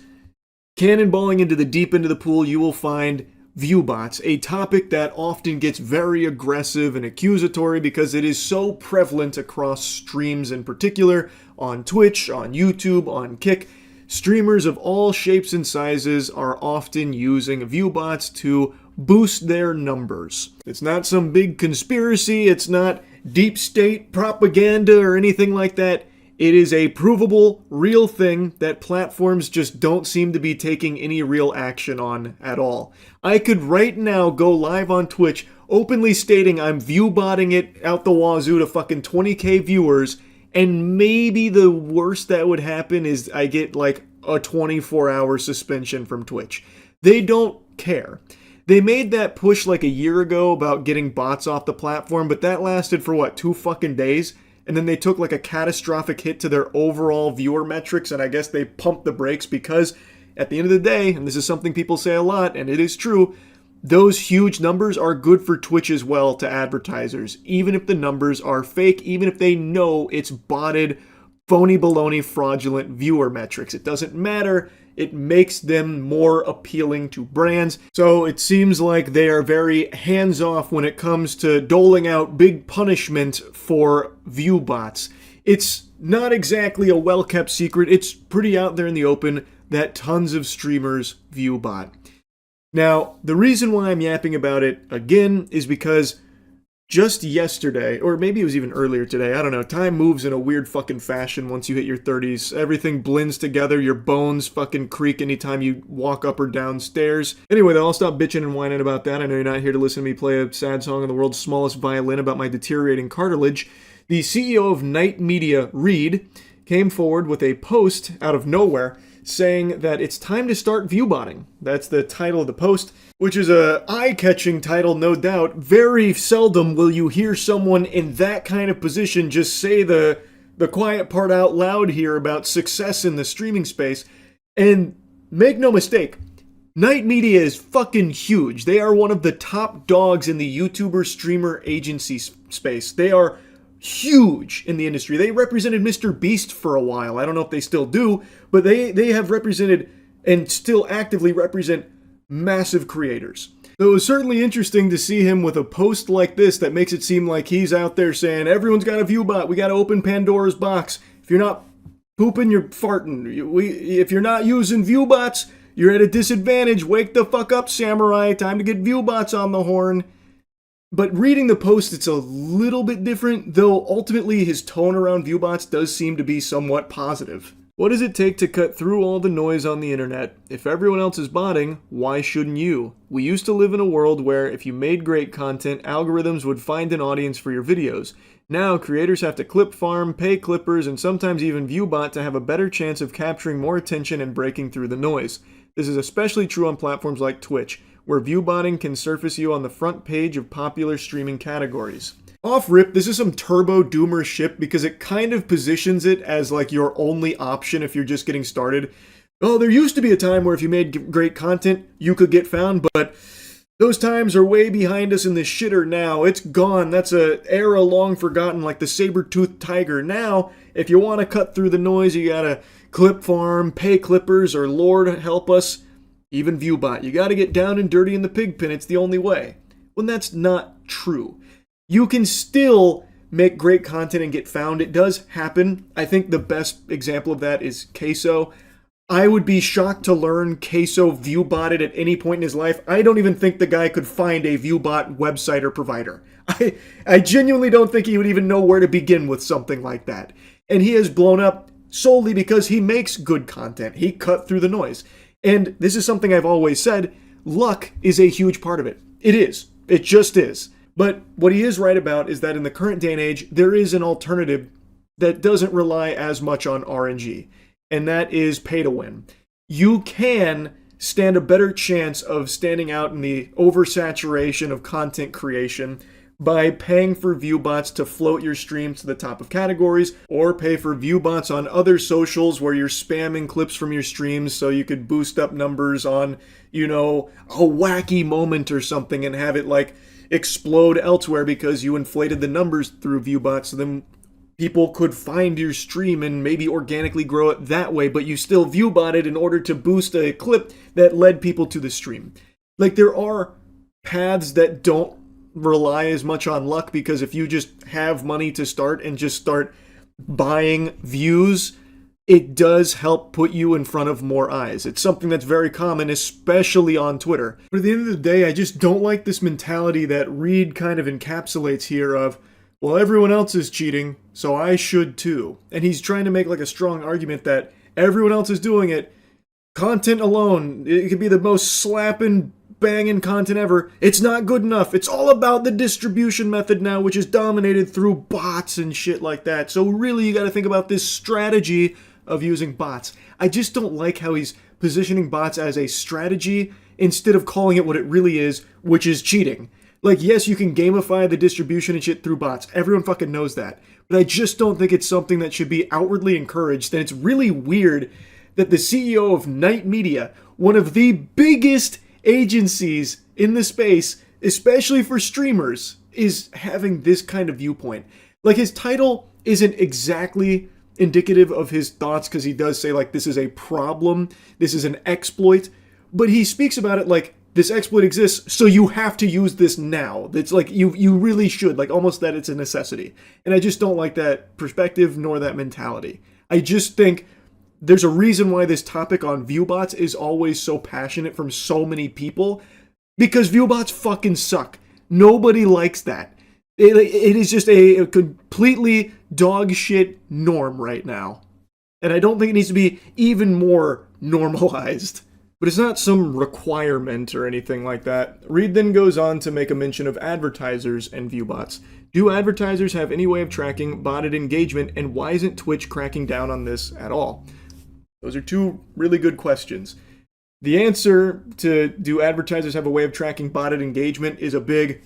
Cannonballing into the deep end of the pool, you will find viewbots, a topic that often gets very aggressive and accusatory because it is so prevalent across streams in particular, on Twitch, on YouTube, on Kick. Streamers of all shapes and sizes are often using viewbots to boost their numbers. It's not some big conspiracy, it's not deep state propaganda or anything like that. It is a provable, real thing that platforms just don't seem to be taking any real action on at all. I could right now go live on Twitch openly stating I'm viewbotting it out the wazoo to fucking 20k viewers, and maybe the worst that would happen is I get like a 24-hour suspension from Twitch. They don't care. They made that push like a year ago about getting bots off the platform, but that lasted for what, 2 fucking days? And then they took like a catastrophic hit to their overall viewer metrics, and I guess they pumped the brakes because at the end of the day, and this is something people say a lot, and it is true, those huge numbers are good for Twitch as well to advertisers, even if the numbers are fake, even if they know it's botted, phony baloney, fraudulent viewer metrics. It doesn't matter. It makes them more appealing to brands. So it seems like they are very hands-off when it comes to doling out big punishment for viewbots. It's not exactly a well-kept secret. It's pretty out there in the open that tons of streamers viewbot. Now, the reason why I'm yapping about it again is because just yesterday, or maybe it was even earlier today, I don't know, time moves in a weird fucking fashion once you hit your 30s. Everything blends together, your bones fucking creak anytime you walk up or down stairs. Anyway, though, I'll stop bitching and whining about that. I know you're not here to listen to me play a sad song on the world's smallest violin about my deteriorating cartilage. The CEO of Night Media, Reed, came forward with a post out of nowhere saying that it's time to start viewbotting. That's the title of the post, which is a eye-catching title, no doubt. Very seldom will you hear someone in that kind of position just say the quiet part out loud here about success in the streaming space. And make no mistake, Night Media is fucking huge. They are one of the top dogs in the YouTuber streamer agency space. They are huge in the industry. They represented Mr. Beast for a while. I don't know if they still do, but they have represented and still actively represent massive creators. So it was certainly interesting to see him with a post like this that makes it seem like he's out there saying, everyone's got a viewbot, we got to open Pandora's box. If you're not pooping, you're farting. If you're not using viewbots, you're at a disadvantage. Wake the fuck up, samurai. Time to get viewbots on the horn. But reading the post, it's a little bit different, though ultimately his tone around viewbots does seem to be somewhat positive. What does it take to cut through all the noise on the internet? If everyone else is botting, why shouldn't you? We used to live in a world where if you made great content, algorithms would find an audience for your videos. Now, creators have to clip farm, pay clippers, and sometimes even viewbot to have a better chance of capturing more attention and breaking through the noise. This is especially true on platforms like Twitch, where viewbotting can surface you on the front page of popular streaming categories. Off rip, this is some turbo doomer shit because it kind of positions it as like your only option if you're just getting started. Oh, there used to be a time where if you made great content, you could get found, but those times are way behind us in the shitter now. It's gone. That's a era long forgotten, like the saber-toothed tiger. Now, if you want to cut through the noise, you gotta clip farm, pay clippers, or Lord help us, even Viewbot. You gotta get down and dirty in the pig pen. It's the only way. When that's not true. You can still make great content and get found. It does happen. I think the best example of that is Queso. I would be shocked to learn Queso Viewbotted at any point in his life. I don't even think the guy could find a Viewbot website or provider. I genuinely don't think he would even know where to begin with something like that. And he has blown up solely because he makes good content. He cut through the noise. And this is something I've always said, luck is a huge part of it. It is. It just is. But what he is right about is that in the current day and age, there is an alternative that doesn't rely as much on RNG, and that is pay to win. You can stand a better chance of standing out in the oversaturation of content creation by paying for viewbots to float your streams to the top of categories, or pay for viewbots on other socials where you're spamming clips from your streams so you could boost up numbers on, you know, a wacky moment or something and have it like explode elsewhere because you inflated the numbers through viewbots, so then people could find your stream and maybe organically grow it that way, but you still viewbotted in order to boost a clip that led people to the stream. Like, there are paths that don't rely as much on luck, because if you just have money to start and just start buying views, it does help put you in front of more eyes. It's something that's very common, especially on Twitter. But at the end of the day, I just don't like this mentality that Reed kind of encapsulates here of, well, everyone else is cheating, so I should too. And he's trying to make like a strong argument that everyone else is doing it. Content alone, it could be the most slapping, banging content ever. It's not good enough. It's all about the distribution method now, which is dominated through bots and shit like that. So really, you gotta think about this strategy of using bots. I just don't like how he's positioning bots as a strategy instead of calling it what it really is, which is cheating. Like, yes, you can gamify the distribution and shit through bots. Everyone fucking knows that. But I just don't think it's something that should be outwardly encouraged. And it's really weird that the CEO of Night Media, one of the biggest agencies in the space, especially for streamers, is having this kind of viewpoint. Like, his title isn't exactly indicative of his thoughts, because he does say, like, this is a problem, this is an exploit, but he speaks about it like, this exploit exists, so you have to use this now. It's like, you really should, like, almost that it's a necessity. And I just don't like that perspective, nor that mentality. I just think there's a reason why this topic on viewbots is always so passionate from so many people, because viewbots fucking suck. Nobody likes that. It is just a completely dog shit norm right now. And I don't think it needs to be even more normalized. But it's not some requirement or anything like that. Reed then goes on to make a mention of advertisers and viewbots. Do advertisers have any way of tracking botted engagement, and why isn't Twitch cracking down on this at all? Those are two really good questions. The answer to do advertisers have a way of tracking botted engagement is a big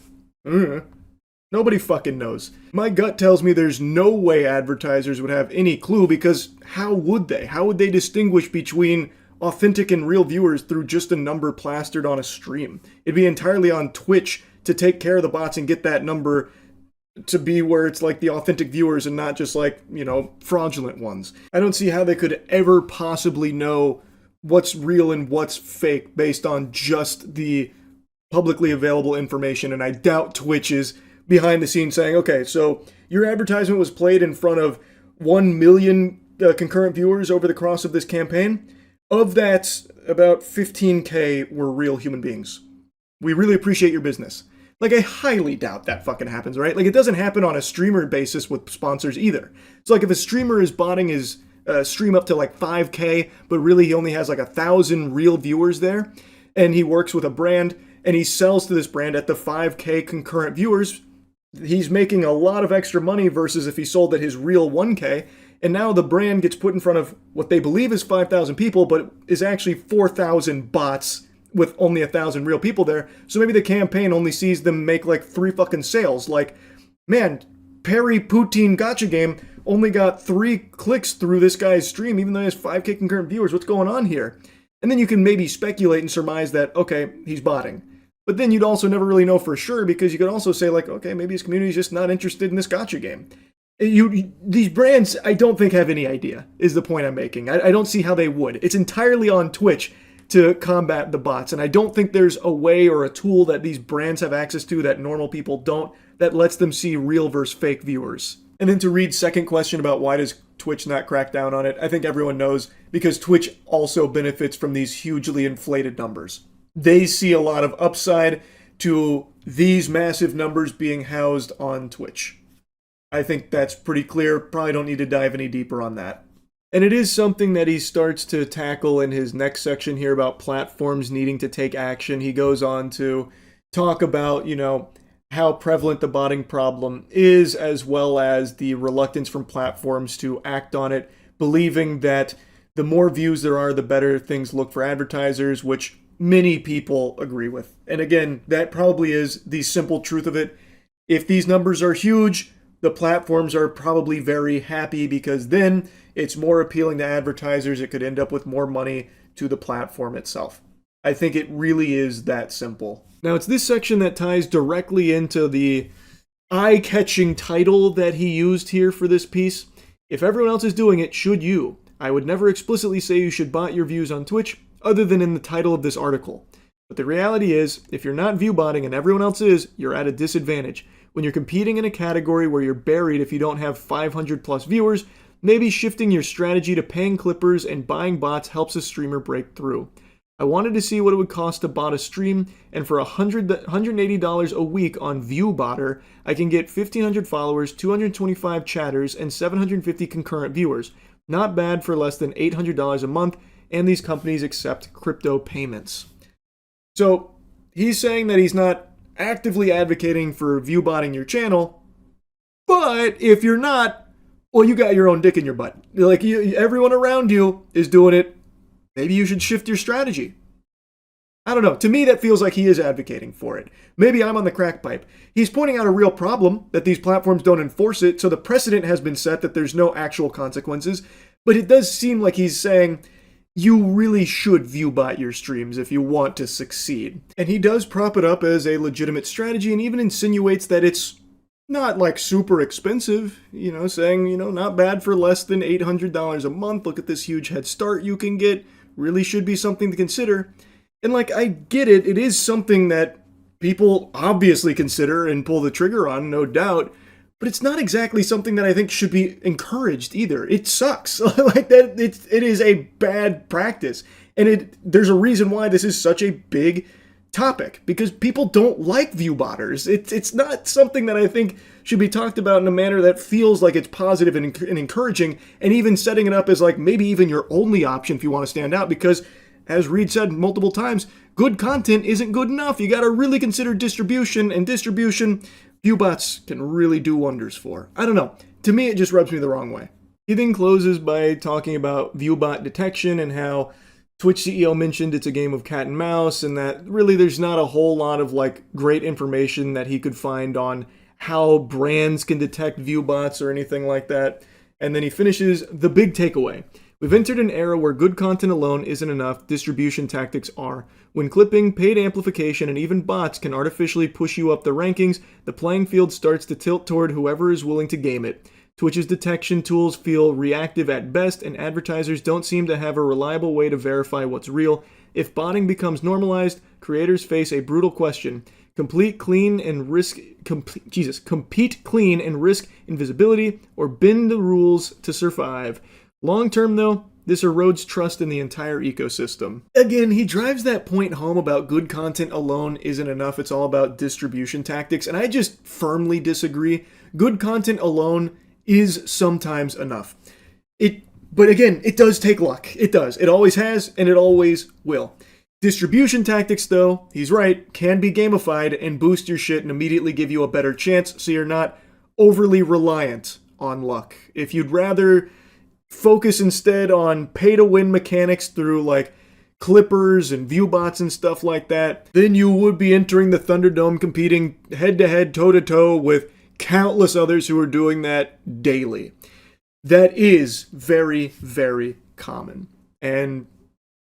nobody fucking knows. My gut tells me there's no way advertisers would have any clue, because how would they? How would they distinguish between authentic and real viewers through just a number plastered on a stream? It'd be entirely on Twitch to take care of the bots and get that number to be where it's like the authentic viewers and not just like, you know, fraudulent ones. I don't see how they could ever possibly know what's real and what's fake based on just the publicly available information, and I doubt Twitch is behind the scenes saying, okay, so your advertisement was played in front of 1 million concurrent viewers over the course of this campaign. Of that, about 15K were real human beings. We really appreciate your business. Like, I highly doubt that fucking happens, right? Like, it doesn't happen on a streamer basis with sponsors either. So, like, if a streamer is botting his stream up to, like, 5K, but really he only has, like, 1,000 real viewers there, and he works with a brand, and he sells to this brand at the 5K concurrent viewers, he's making a lot of extra money versus if he sold at his real 1K, and now the brand gets put in front of what they believe is 5,000 people, but is actually 4,000 bots with only 1,000 real people there. So maybe the campaign only sees them make like 3 fucking sales. Like, man, Perry Poutine Gotcha Game only got 3 clicks through this guy's stream, even though he has 5K concurrent viewers. What's going on here? And then you can maybe speculate and surmise that, okay, he's botting. But then you'd also never really know for sure, because you could also say, like, okay, maybe his community's just not interested in this gotcha game. These brands, I don't think, have any idea, is the point I'm making. I don't see how they would. It's entirely on Twitch to combat the bots, and I don't think there's a way or a tool that these brands have access to that normal people don't, that lets them see real versus fake viewers. And then to Reed's second question about why does Twitch not crack down on it, I think everyone knows, because Twitch also benefits from these hugely inflated numbers. They see a lot of upside to these massive numbers being housed on Twitch. I think that's pretty clear. Probably don't need to dive any deeper on that. And it is something that he starts to tackle in his next section here about platforms needing to take action. He goes on to talk about, how prevalent the botting problem is, as well as the reluctance from platforms to act on it, believing that the more views there are, the better things look for advertisers, which many people agree with. And again, that probably is the simple truth of it. If these numbers are huge, the platforms are probably very happy, because then it's more appealing to advertisers. It could end up with more money to the platform itself. I think it really is that simple. Now, it's this section that ties directly into the eye-catching title that he used here for this piece. If everyone else is doing it, should you? I would never explicitly say you should bot your views on Twitch, other than in the title of this article. But the reality is, if you're not view botting and everyone else is, you're at a disadvantage. When you're competing in a category where you're buried if you don't have 500 plus viewers, maybe shifting your strategy to paying clippers and buying bots helps a streamer break through. I wanted to see what it would cost to bot a stream, and for $180 a week on ViewBotter, I can get 1,500 followers, 225 chatters, and 750 concurrent viewers. Not bad for less than $800 a month, and these companies accept crypto payments. So he's saying that he's not actively advocating for view botting your channel, but if you're not, well, you got your own dick in your butt. Like, everyone around you is doing it. Maybe you should shift your strategy. I don't know. To me, that feels like he is advocating for it. Maybe I'm on the crack pipe. He's pointing out a real problem, that these platforms don't enforce it, so the precedent has been set that there's no actual consequences. But it does seem like he's saying you really should view bot your streams if you want to succeed. And he does prop it up as a legitimate strategy, and even insinuates that it's not like super expensive, saying, not bad for less than $800 a month. Look at this huge head start you can get. Really should be something to consider. And I get it. It is something that people obviously consider and pull the trigger on, no doubt. But it's not exactly something that I think should be encouraged either. It sucks. It is a bad practice. And there's a reason why this is such a big topic, because people don't like view botters. It's not something that I think should be talked about in a manner that feels like it's positive and encouraging, and even setting it up as maybe even your only option if you want to stand out, because as Reed said multiple times, good content isn't good enough. You got to really consider distribution, and distribution, view bots can really do wonders for. I don't know. To me, it just rubs me the wrong way. He then closes by talking about view bot detection and how Twitch CEO mentioned it's a game of cat and mouse, and that really there's not a whole lot of great information that he could find on how brands can detect view bots or anything like that. And then he finishes the big takeaway. We've entered an era where good content alone isn't enough, distribution tactics are. When clipping, paid amplification, and even bots can artificially push you up the rankings, the playing field starts to tilt toward whoever is willing to game it. Twitch's detection tools feel reactive at best, and advertisers don't seem to have a reliable way to verify what's real. If botting becomes normalized, creators face a brutal question. Compete clean and risk invisibility, or bend the rules to survive. Long term, though, this erodes trust in the entire ecosystem. Again, he drives that point home about good content alone isn't enough. It's all about distribution tactics, and I just firmly disagree. Good content alone is sometimes enough. But again, it does take luck. It does. It always has, and it always will. Distribution tactics, though, he's right, can be gamified and boost your shit and immediately give you a better chance, so you're not overly reliant on luck. If you'd rather focus instead on pay-to-win mechanics through clippers and view bots and stuff like that, then you would be entering the Thunderdome competing head-to-head, toe-to-toe with countless others who are doing that daily. That is very, very common. And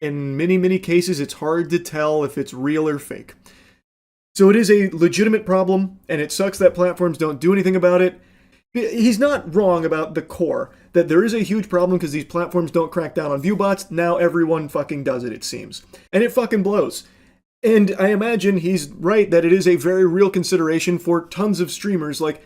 in many, many cases, it's hard to tell if it's real or fake. So it is a legitimate problem, and it sucks that platforms don't do anything about it. He's not wrong about the core, that there is a huge problem because these platforms don't crack down on viewbots. Now everyone fucking does it, it seems. And it fucking blows. And I imagine he's right that it is a very real consideration for tons of streamers. Like,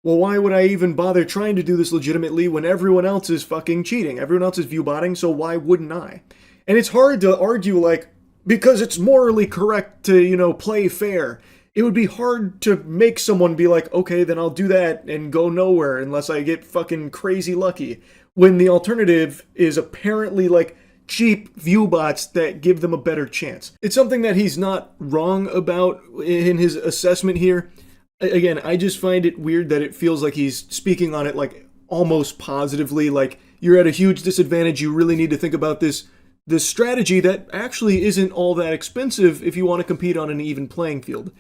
well, why would I even bother trying to do this legitimately when everyone else is fucking cheating? Everyone else is viewbotting, so why wouldn't I? And it's hard to argue, like, because it's morally correct to, play fair. It would be hard to make someone be like, okay, then I'll do that and go nowhere unless I get fucking crazy lucky. When the alternative is apparently like cheap viewbots that give them a better chance. It's something that he's not wrong about in his assessment here. Again, I just find it weird that it feels like he's speaking on it like almost positively, like you're at a huge disadvantage, you really need to think about this strategy that actually isn't all that expensive if you want to compete on an even playing field.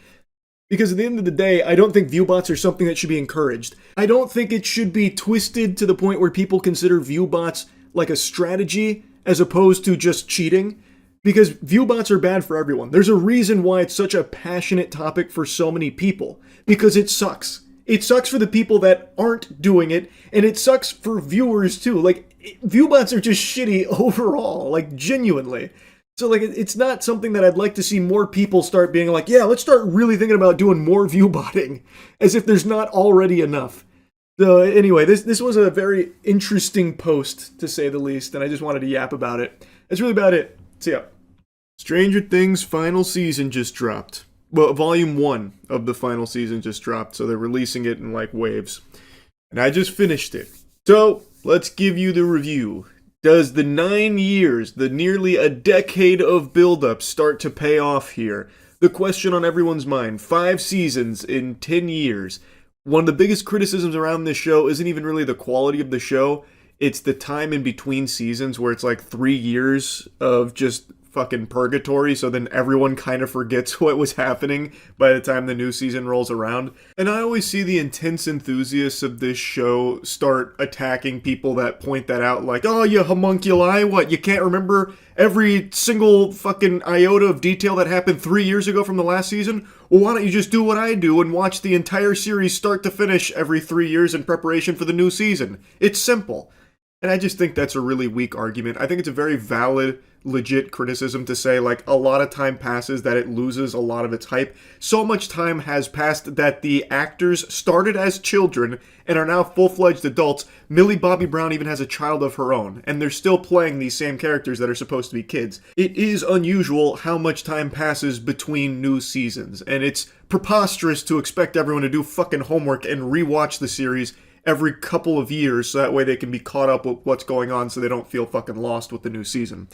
Because at the end of the day, I don't think viewbots are something that should be encouraged. I don't think it should be twisted to the point where people consider viewbots like a strategy as opposed to just cheating. Because viewbots are bad for everyone. There's a reason why it's such a passionate topic for so many people. Because it sucks. It sucks for the people that aren't doing it, and it sucks for viewers too. Like, viewbots are just shitty overall, like genuinely. So like, it's not something that I'd like to see more people start being like, yeah, let's start really thinking about doing more viewbotting, as if there's not already enough. So anyway, this was a very interesting post, to say the least, and I just wanted to yap about it. That's really about it. See ya. Stranger Things final season just dropped. Well, volume 1 of the final season just dropped, so they're releasing it in like waves. And I just finished it. So, let's give you the review. Does the 9 years, the nearly a decade of build-up start to pay off here? The question on everyone's mind. 5 seasons in 10 years. One of the biggest criticisms around this show isn't even really the quality of the show. It's the time in between seasons where it's like 3 years of just fucking purgatory, so then everyone kind of forgets what was happening by the time the new season rolls around. And I always see the intense enthusiasts of this show start attacking people that point that out, like, oh, you homunculi, what, you can't remember every single fucking iota of detail that happened 3 years ago from the last season? Well, why don't you just do what I do and watch the entire series start to finish every 3 years in preparation for the new season? It's simple. And I just think that's a really weak argument. I think it's a very valid, legit criticism to say, like, a lot of time passes that it loses a lot of its hype. So much time has passed that the actors started as children and are now full-fledged adults. Millie Bobby Brown even has a child of her own, and they're still playing these same characters that are supposed to be kids. It is unusual how much time passes between new seasons, and it's preposterous to expect everyone to do fucking homework and rewatch the series every couple of years so that way they can be caught up with what's going on so they don't feel fucking lost with the new season.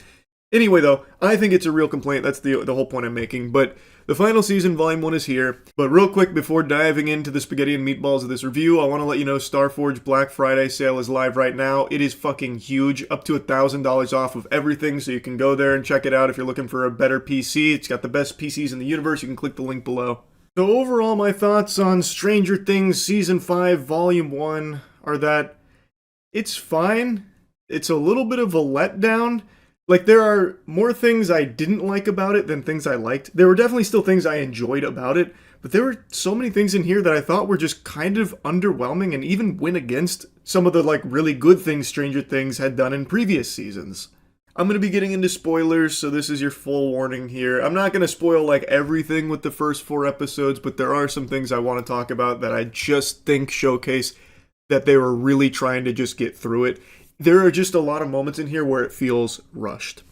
Anyway, though, I think it's a real complaint. That's the whole point I'm making. But the final season, Volume 1, is here. But real quick, before diving into the spaghetti and meatballs of this review, I want to let you know Starforge Black Friday sale is live right now. It is fucking huge, up to $1,000 off of everything, so you can go there and check it out if you're looking for a better PC. It's got the best PCs in the universe. You can click the link below. So overall, my thoughts on Stranger Things Season 5, Volume 1 are that it's fine. It's a little bit of a letdown. Like, there are more things I didn't like about it than things I liked. There were definitely still things I enjoyed about it, but there were so many things in here that I thought were just kind of underwhelming and even went against some of the, like, really good things Stranger Things had done in previous seasons. I'm going to be getting into spoilers, so this is your full warning here. I'm not going to spoil, like, everything with the first 4 episodes, but there are some things I want to talk about that I just think showcase that they were really trying to just get through it. There are just a lot of moments in here where it feels rushed.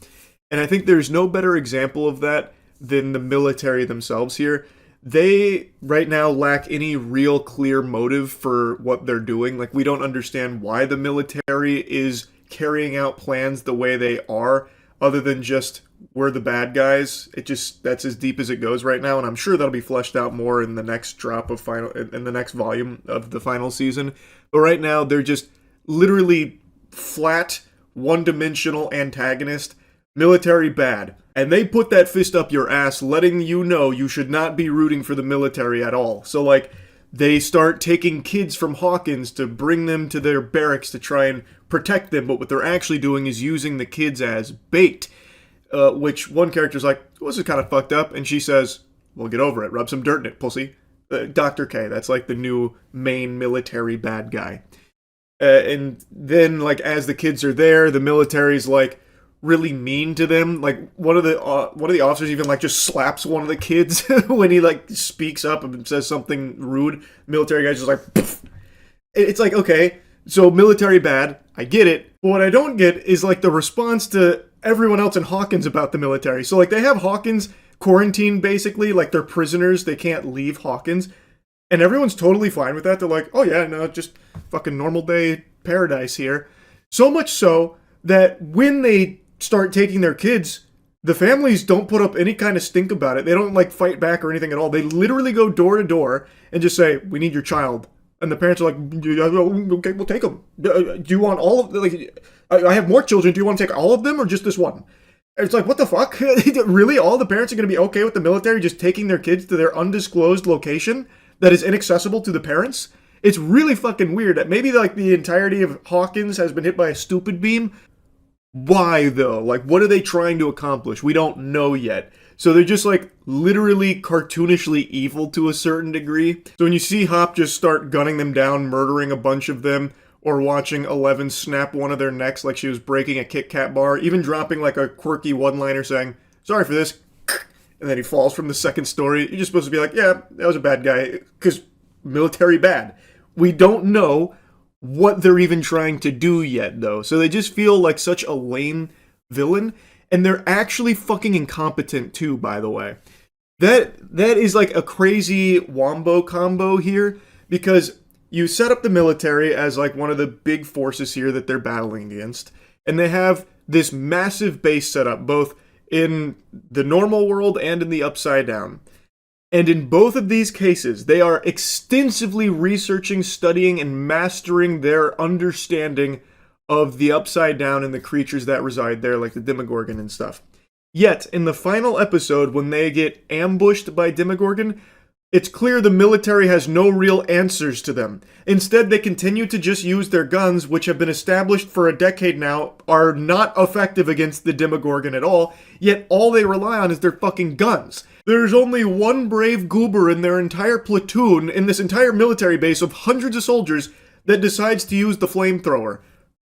And I think there's no better example of that than the military themselves here. They, right now, lack any real clear motive for what they're doing. Like, we don't understand why the military is carrying out plans the way they are, other than just, we're the bad guys. That's as deep as it goes right now, and I'm sure that'll be fleshed out more in the next in the next volume of the final season. But right now, they're just literally flat, one-dimensional antagonist, military bad. And they put that fist up your ass, letting you know you should not be rooting for the military at all. So, like, they start taking kids from Hawkins to bring them to their barracks to try and protect them, but what they're actually doing is using the kids as bait. Which one character's like, well, this is kind of fucked up, and she says, well, get over it, rub some dirt in it, pussy. Dr. K, that's like the new main military bad guy. And then, like, as the kids are there, the military's like really mean to them. Like, one of the officers even like just slaps one of the kids when he like speaks up and says something rude. Military guy's just like, poof. It's like, okay, so military bad, I get it. But what I don't get is like the response to everyone else in Hawkins about the military. So like they have Hawkins quarantined basically, like they're prisoners, they can't leave Hawkins. And everyone's totally fine with that. They're like, oh yeah, no, just fucking normal day paradise here. So much so that when they start taking their kids, the families don't put up any kind of stink about it. They don't like fight back or anything at all. They literally go door to door and just say, we need your child. And the parents are like, okay, we'll take them. Do you want all of them? Like, I have more children. Do you want to take all of them or just this one? It's like, what the fuck? Really? All the parents are going to be okay with the military just taking their kids to their undisclosed location that is inaccessible to the parents? It's really fucking weird that maybe like the entirety of Hawkins has been hit by a stupid beam. Why though? Like, what are they trying to accomplish? We don't know yet. So they're just like literally cartoonishly evil to a certain degree. So when you see Hop just start gunning them down, murdering a bunch of them, or watching Eleven snap one of their necks like she was breaking a Kit Kat bar, even dropping like a quirky one-liner saying, sorry for this, and then he falls from the second story, you're just supposed to be like, yeah, that was a bad guy, because military bad. We don't know what they're even trying to do yet, though. So they just feel like such a lame villain, and they're actually fucking incompetent too, by the way. That is like a crazy wombo combo here, because you set up the military as like one of the big forces here that they're battling against, and they have this massive base set up, both in the normal world and in the Upside Down. And in both of these cases, they are extensively researching, studying, and mastering their understanding of the Upside Down and the creatures that reside there, like the Demogorgon and stuff. Yet, in the final episode, when they get ambushed by Demogorgon, it's clear the military has no real answers to them. Instead, they continue to just use their guns, which have been established for a decade now, are not effective against the Demogorgon at all, yet all they rely on is their fucking guns. There's only one brave goober in their entire platoon, in this entire military base of hundreds of soldiers, that decides to use the flamethrower.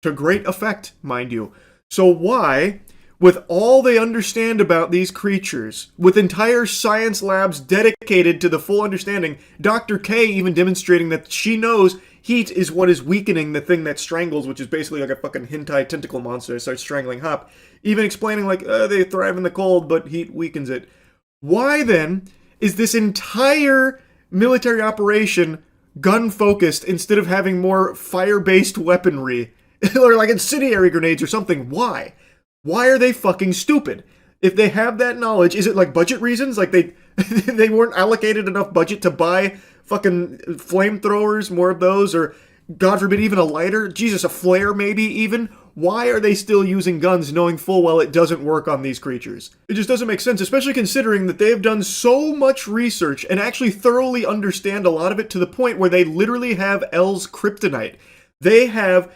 To great effect, mind you. So why, with all they understand about these creatures, with entire science labs dedicated to the full understanding, Dr. K even demonstrating that she knows heat is what is weakening the thing that strangles, which is basically like a fucking hentai tentacle monster that starts strangling Hop, even explaining like, they thrive in the cold, but heat weakens it. Why then is this entire military operation gun-focused instead of having more fire-based weaponry? Or like incendiary grenades or something? Why? Why are they fucking stupid? If they have that knowledge, is it like budget reasons? Like they they weren't allocated enough budget to buy fucking flamethrowers, more of those, or God forbid even a lighter? Jesus, a flare maybe even? Why are they still using guns knowing full well it doesn't work on these creatures? It just doesn't make sense, especially considering that they have done so much research and actually thoroughly understand a lot of it to the point where they literally have L's kryptonite. They have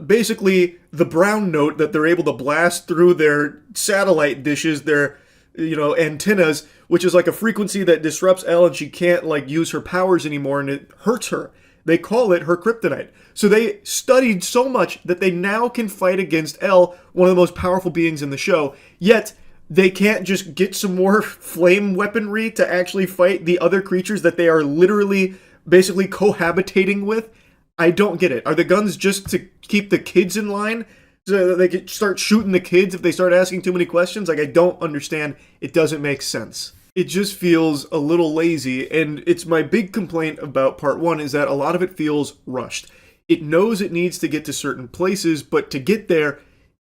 basically the brown note that they're able to blast through their satellite dishes, their, antennas, which is like a frequency that disrupts Elle and she can't like use her powers anymore and it hurts her. They call it her kryptonite. So they studied so much that they now can fight against Elle, one of the most powerful beings in the show, yet they can't just get some more flame weaponry to actually fight the other creatures that they are literally basically cohabitating with. I don't get it. Are the guns just to keep the kids in line so that they can start shooting the kids if they start asking too many questions? Like, I don't understand. It doesn't make sense. It just feels a little lazy, and it's my big complaint about part one is that a lot of it feels rushed. It knows it needs to get to certain places, but to get there,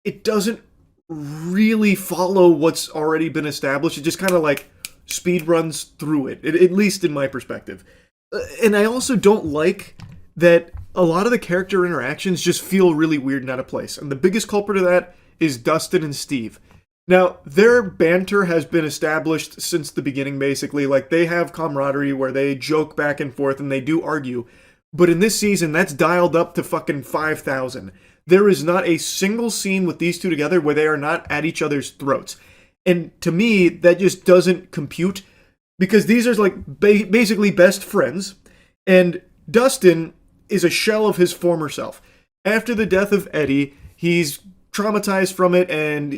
it doesn't really follow what's already been established. It just kind of like speed runs through it, at least in my perspective. And I also don't like that a lot of the character interactions just feel really weird and out of place. And the biggest culprit of that is Dustin and Steve. Now, their banter has been established since the beginning, basically. Like, they have camaraderie where they joke back and forth and they do argue. But in this season, that's dialed up to fucking 5,000. There is not a single scene with these two together where they are not at each other's throats. And to me, that just doesn't compute, because these are like basically best friends, and Dustin is a shell of his former self. After the death of Eddie, he's traumatized from it, and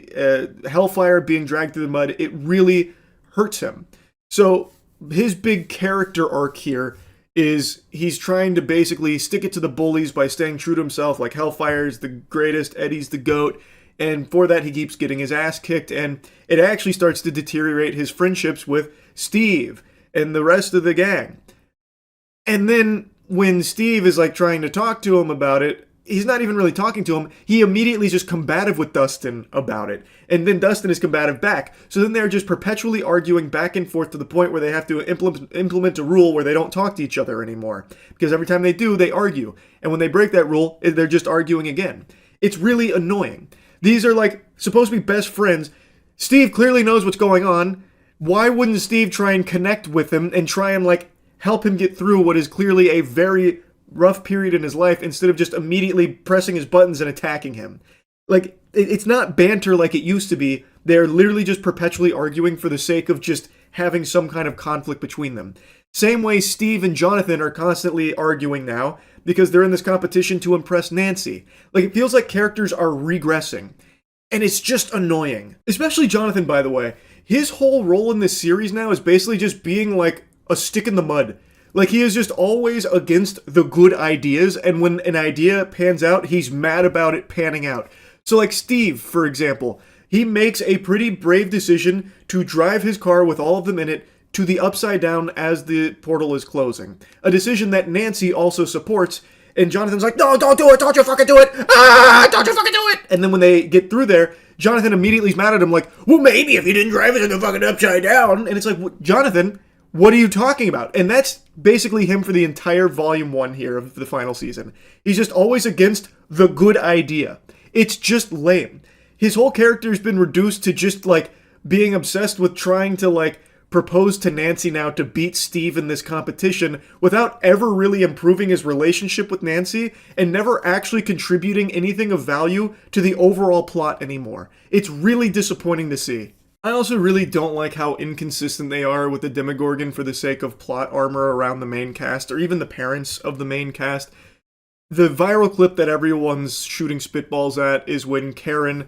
Hellfire being dragged through the mud, it really hurts him. So his big character arc here is he's trying to basically stick it to the bullies by staying true to himself, like Hellfire's the greatest, Eddie's the GOAT, and for that he keeps getting his ass kicked, and it actually starts to deteriorate his friendships with Steve and the rest of the gang. And then when Steve is like trying to talk to him about it, he's not even really talking to him. He immediately is just combative with Dustin about it. And then Dustin is combative back. So then they're just perpetually arguing back and forth to the point where they have to implement a rule where they don't talk to each other anymore. Because every time they do, they argue. And when they break that rule, they're just arguing again. It's really annoying. These are like supposed to be best friends. Steve clearly knows what's going on. Why wouldn't Steve try and connect with him and try and like help him get through what is clearly a very rough period in his life, instead of just immediately pressing his buttons and attacking him? Like, it's not banter like it used to be. They're literally just perpetually arguing for the sake of just having some kind of conflict between them. Same way Steve and Jonathan are constantly arguing now because they're in this competition to impress Nancy. Like, it feels like characters are regressing. And it's just annoying. Especially Jonathan, by the way. His whole role in this series now is basically just being like a stick in the mud. Like, he is just always against the good ideas, and when an idea pans out, he's mad about it panning out. So, like, Steve, for example, he makes a pretty brave decision to drive his car with all of them in it to the Upside Down as the portal is closing. A decision that Nancy also supports, and Jonathan's like, no, don't do it, don't you fucking do it, don't you fucking do it! And then when they get through there, Jonathan immediately is mad at him like, well, maybe if you didn't drive it in the fucking Upside Down. And it's like, Jonathan, what are you talking about? And that's basically him for the entire volume 1 here of the final season. He's just always against the good idea. It's just lame. His whole character's been reduced to just like being obsessed with trying to like propose to Nancy now to beat Steve in this competition without ever really improving his relationship with Nancy and never actually contributing anything of value to the overall plot anymore. It's really disappointing to see. I also really don't like how inconsistent they are with the Demogorgon for the sake of plot armor around the main cast, or even the parents of the main cast. The viral clip that everyone's shooting spitballs at is when Karen,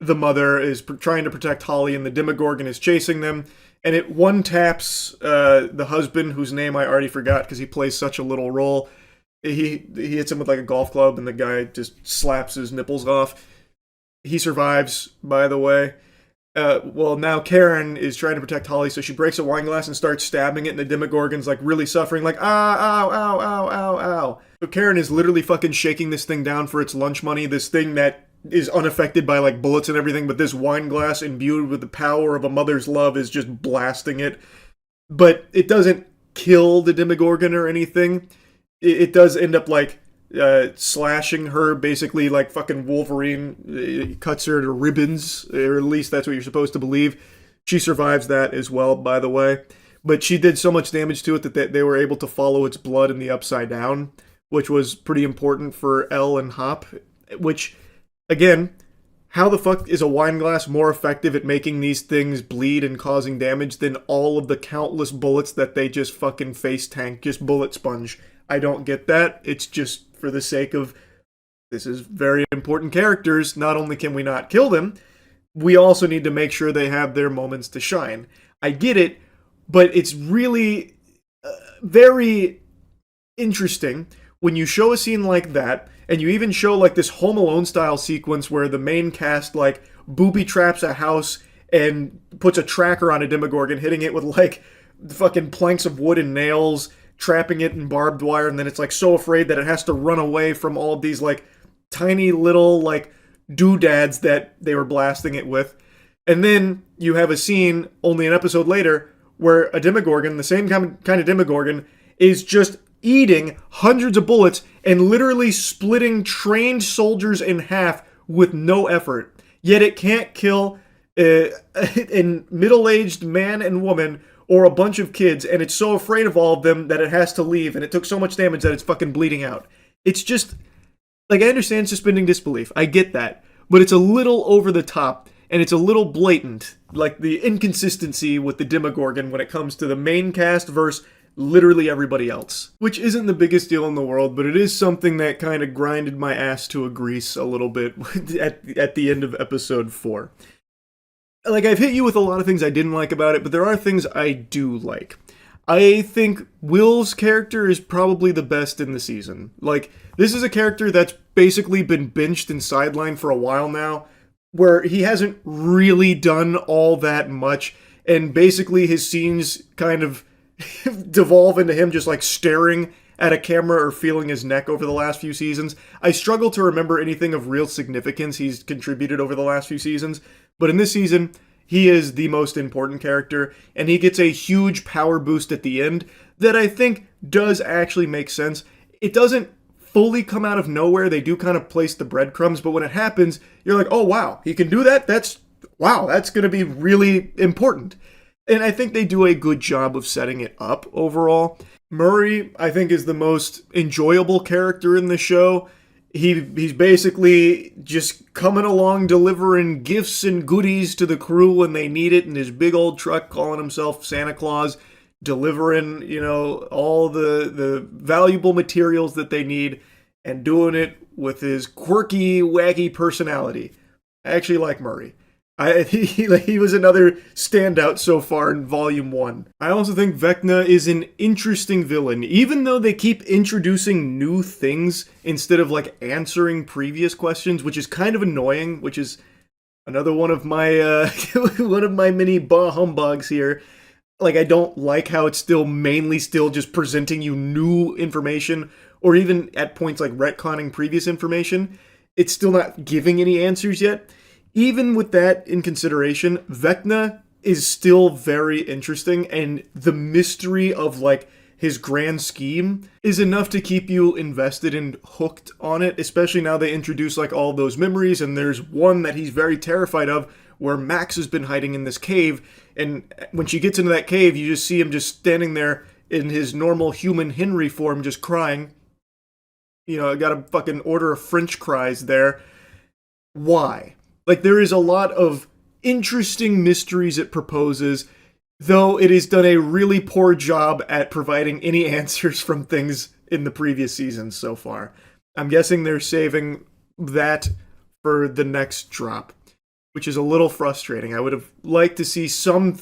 the mother, is trying to protect Holly and the Demogorgon is chasing them, and it one-taps the husband, whose name I already forgot because he plays such a little role. He hits him with like a golf club and the guy just slaps his nipples off. He survives, by the way. Well, now Karen is trying to protect Holly, so she breaks a wine glass and starts stabbing it, and the Demogorgon's like really suffering, like, ow, ow, ow, ow, ow. So Karen is literally fucking shaking this thing down for its lunch money, this thing that is unaffected by like bullets and everything, but this wine glass imbued with the power of a mother's love is just blasting it. But it doesn't kill the Demogorgon or anything. It does end up like slashing her, basically like fucking Wolverine cuts her to ribbons, or at least that's what you're supposed to believe. She survives that as well, by the way, but she did so much damage to it that they were able to follow its blood in the Upside Down, which was pretty important for Elle and Hop. Which, again, how the fuck is a wine glass more effective at making these things bleed and causing damage than all of the countless bullets that they just fucking face tank, just bullet sponge? I don't get that. It's just for the sake of, this is very important characters. Not only can we not kill them, we also need to make sure they have their moments to shine. I get it, but it's really very interesting when you show a scene like that, and you even show like this Home Alone style sequence where the main cast like booby traps a house and puts a tracker on a Demogorgon, hitting it with like fucking planks of wood and nails, trapping it in barbed wire, and then it's like so afraid that it has to run away from all of these like tiny little like doodads that they were blasting it with. And then you have a scene only an episode later where a Demogorgon, the same kind of Demogorgon, is just eating hundreds of bullets and literally splitting trained soldiers in half with no effort. Yet it can't kill a middle-aged man and woman or a bunch of kids, and it's so afraid of all of them that it has to leave, and it took so much damage that it's fucking bleeding out. It's just, like, I understand suspending disbelief. I get that. But it's a little over the top, and it's a little blatant, like the inconsistency with the Demogorgon when it comes to the main cast versus literally everybody else. Which isn't the biggest deal in the world, but it is something that kind of grinded my ass to a grease a little bit at the end of episode 4. Like, I've hit you with a lot of things I didn't like about it, but there are things I do like. I think Will's character is probably the best in the season. Like, this is a character that's basically been benched and sidelined for a while now, where he hasn't really done all that much, and basically his scenes kind of devolve into him just like staring at a camera or feeling his neck over the last few seasons. I struggle to remember anything of real significance he's contributed over the last few seasons, but in this season, he is the most important character, and he gets a huge power boost at the end that I think does actually make sense. It doesn't fully come out of nowhere. They do kind of place the breadcrumbs, but when it happens, you're like, oh wow, he can do that? That's going to be really important. And I think they do a good job of setting it up overall. Murray, I think, is the most enjoyable character in the show. He's basically just coming along delivering gifts and goodies to the crew when they need it in his big old truck, calling himself Santa Claus, delivering, all the valuable materials that they need and doing it with his quirky, wacky personality. I actually like Murray. He was another standout so far in Volume 1. I also think Vecna is an interesting villain, even though they keep introducing new things instead of, like, answering previous questions, which is kind of annoying, which is another one of my, one of my mini bah humbugs here. Like, I don't like how it's mainly just presenting you new information, or even at points like retconning previous information. It's still not giving any answers yet. Even with that in consideration, Vecna is still very interesting, and the mystery of, like, his grand scheme is enough to keep you invested and hooked on it, especially now they introduce, like, all those memories, and there's one that he's very terrified of, where Max has been hiding in this cave, and when she gets into that cave, you just see him just standing there in his normal human Henry form, just crying. I gotta fucking order a French fries there. Why? Like, there is a lot of interesting mysteries it proposes, though it has done a really poor job at providing any answers from things in the previous seasons so far. I'm guessing they're saving that for the next drop, which is a little frustrating. I would have liked to see some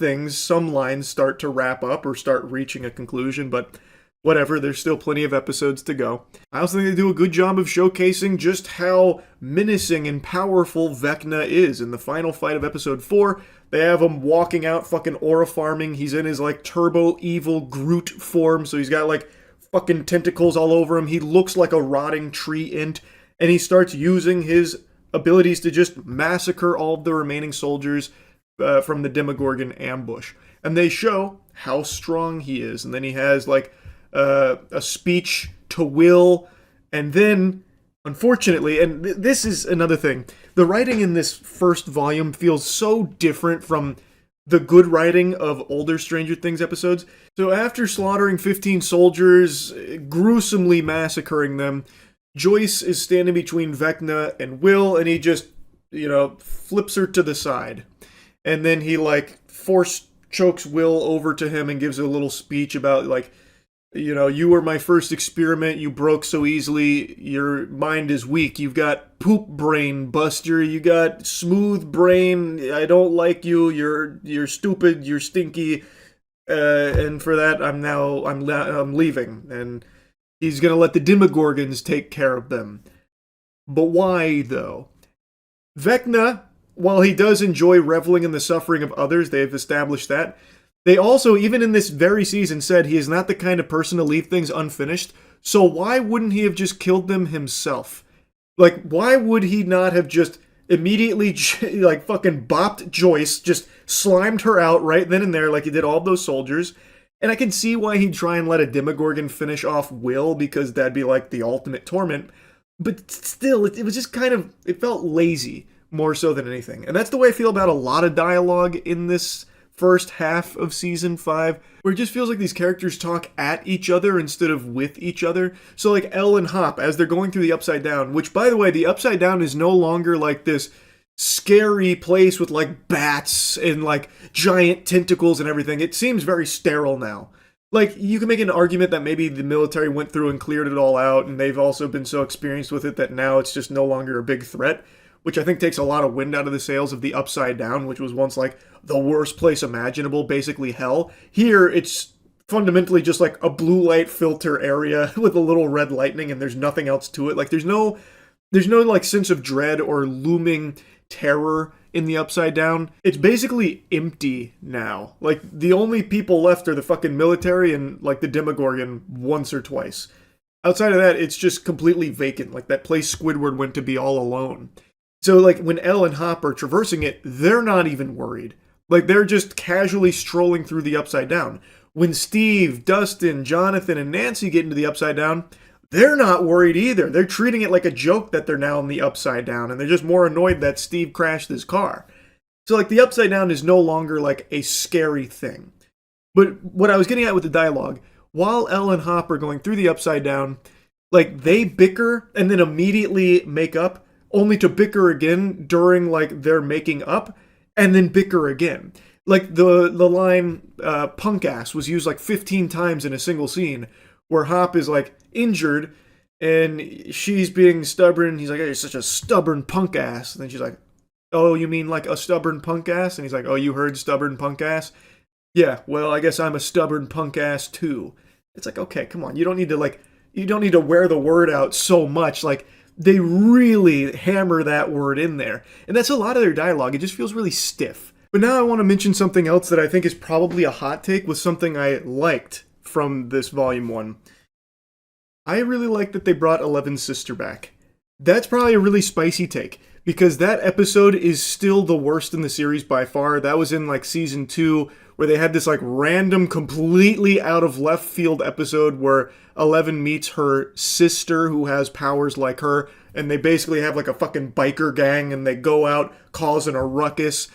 lines start to wrap up or start reaching a conclusion, but whatever, there's still plenty of episodes to go. I also think they do a good job of showcasing just how menacing and powerful Vecna is. In the final fight of episode 4, they have him walking out fucking aura farming. He's in his, like, turbo evil Groot form, so he's got, like, fucking tentacles all over him. He looks like a rotting tree int, and he starts using his abilities to just massacre all of the remaining soldiers from the Demogorgon ambush. And they show how strong he is, and then he has, like, a speech to Will, and then, unfortunately, and this is another thing, the writing in this first volume feels so different from the good writing of older Stranger Things episodes. So after slaughtering 15 soldiers, gruesomely massacring them, Joyce is standing between Vecna and Will, and he just, flips her to the side. And then he, like, force chokes Will over to him and gives a little speech about, like, you were my first experiment, you broke so easily, your mind is weak, you've got poop brain, Buster, you got smooth brain, I don't like you, you're stupid, you're stinky, and for that I'm leaving, and he's gonna let the Demogorgons take care of them. But why, though? Vecna, while he does enjoy reveling in the suffering of others, they've established that, they also, even in this very season, said he is not the kind of person to leave things unfinished, so why wouldn't he have just killed them himself? Like, why would he not have just immediately, like, fucking bopped Joyce, just slimed her out right then and there like he did all those soldiers? And I can see why he'd try and let a Demogorgon finish off Will, because that'd be, like, the ultimate torment, but still, it was just kind of, it felt lazy more so than anything. And that's the way I feel about a lot of dialogue in this first half of season 5, where it just feels like these characters talk at each other instead of with each other. So like Elle and Hop, as they're going through the Upside Down, which by the way, the Upside Down is no longer like this scary place with like bats and like giant tentacles and everything. It seems very sterile now. Like, you can make an argument that maybe the military went through and cleared it all out, and they've also been so experienced with it that now it's just no longer a big threat, which I think takes a lot of wind out of the sails of the Upside Down, which was once like the worst place imaginable, basically hell. Here, it's fundamentally just like a blue light filter area with a little red lightning, and there's nothing else to it. Like, there's no like sense of dread or looming terror in the Upside Down. It's basically empty now. Like, the only people left are the fucking military and like the Demogorgon once or twice. Outside of that, it's just completely vacant. Like, that place Squidward went to be all alone. So like when Elle and Hop are traversing it, they're not even worried. Like, they're just casually strolling through the Upside Down. When Steve, Dustin, Jonathan, and Nancy get into the Upside Down, they're not worried either. They're treating it like a joke that they're now in the Upside Down, and they're just more annoyed that Steve crashed his car. So like the Upside Down is no longer like a scary thing. But what I was getting at with the dialogue, while Elle and Hop are going through the Upside Down, like they bicker and then immediately make up, only to bicker again during like their making up, and then bicker again. Like the line punk ass was used like 15 times in a single scene, where Hop is like injured and she's being stubborn. He's like, hey, you're such a stubborn punk ass. And then she's like, oh, you mean like a stubborn punk ass? And he's like, oh, you heard stubborn punk ass? Yeah, well, I guess I'm a stubborn punk ass too. It's like, okay, come on. You don't need to wear the word out so much. Like, they really hammer that word in there. And that's a lot of their dialogue. It just feels really stiff. But now I want to mention something else that I think is probably a hot take, with something I liked from this volume 1. I really like that they brought Eleven's sister back. That's probably a really spicy take, because that episode is still the worst in the series by far. That was in like season 2, where they had this like random, completely out of left field episode where Eleven meets her sister who has powers like her, and they basically have like a fucking biker gang and they go out causing a ruckus.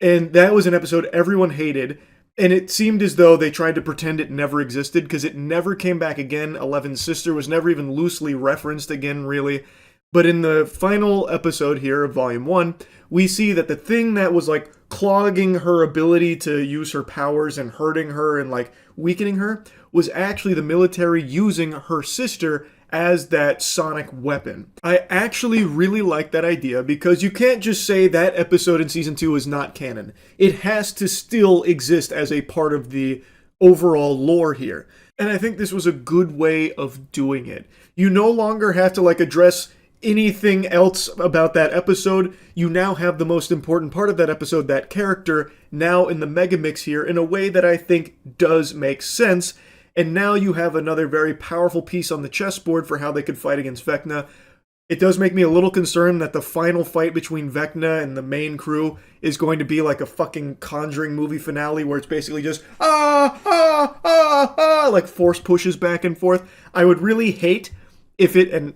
And that was an episode everyone hated, and it seemed as though they tried to pretend it never existed, because it never came back again. Eleven's sister was never even loosely referenced again, really. But in the final episode here of Volume 1, we see that the thing that was like clogging her ability to use her powers and hurting her and like weakening her was actually the military using her sister as that sonic weapon. I actually really like that idea, because you can't just say that episode in season 2 is not canon. It has to still exist as a part of the overall lore here. And I think this was a good way of doing it. You no longer have to like address anything else about that episode. You now have the most important part of that episode, that character, now in the megamix here in a way that I think does make sense. And now you have another very powerful piece on the chessboard for how they could fight against Vecna. It does make me a little concerned that the final fight between Vecna and the main crew is going to be like a fucking Conjuring movie finale, where it's basically just like force pushes back and forth. I would really hate if it, and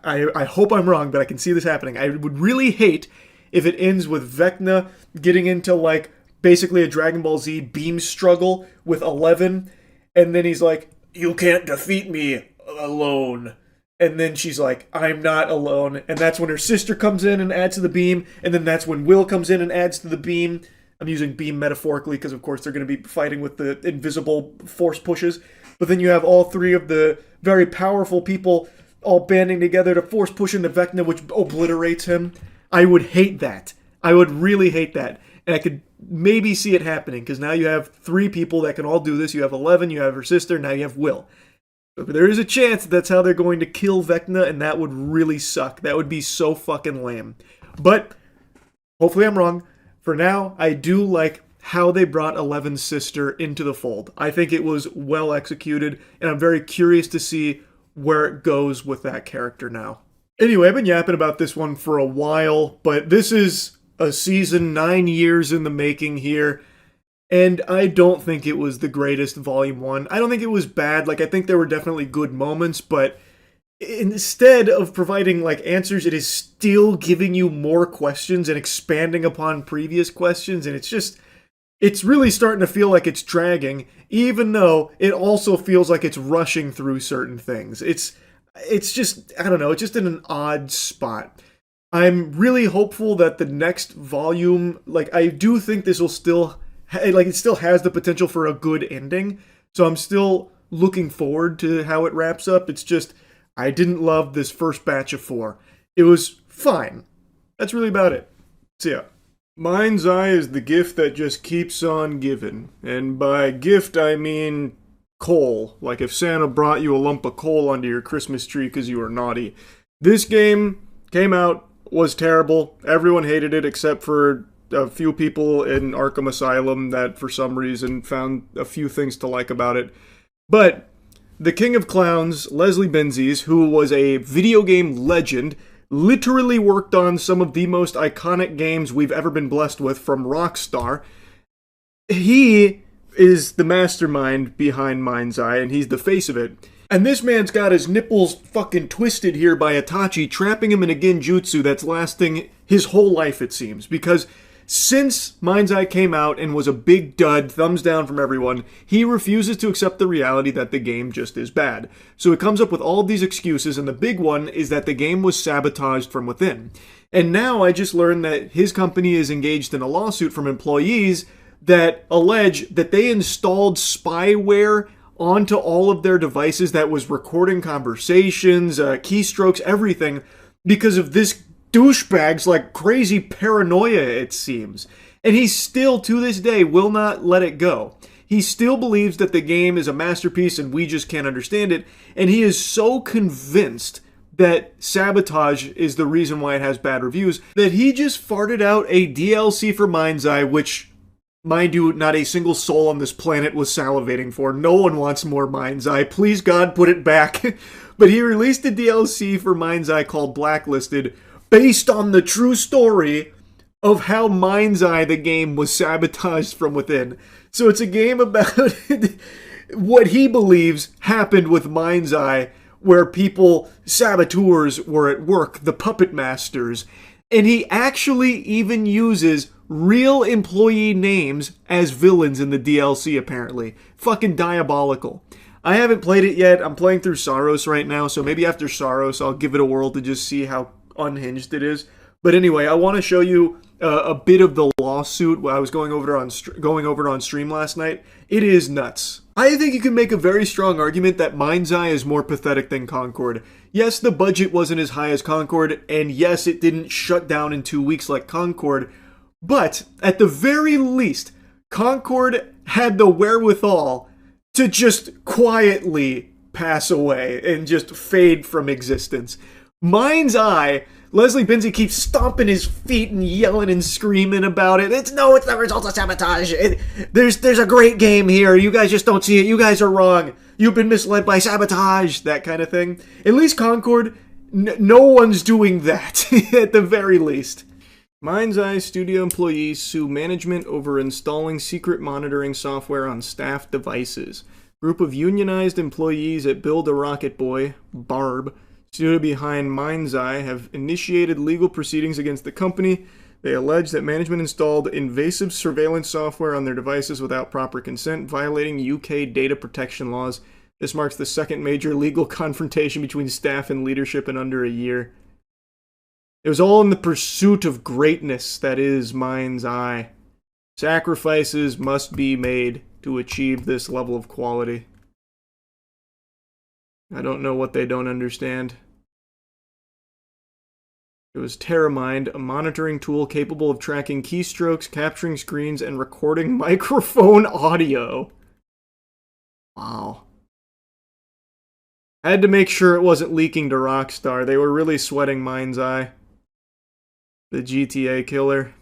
I hope I'm wrong, but I can see this happening. I would really hate if it ends with Vecna getting into like basically a Dragon Ball Z beam struggle with 11. And then he's like, you can't defeat me alone. And then she's like, I'm not alone. And that's when her sister comes in and adds to the beam. And then that's when Will comes in and adds to the beam. I'm using beam metaphorically because, of course, they're going to be fighting with the invisible force pushes. But then you have all three of the very powerful people all banding together to force push into Vecna, which obliterates him. I would hate that. I would really hate that. And I could maybe see it happening, because now you have three people that can all do this. You have 11, you have her sister, now you have Will. But there is a chance that's how they're going to kill Vecna, and that would really suck. That would be so fucking lame. But hopefully I'm wrong. For now, I do like how they brought 11's sister into the fold. I think it was well executed, and I'm very curious to see where it goes with that character now. Anyway, I've been yapping about this one for a while, but this is a season 9 years in the making here, and I don't think it was the greatest Volume 1. I don't think it was bad. Like, I think there were definitely good moments, but instead of providing like answers, it is still giving you more questions and expanding upon previous questions, and it's really starting to feel like it's dragging, even though it also feels like it's rushing through certain things. It's just, I don't know, it's just in an odd spot. I'm really hopeful that the next volume, like, I do think this will still, like, it still has the potential for a good ending, so I'm still looking forward to how it wraps up. It's just, I didn't love this first batch of 4. It was fine. That's really about it. So yeah. Mind's Eye is the gift that just keeps on giving. And by gift, I mean coal. Like if Santa brought you a lump of coal under your Christmas tree because you were naughty. This game came out, was terrible. Everyone hated it except for a few people in Arkham Asylum that for some reason found a few things to like about it. But the King of Clowns, Leslie Benzies, who was a video game legend, literally worked on some of the most iconic games we've ever been blessed with from Rockstar. He is the mastermind behind Mind's Eye, and he's the face of it. And this man's got his nipples fucking twisted here by Itachi, trapping him in a genjutsu that's lasting his whole life, it seems. Because since Mind's Eye came out and was a big dud, thumbs down from everyone, he refuses to accept the reality that the game just is bad. So he comes up with all of these excuses, and the big one is that the game was sabotaged from within. And now I just learned that his company is engaged in a lawsuit from employees that allege that they installed spyware onto all of their devices that was recording conversations, keystrokes, everything, because of this douchebag's like crazy paranoia, it seems. And he still, to this day, will not let it go. He still believes that the game is a masterpiece and we just can't understand it, and he is so convinced that sabotage is the reason why it has bad reviews that he just farted out a DLC for Mind's Eye, which, mind you, not a single soul on this planet was salivating for. No one wants more Mind's Eye. Please, God, put it back. But he released a DLC for Mind's Eye called Blacklisted, based on the true story of how Mind's Eye, the game, was sabotaged from within. So it's a game about what he believes happened with Mind's Eye, where people, saboteurs, were at work, the puppet masters. And he actually even uses real employee names as villains in the DLC, apparently. Fucking diabolical. I haven't played it yet. I'm playing through Saros right now, so maybe after Saros I'll give it a whirl to just see how unhinged it is. But anyway, I want to show you a bit of the lawsuit while I was going over it on stream last night. It is nuts. I think you can make a very strong argument that Mind's Eye is more pathetic than Concord. Yes, the budget wasn't as high as Concord, and yes, it didn't shut down in 2 weeks like Concord, but at the very least, Concord had the wherewithal to just quietly pass away and just fade from existence. Mind's Eye, Leslie Benzies keeps stomping his feet and yelling and screaming about it. It's the result of sabotage. There's a great game here. You guys just don't see it. You guys are wrong. You've been misled by sabotage. That kind of thing. At least Concord, no one's doing that, at the very least. Mind's Eye studio employees sue management over installing secret monitoring software on staff devices. Group of unionized employees at Build a Rocket Boy, Barb, studio behind Mind's Eye, have initiated legal proceedings against the company. They allege that management installed invasive surveillance software on their devices without proper consent, violating UK data protection laws. This marks the second major legal confrontation between staff and leadership in under a year. It was all in the pursuit of greatness that is Mind's Eye. Sacrifices must be made to achieve this level of quality. I don't know what they don't understand. It was Terramind, a monitoring tool capable of tracking keystrokes, capturing screens, and recording microphone audio. Wow. I had to make sure it wasn't leaking to Rockstar. They were really sweating Mind's Eye. The GTA killer.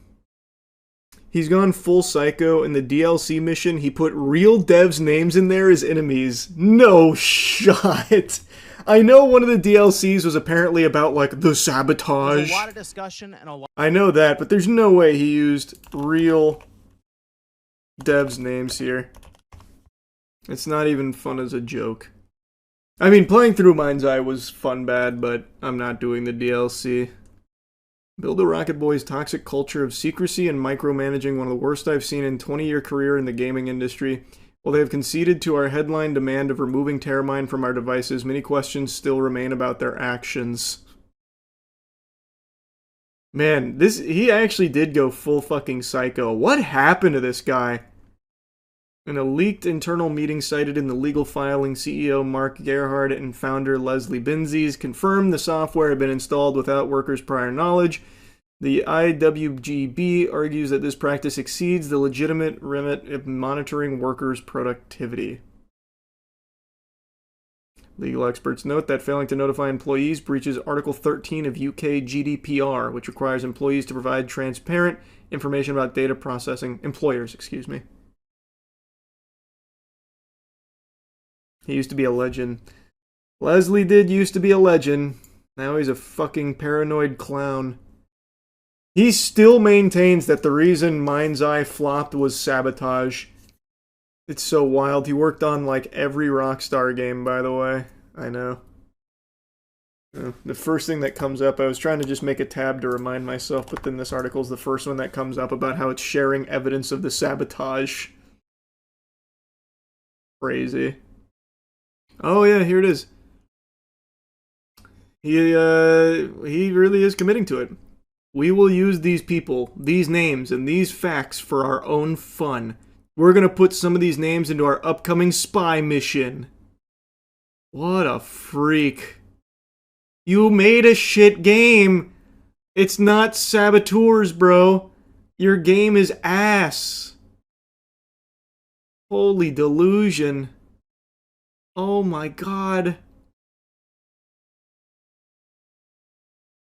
He's gone full psycho. In the DLC mission, he put real devs' names in there as enemies. No shot. I know one of the DLCs was apparently about, like, the sabotage. There's a lot of discussion and a lot. I know that, but there's no way he used real devs' names here. It's not even fun as a joke. I mean, playing through Mind's Eye was fun bad, but I'm not doing the DLC. Build a Rocket Boy's toxic culture of secrecy and micromanaging, one of the worst I've seen in 20-year career in the gaming industry. While they have conceded to our headline demand of removing Terramine from our devices, many questions still remain about their actions. Man, he actually did go full fucking psycho. What happened to this guy? In a leaked internal meeting cited in the legal filing, CEO Mark Gerhard and founder Leslie Benzies confirmed the software had been installed without workers' prior knowledge. The IWGB argues that this practice exceeds the legitimate remit of monitoring workers' productivity. Legal experts note that failing to notify employees breaches Article 13 of UK GDPR, which requires employees to provide transparent information about data processing. Employers, excuse me. He used to be a legend. Leslie did used to be a legend. Now he's a fucking paranoid clown. He still maintains that the reason Mind's Eye flopped was sabotage. It's so wild. He worked on like every Rockstar game, by the way. I know. The first thing that comes up, I was trying to just make a tab to remind myself, but then this article is the first one that comes up about how it's sharing evidence of the sabotage. Crazy. Oh yeah, here it is. He really is committing to it. We will use these people, these names, and these facts for our own fun. We're gonna put some of these names into our upcoming spy mission. What a freak. You made a shit game. It's not saboteurs, bro. Your game is ass. Holy delusion. Oh my god.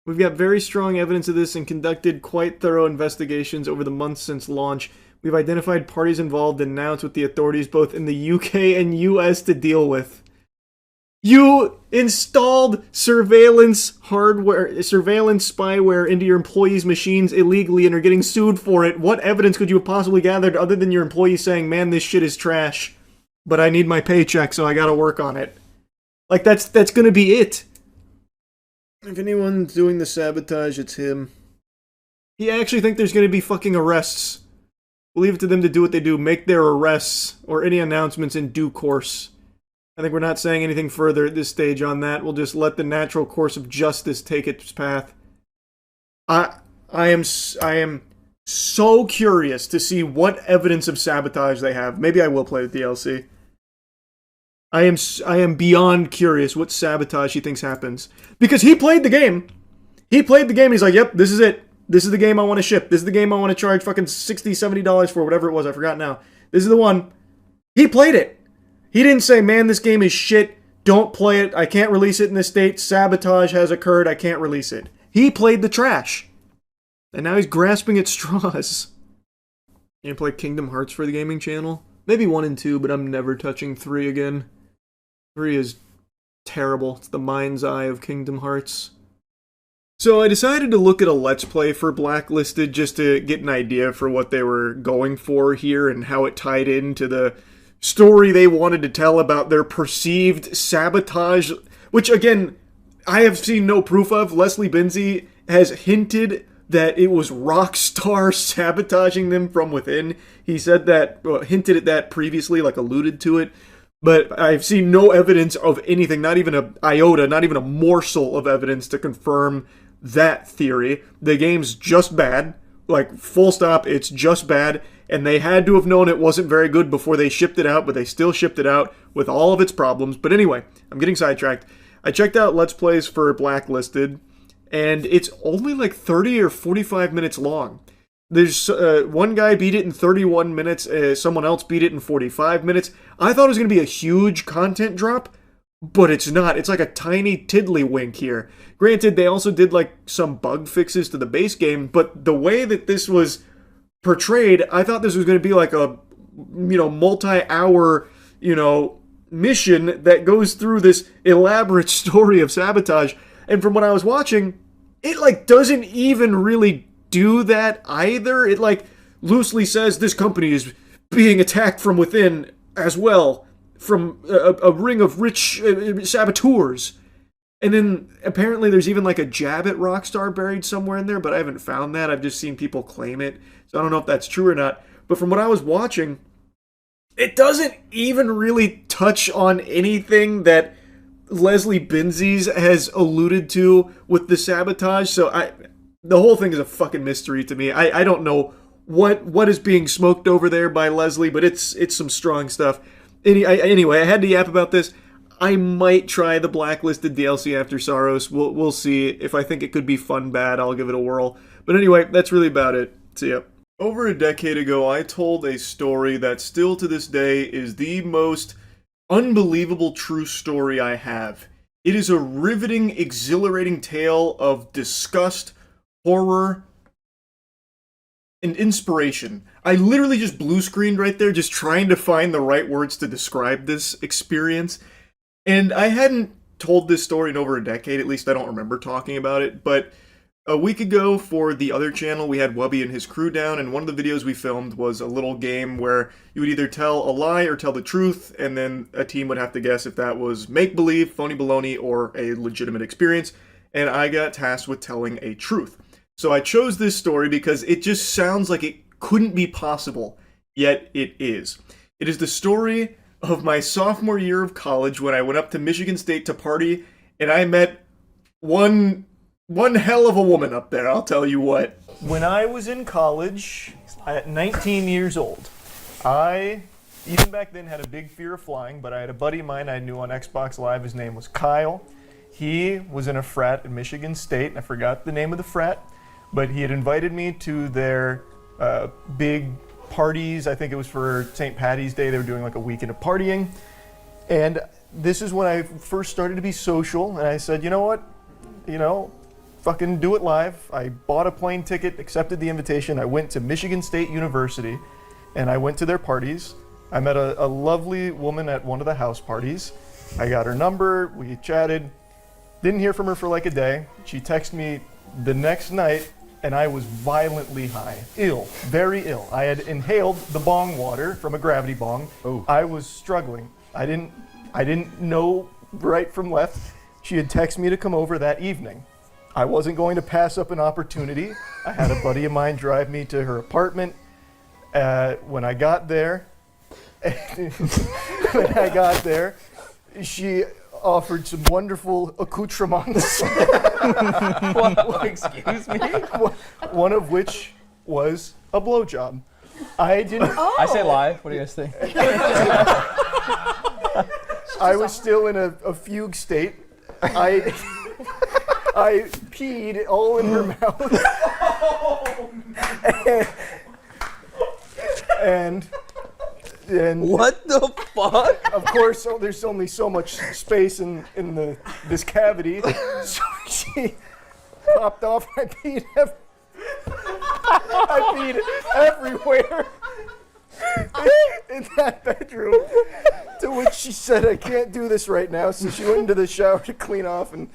We've got very strong evidence of this and conducted quite thorough investigations over the months since launch. We've identified parties involved and announced with the authorities both in the UK and US to deal with. You installed surveillance hardware, surveillance spyware into your employees' machines illegally and are getting sued for it. What evidence could you have possibly gathered other than your employees saying, man, this shit is trash, but I need my paycheck, so I gotta work on it? Like, that's gonna be it. If anyone's doing the sabotage, it's him. He actually think there's gonna be fucking arrests. We'll leave it to them to do what they do, make their arrests or any announcements in due course. I think we're not saying anything further at this stage on that. We'll just let the natural course of justice take its path. I am so curious to see what evidence of sabotage they have. Maybe I will play the DLC. I am beyond curious what sabotage he thinks happens. Because he played the game. He played the game and he's like, yep, this is it. This is the game I want to ship. This is the game I want to charge fucking $60, $70 for, whatever it was. I forgot now. This is the one. He played it. He didn't say, man, this game is shit. Don't play it. I can't release it in this state. Sabotage has occurred. I can't release it. He played the trash. And now he's grasping at straws. You play Kingdom Hearts for the gaming channel? Maybe 1 and 2, but I'm never touching 3 again. 3 is terrible. It's the Mind's Eye of Kingdom Hearts. So I decided to look at a Let's Play for Blacklisted just to get an idea for what they were going for here and how it tied into the story they wanted to tell about their perceived sabotage, which again, I have seen no proof of. Leslie Benzies has hinted that it was Rockstar sabotaging them from within. He said that, well, hinted at that previously, like alluded to it. But I've seen no evidence of anything, not even an iota, not even a morsel of evidence to confirm that theory. The game's just bad. Like, full stop, it's just bad. And they had to have known it wasn't very good before they shipped it out, but they still shipped it out with all of its problems. But anyway, I'm getting sidetracked. I checked out Let's Plays for Blacklisted, and it's only like 30 or 45 minutes long. There's one guy beat it in 31 minutes, someone else beat it in 45 minutes. I thought it was going to be a huge content drop, but it's not. It's like a tiny tiddlywink here. Granted, they also did like some bug fixes to the base game, but the way that this was portrayed, I thought this was going to be like a, multi-hour, mission that goes through this elaborate story of sabotage. And from what I was watching, it like doesn't even really do that either. It like loosely says this company is being attacked from within as well. from a ring of rich saboteurs. And then apparently there's even like a jab at Rockstar buried somewhere in there, but I haven't found that. I've just seen people claim it. So I don't know if that's true or not. But from what I was watching, it doesn't even really touch on anything that Leslie Benzies has alluded to with the sabotage. So the whole thing is a fucking mystery to me. I don't know what is being smoked over there by Leslie, but it's some strong stuff. Anyway, I had to yap about this. I might try the Blacklisted DLC after Saros. We'll see. If I think it could be fun bad, I'll give it a whirl. But anyway, that's really about it. See ya. Over a decade ago, I told a story that still to this day is the most unbelievable true story I have. It is a riveting, exhilarating tale of disgust, horror, and inspiration. I literally just blue screened right there, just trying to find the right words to describe this experience. And I hadn't told this story in over a decade, at least I don't remember talking about it, but a week ago for the other channel, we had Wubby and his crew down, and one of the videos we filmed was a little game where you would either tell a lie or tell the truth, and then a team would have to guess if that was make-believe, phony baloney, or a legitimate experience, and I got tasked with telling a truth. So I chose this story because it just sounds like it couldn't be possible, yet it is. It is the story of my sophomore year of college when I went up to Michigan State to party, and I met one hell of a woman up there, I'll tell you what. When I was in college, at 19 years old, I, even back then, had a big fear of flying, but I had a buddy of mine I knew on Xbox Live. His name was Kyle. He was in a frat at Michigan State, and I forgot the name of the frat, but he had invited me to their big parties. I think it was for St. Patty's Day. They were doing like a weekend of partying. And this is when I first started to be social, and I said, you know what? Fucking do it live. I bought a plane ticket, accepted the invitation. I went to Michigan State University, and I went to their parties. I met a lovely woman at one of the house parties. I got her number, we chatted. Didn't hear from her for like a day. She texted me the next night, and I was violently high. Ill, very ill. I had inhaled the bong water from a gravity bong. Oh. I was struggling. I didn't know right from left. She had texted me to come over that evening. I wasn't going to pass up an opportunity. I had a buddy of mine drive me to her apartment. When I got there, she offered some wonderful accoutrements. Excuse me? One of which was a blowjob. I didn't. I say lie. What do you guys think? I was still in a fugue state. I peed all in her mouth. and what the fuck? Of course, there's only so much space in this cavity, so she popped off. I peed everywhere in that bedroom. To which she said, "I can't do this right now." So she went into the shower to clean off, and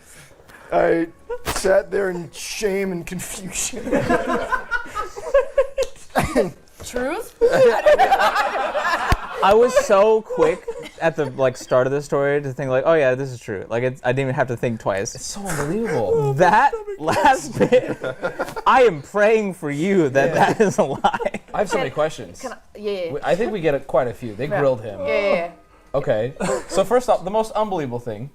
I sat there in shame and confusion. Truth? I was so quick at the start of the story to think oh yeah, this is true. I didn't even have to think twice. It's so unbelievable. That last bit, I am praying for you that is a lie. I have so many questions. Yeah. I think we get quite a few. They grilled him. Yeah. Okay. So first off, the most unbelievable thing,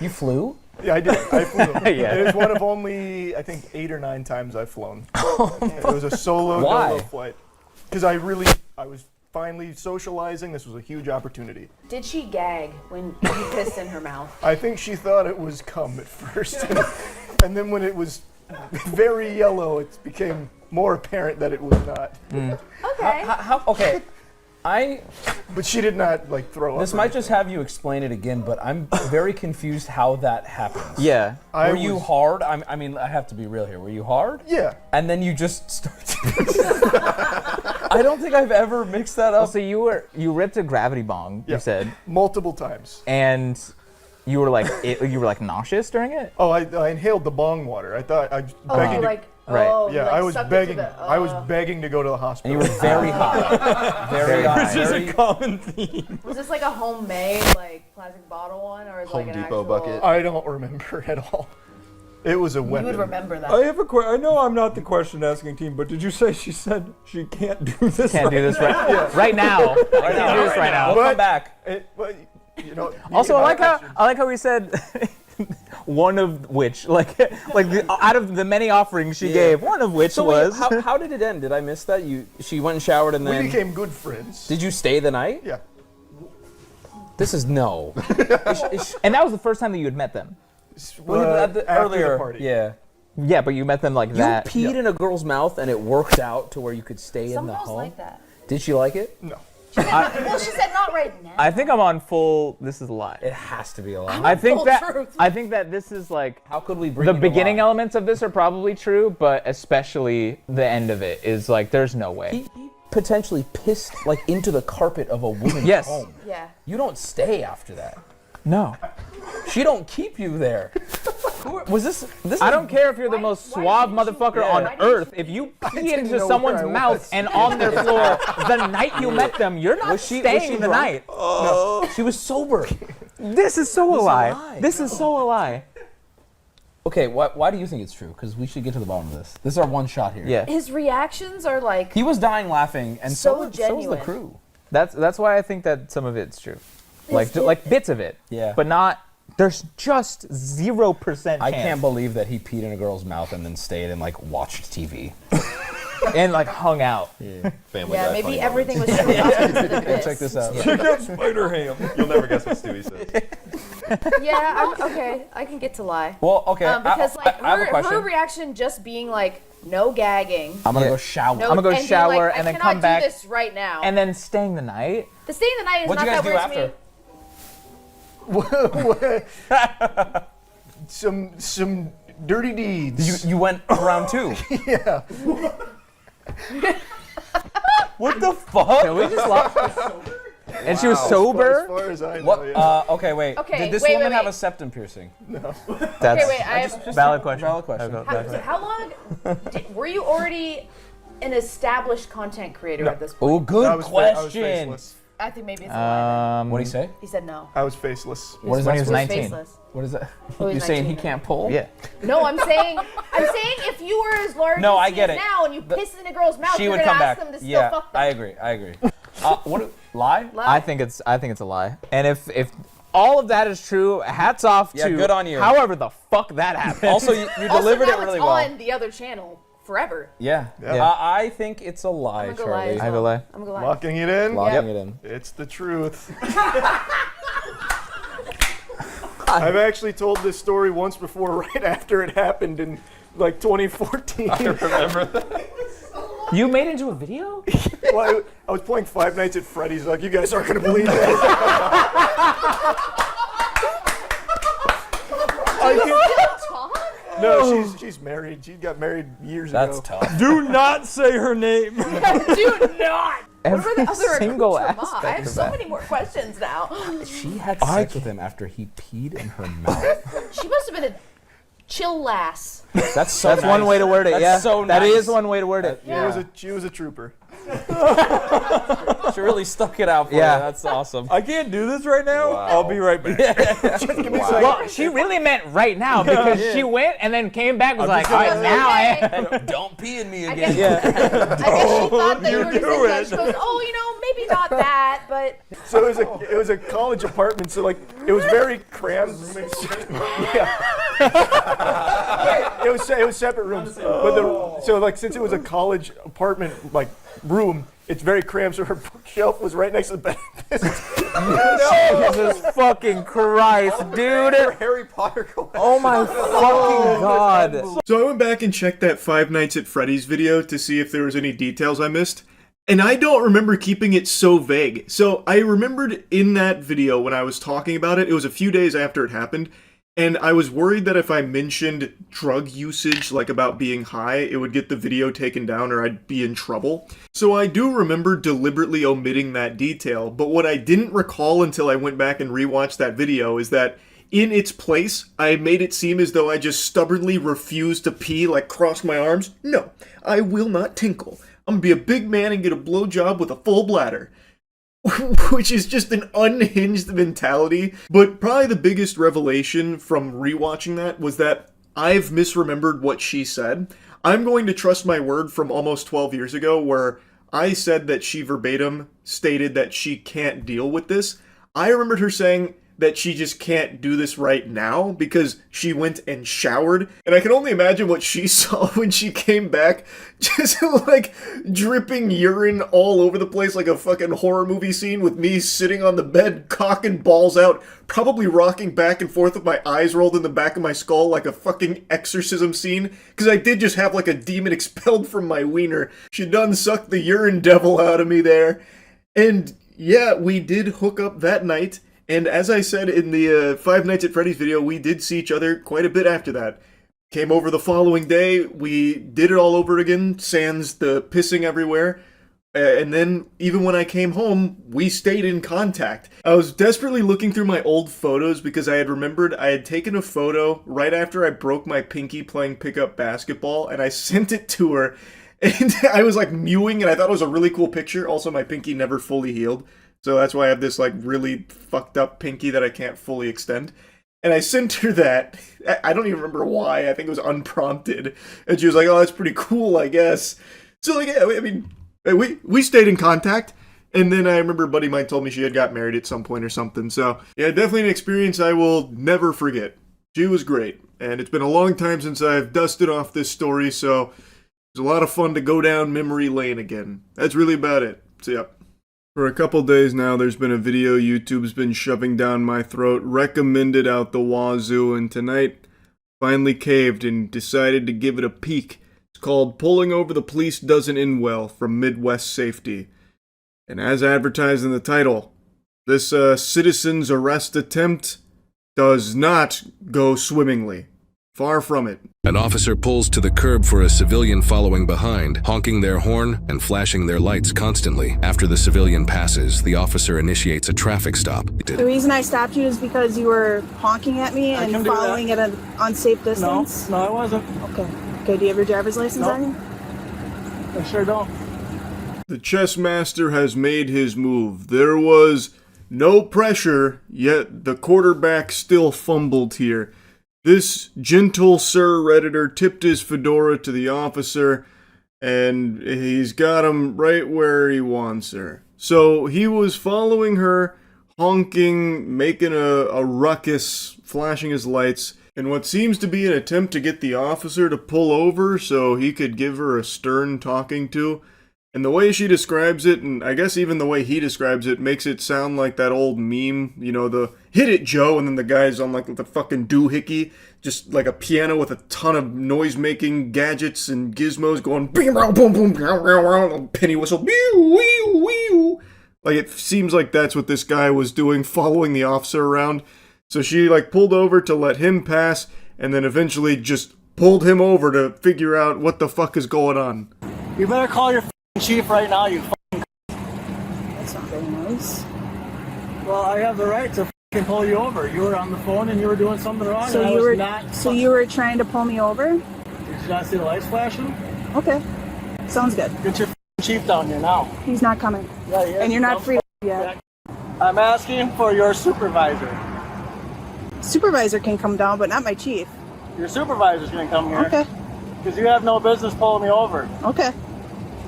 you flew? Yeah, I did. I flew. Yeah. It was one of only, I think, 8 or 9 times I've flown. It was a solo Why? flight. Because I was finally socializing. This was a huge opportunity. Did she gag when you pissed in her mouth? I think she thought it was cum at first. And then when it was very yellow, it became more apparent that it was not. Okay. Okay. But she did not throw up. This might just have you explain it again, but I'm very confused how that happens. Yeah. Were you hard? I mean, I have to be real here. Were you hard? Yeah. And then you just started. I don't think I've ever mixed that up. So you ripped a gravity bong. Yeah. You said multiple times. And you were nauseous during it. Oh, I inhaled the bong water. I thought I was begging to. Right. Oh, Yeah, like I was sucked it to begging. the- I was begging to go to the hospital. And you were very hot. Very hot. Which is a common theme. Was this like a homemade, like plastic bottle one, or is it like an Depot actual... bucket. I don't remember at all. It was a You weapon. would remember that. I have a question. I know I'm not the question asking team, but did you say she said she can't do this? Can't do this right, right now. I can't do this right now. We'll come back. You know. Also, I like how we said one of which, like out of the many offerings she gave, one of which So was. wait, how did it end? Did I miss that? She went and showered and We then became good friends. Did you stay the night? Yeah. This is no. And that was the first time that you had met them. After earlier the party. Yeah. Yeah, but you met them like that. You peed in a girl's mouth and it worked out to where you could stay Some in the girls home. like that. Did she like it? No. Well, she said not right now. I think I'm on full. This is a lie. It has to be a lie. I think full that truth. I think that this is like How could we bring the it to beginning lie? elements of this are probably true, but especially the end of it is like there's no way. He potentially pissed like into the carpet of a woman's Yes. home. Yeah. You don't stay after that. No. She don't keep you there. Was this? I don't care if you're the most suave motherfucker on earth. If you pee into someone's mouth and on their floor the night you met them, you're not staying the night. No. She was sober. This is so a lie. This is so a lie. Okay, why do you think it's true? Because we should get to the bottom of this. This is our one shot here. Yeah. His reactions are like He was dying laughing, and so was the genuine. crew. That's why I think that some of it's true. Like bits of it. Yeah. But not. There's just 0% chance. I can't believe that he peed in a girl's mouth and then stayed and like watched TV. And like hung out. Yeah. Family yeah, Guy maybe funny everything was moments. true. Up to the bits. Check this out. Check out Spider Ham. You'll never guess what Stewie says. Yeah, okay. I can get to lie. Well, okay. Because like I have a her question. reaction just being like no gagging. I'm gonna go shower. No, I'm gonna go and being shower like, and then I come cannot back. do this right now. And then staying the night. The staying the night is What'd not you guys that do weird after? to me. some dirty deeds. You went round two. Yeah. What the fuck? Can we just lock? And she was sober. As far as I know, What? yeah. Okay, wait. Okay, Did this wait, woman wait, have wait. a septum piercing? No. That's Okay, wait. I have valid question. Valid question. How long were you already an established content creator at this point? Oh, good I was question. faceless. I think maybe it's a lie. What did he say? He said no. I was faceless. What is when that? he was supposed to- 19. Faceless. What is that? Oh, he's You're saying 19 he now. can't pull? Yeah. No, I'm saying if you were as large No, as I he get is it. now and you piss in a girl's mouth, She you're would gonna come ask back. them to still Yeah, fuck them. I agree. What? Lie? I think it's a lie. And if all of that is true, hats off Yeah, to good on you. however the fuck that happened. Also, you Also, delivered now it really it's well. on the other channel forever. Yeah. Yeah. I think it's a lie, I'm gonna go lie Charlie. as I go lie. I'm gonna lie. Locking it in. Locking it in. It's the truth. I've actually told this story once before, right after it happened in like 2014. I remember that. You made it into a video? Well, I was playing Five Nights at Freddy's. Like, you guys aren't gonna believe this. No, she's married. She got married years That's ago. tough. Do not say her name. Do not. Every what are the other single accoutrements? I have aspect of so that. many more questions now. She had sex with him after he peed in her mouth. She must have been a chill lass. That's so That's one nice. way to word it. That's Yeah, so that nice. is one way to word it. Yeah. She was a trooper. She really stuck it out for Yeah. you. That's awesome. I can't do this right now. I'll be right back. Well, she really meant right now because she went and then came back was like, all right, now I. Don't pee in me I again. guess, I guess she thought that you were do just it. She goes, oh, you know, maybe not that, but So it was a college apartment. So like it was very cramped. Yeah. it was separate rooms. But since it was a college apartment like room, it's very cramped. So her bookshelf was right next to the bed. Jesus fucking Christ, dude. Harry Potter going. Oh my fucking God. So I went back and checked that Five Nights at Freddy's video to see if there was any details I missed. And I don't remember keeping it so vague. So I remembered in that video when I was talking about it, it was a few days after it happened, and I was worried that if I mentioned drug usage, like about being high, it would get the video taken down or I'd be in trouble. So I do remember deliberately omitting that detail, but what I didn't recall until I went back and rewatched that video is that in its place, I made it seem as though I just stubbornly refused to pee, like cross my arms. No, I will not tinkle. I'm gonna be a big man and get a blowjob with a full bladder. Which is just an unhinged mentality. But probably the biggest revelation from rewatching that was that I've misremembered what she said. I'm going to trust my word from almost 12 years ago where I said that she verbatim stated that she can't deal with this. I remembered her saying that she just can't do this right now because she went and showered. And I can only imagine what she saw when she came back, just like dripping urine all over the place like a fucking horror movie scene with me sitting on the bed, cocking balls out, probably rocking back and forth with my eyes rolled in the back of my skull like a fucking exorcism scene. Because I did just have like a demon expelled from my wiener. She done sucked the urine devil out of me there. And yeah, we did hook up that night. And as I said in the Five Nights at Freddy's video, we did see each other quite a bit after that. Came over the following day, we did it all over again, sans the pissing everywhere. And then, even when I came home, we stayed in contact. I was desperately looking through my old photos because I had remembered I had taken a photo right after I broke my pinky playing pickup basketball, and I sent it to her. And I was like mewing, and I thought it was a really cool picture. Also, my pinky never fully healed. So that's why I have this like really fucked up pinky that I can't fully extend. And I sent her that. I don't even remember why. I think it was unprompted. And she was like, oh, that's pretty cool, I guess. So like, yeah, I mean, we stayed in contact. And then I remember a buddy of mine told me she had got married at some point or something. So yeah, definitely an experience I will never forget. She was great. And it's been a long time since I've dusted off this story. So it was a lot of fun to go down memory lane again. That's really about it. So yeah. For a couple days now, there's been a video YouTube's been shoving down my throat, recommended out the wazoo, and tonight, finally caved and decided to give it a peek. It's called Pulling Over the Police Doesn't End Well from Midwest Safety. And as advertised in the title, this citizen's arrest attempt does not go swimmingly. Far from it. An officer pulls to the curb for a civilian following behind, honking their horn and flashing their lights constantly. After the civilian passes, the officer initiates a traffic stop. The reason I stopped you is because you were honking at me and following at an unsafe distance? No, I wasn't. Okay. Okay, do you have your driver's license on you? I sure don't. The chess master has made his move. There was no pressure, yet the quarterback still fumbled here. This gentle Sir Redditor tipped his fedora to the officer, and he's got him right where he wants her. So he was following her, honking, making a ruckus, flashing his lights, in what seems to be an attempt to get the officer to pull over so he could give her a stern talking to. And the way she describes it, and I guess even the way he describes it, makes it sound like that old meme, you know, the hit it, Joe, and then the guy's on like the fucking doohickey, just like a piano with a ton of noise-making gadgets and gizmos going boom, boom, penny whistle, like it seems like that's what this guy was doing, following the officer around. So she like pulled over to let him pass, and then eventually just pulled him over to figure out what the fuck is going on. You better call your chief right now, you That's not very nice. Well, I have the right to pull you over. You were on the phone and you were doing something wrong. So you were trying to pull me over? Did you not see the lights flashing? Okay. Sounds good. Get your chief down here now. He's not coming. Yeah, he is. And you're not free yet. I'm asking for your supervisor. Supervisor can come down, but not my chief. Your supervisor's gonna come here. Okay. Because you have no business pulling me over. Okay.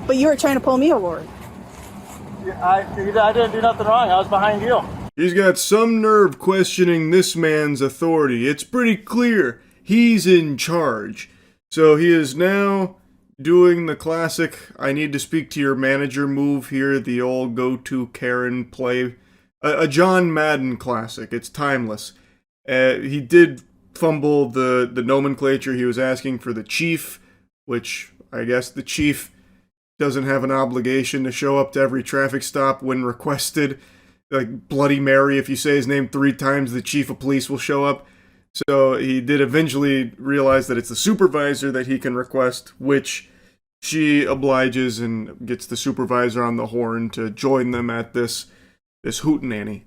But you were trying to pull me over. I didn't do nothing wrong. I was behind you. He's got some nerve questioning this man's authority. It's pretty clear he's in charge. So he is now doing the classic, I need to speak to your manager move here, the old go-to Karen play. A John Madden classic. It's timeless. He did fumble the nomenclature. He was asking for the chief, which I guess the chief doesn't have an obligation to show up to every traffic stop when requested. Like Bloody Mary, if you say his name 3 times, the chief of police will show up. So he did eventually realize that it's the supervisor that he can request, which she obliges and gets the supervisor on the horn to join them at this hootenanny.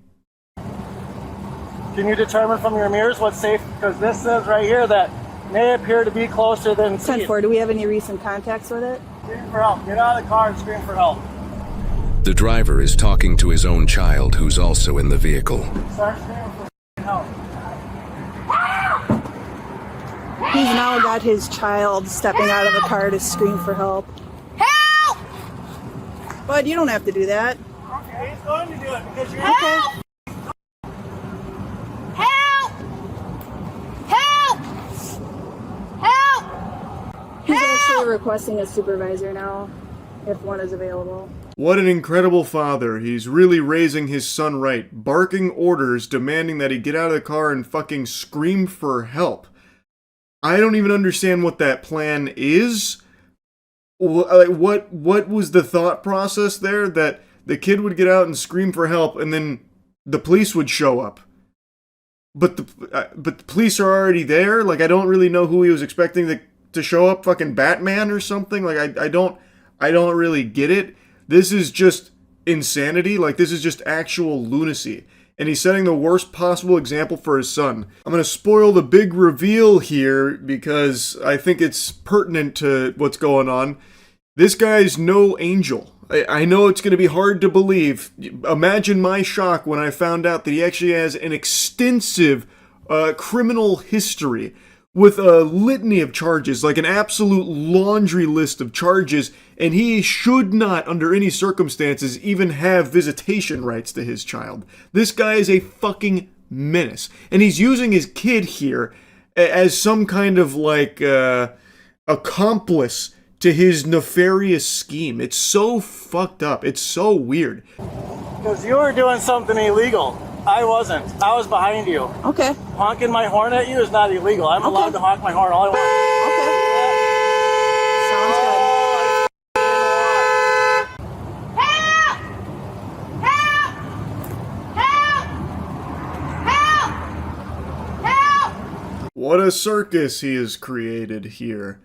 Can you determine from your mirrors what's safe? Because this says right here that may appear to be closer than 10-4, do we have any recent contacts with it? Scream for help. Get out of the car and scream for help. The driver is talking to his own child, who's also in the vehicle. Start screaming for help. He's now got his child stepping out of the car to scream for help. Help! Bud, you don't have to do that. Okay, he's going to do it because you're Help! Help! Help! Help! He's actually requesting a supervisor now, if one is available. What an incredible father. He's really raising his son right. Barking orders, demanding that he get out of the car and fucking scream for help. I don't even understand what that plan is. What was the thought process there? That the kid would get out and scream for help and then the police would show up. But the police are already there? Like, I don't really know who he was expecting to show up. Fucking Batman or something? Like, I don't really get it. This is just insanity. Like, this is just actual lunacy. And he's setting the worst possible example for his son. I'm going to spoil the big reveal here because I think it's pertinent to what's going on. This guy's no angel. I know it's going to be hard to believe. Imagine my shock when I found out that he actually has an extensive criminal history with a litany of charges, like an absolute laundry list of charges, and he should not, under any circumstances, even have visitation rights to his child. This guy is a fucking menace. And he's using his kid here as some kind of, like, accomplice to his nefarious scheme. It's so fucked up. It's so weird. Because you were doing something illegal. I wasn't. I was behind you. Okay. Honking my horn at you is not illegal. I'm allowed to honk my horn all I want. What a circus he has created here.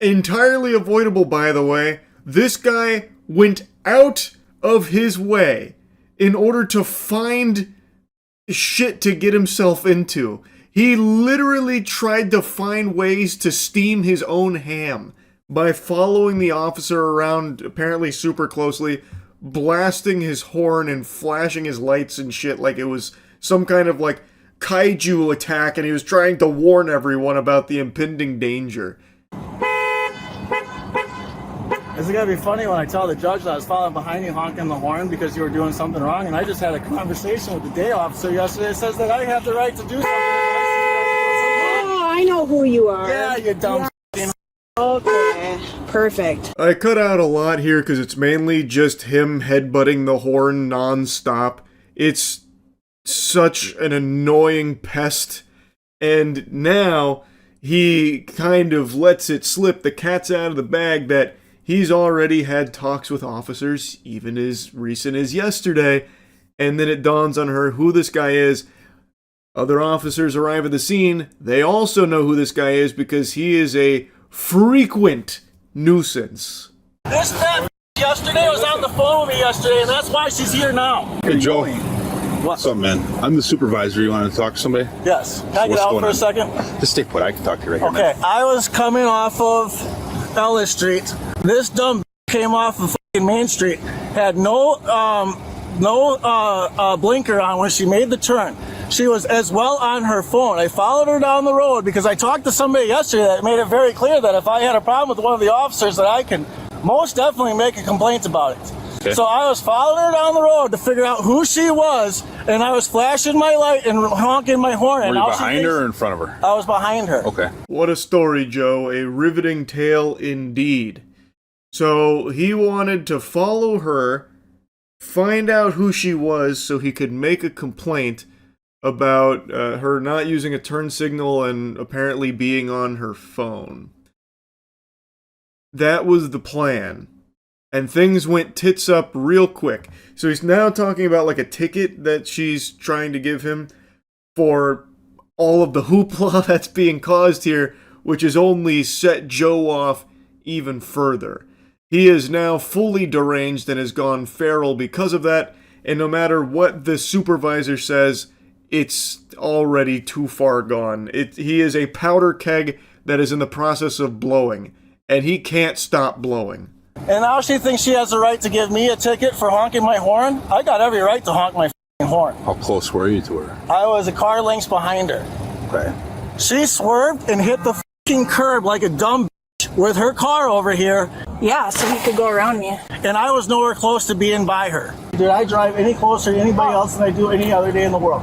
Entirely avoidable, by the way. This guy went out of his way in order to find shit to get himself into. He literally tried to find ways to steam his own ham by following the officer around apparently super closely, blasting his horn and flashing his lights and shit like it was some kind of like kaiju attack, and he was trying to warn everyone about the impending danger. Is it gonna be funny when I tell the judge that I was following behind you honking the horn because you were doing something wrong? And I just had a conversation with the day officer yesterday. It says that I have the right to do something. Oh, I know who you are. Yeah, you dumb. Yes. Okay, perfect. I cut out a lot here because it's mainly just him headbutting the horn non-stop. It's such an annoying pest. And now he kind of lets it slip. The cat's out of the bag that he's already had talks with officers, even as recent as yesterday, and then it dawns on her who this guy is. Other officers arrive at the scene. They also know who this guy is because he is a frequent nuisance. This fat yesterday was on the phone with me yesterday, and that's why she's here now. Hey, Joe. What's up, man? I'm the supervisor. You want to talk to somebody? Yes. Can I get out for a second? Just stay put. I can talk to you right here. Okay. I was coming off of Ellis Street. This dumb came off of fucking Main Street. Had no blinker on when she made the turn. She was as well on her phone. I followed her down the road because I talked to somebody yesterday that made it very clear that if I had a problem with one of the officers that I can most definitely make a complaint about it. Okay. So I was following her down the road to figure out who she was, and I was flashing my light and honking my horn. Were you behind her or in front of her? I was behind her. Okay. What a story, Joe. A riveting tale indeed. So he wanted to follow her, find out who she was so he could make a complaint about her not using a turn signal and apparently being on her phone. That was the plan. And things went tits up real quick. So he's now talking about like a ticket that she's trying to give him for all of the hoopla that's being caused here, which has only set Joe off even further. He is now fully deranged and has gone feral because of that, and no matter what the supervisor says, it's already too far gone. He is a powder keg that is in the process of blowing, and he can't stop blowing. And now she thinks she has the right to give me a ticket for honking my horn? I got every right to honk my f***ing horn. How close were you to her? I was a car length behind her. Okay. She swerved and hit the f***ing curb like a dumb bitch with her car over here. Yeah, so he could go around me. And I was nowhere close to being by her. Did I drive any closer to anybody else than I do any other day in the world?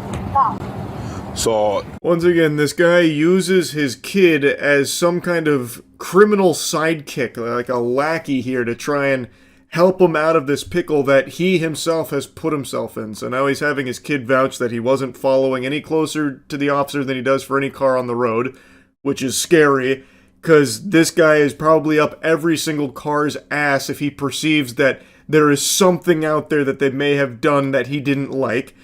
So, once again, this guy uses his kid as some kind of criminal sidekick, like a lackey here, to try and help him out of this pickle that he himself has put himself in. So now he's having his kid vouch that he wasn't following any closer to the officer than he does for any car on the road, which is scary, because this guy is probably up every single car's ass if he perceives that there is something out there that they may have done that he didn't like.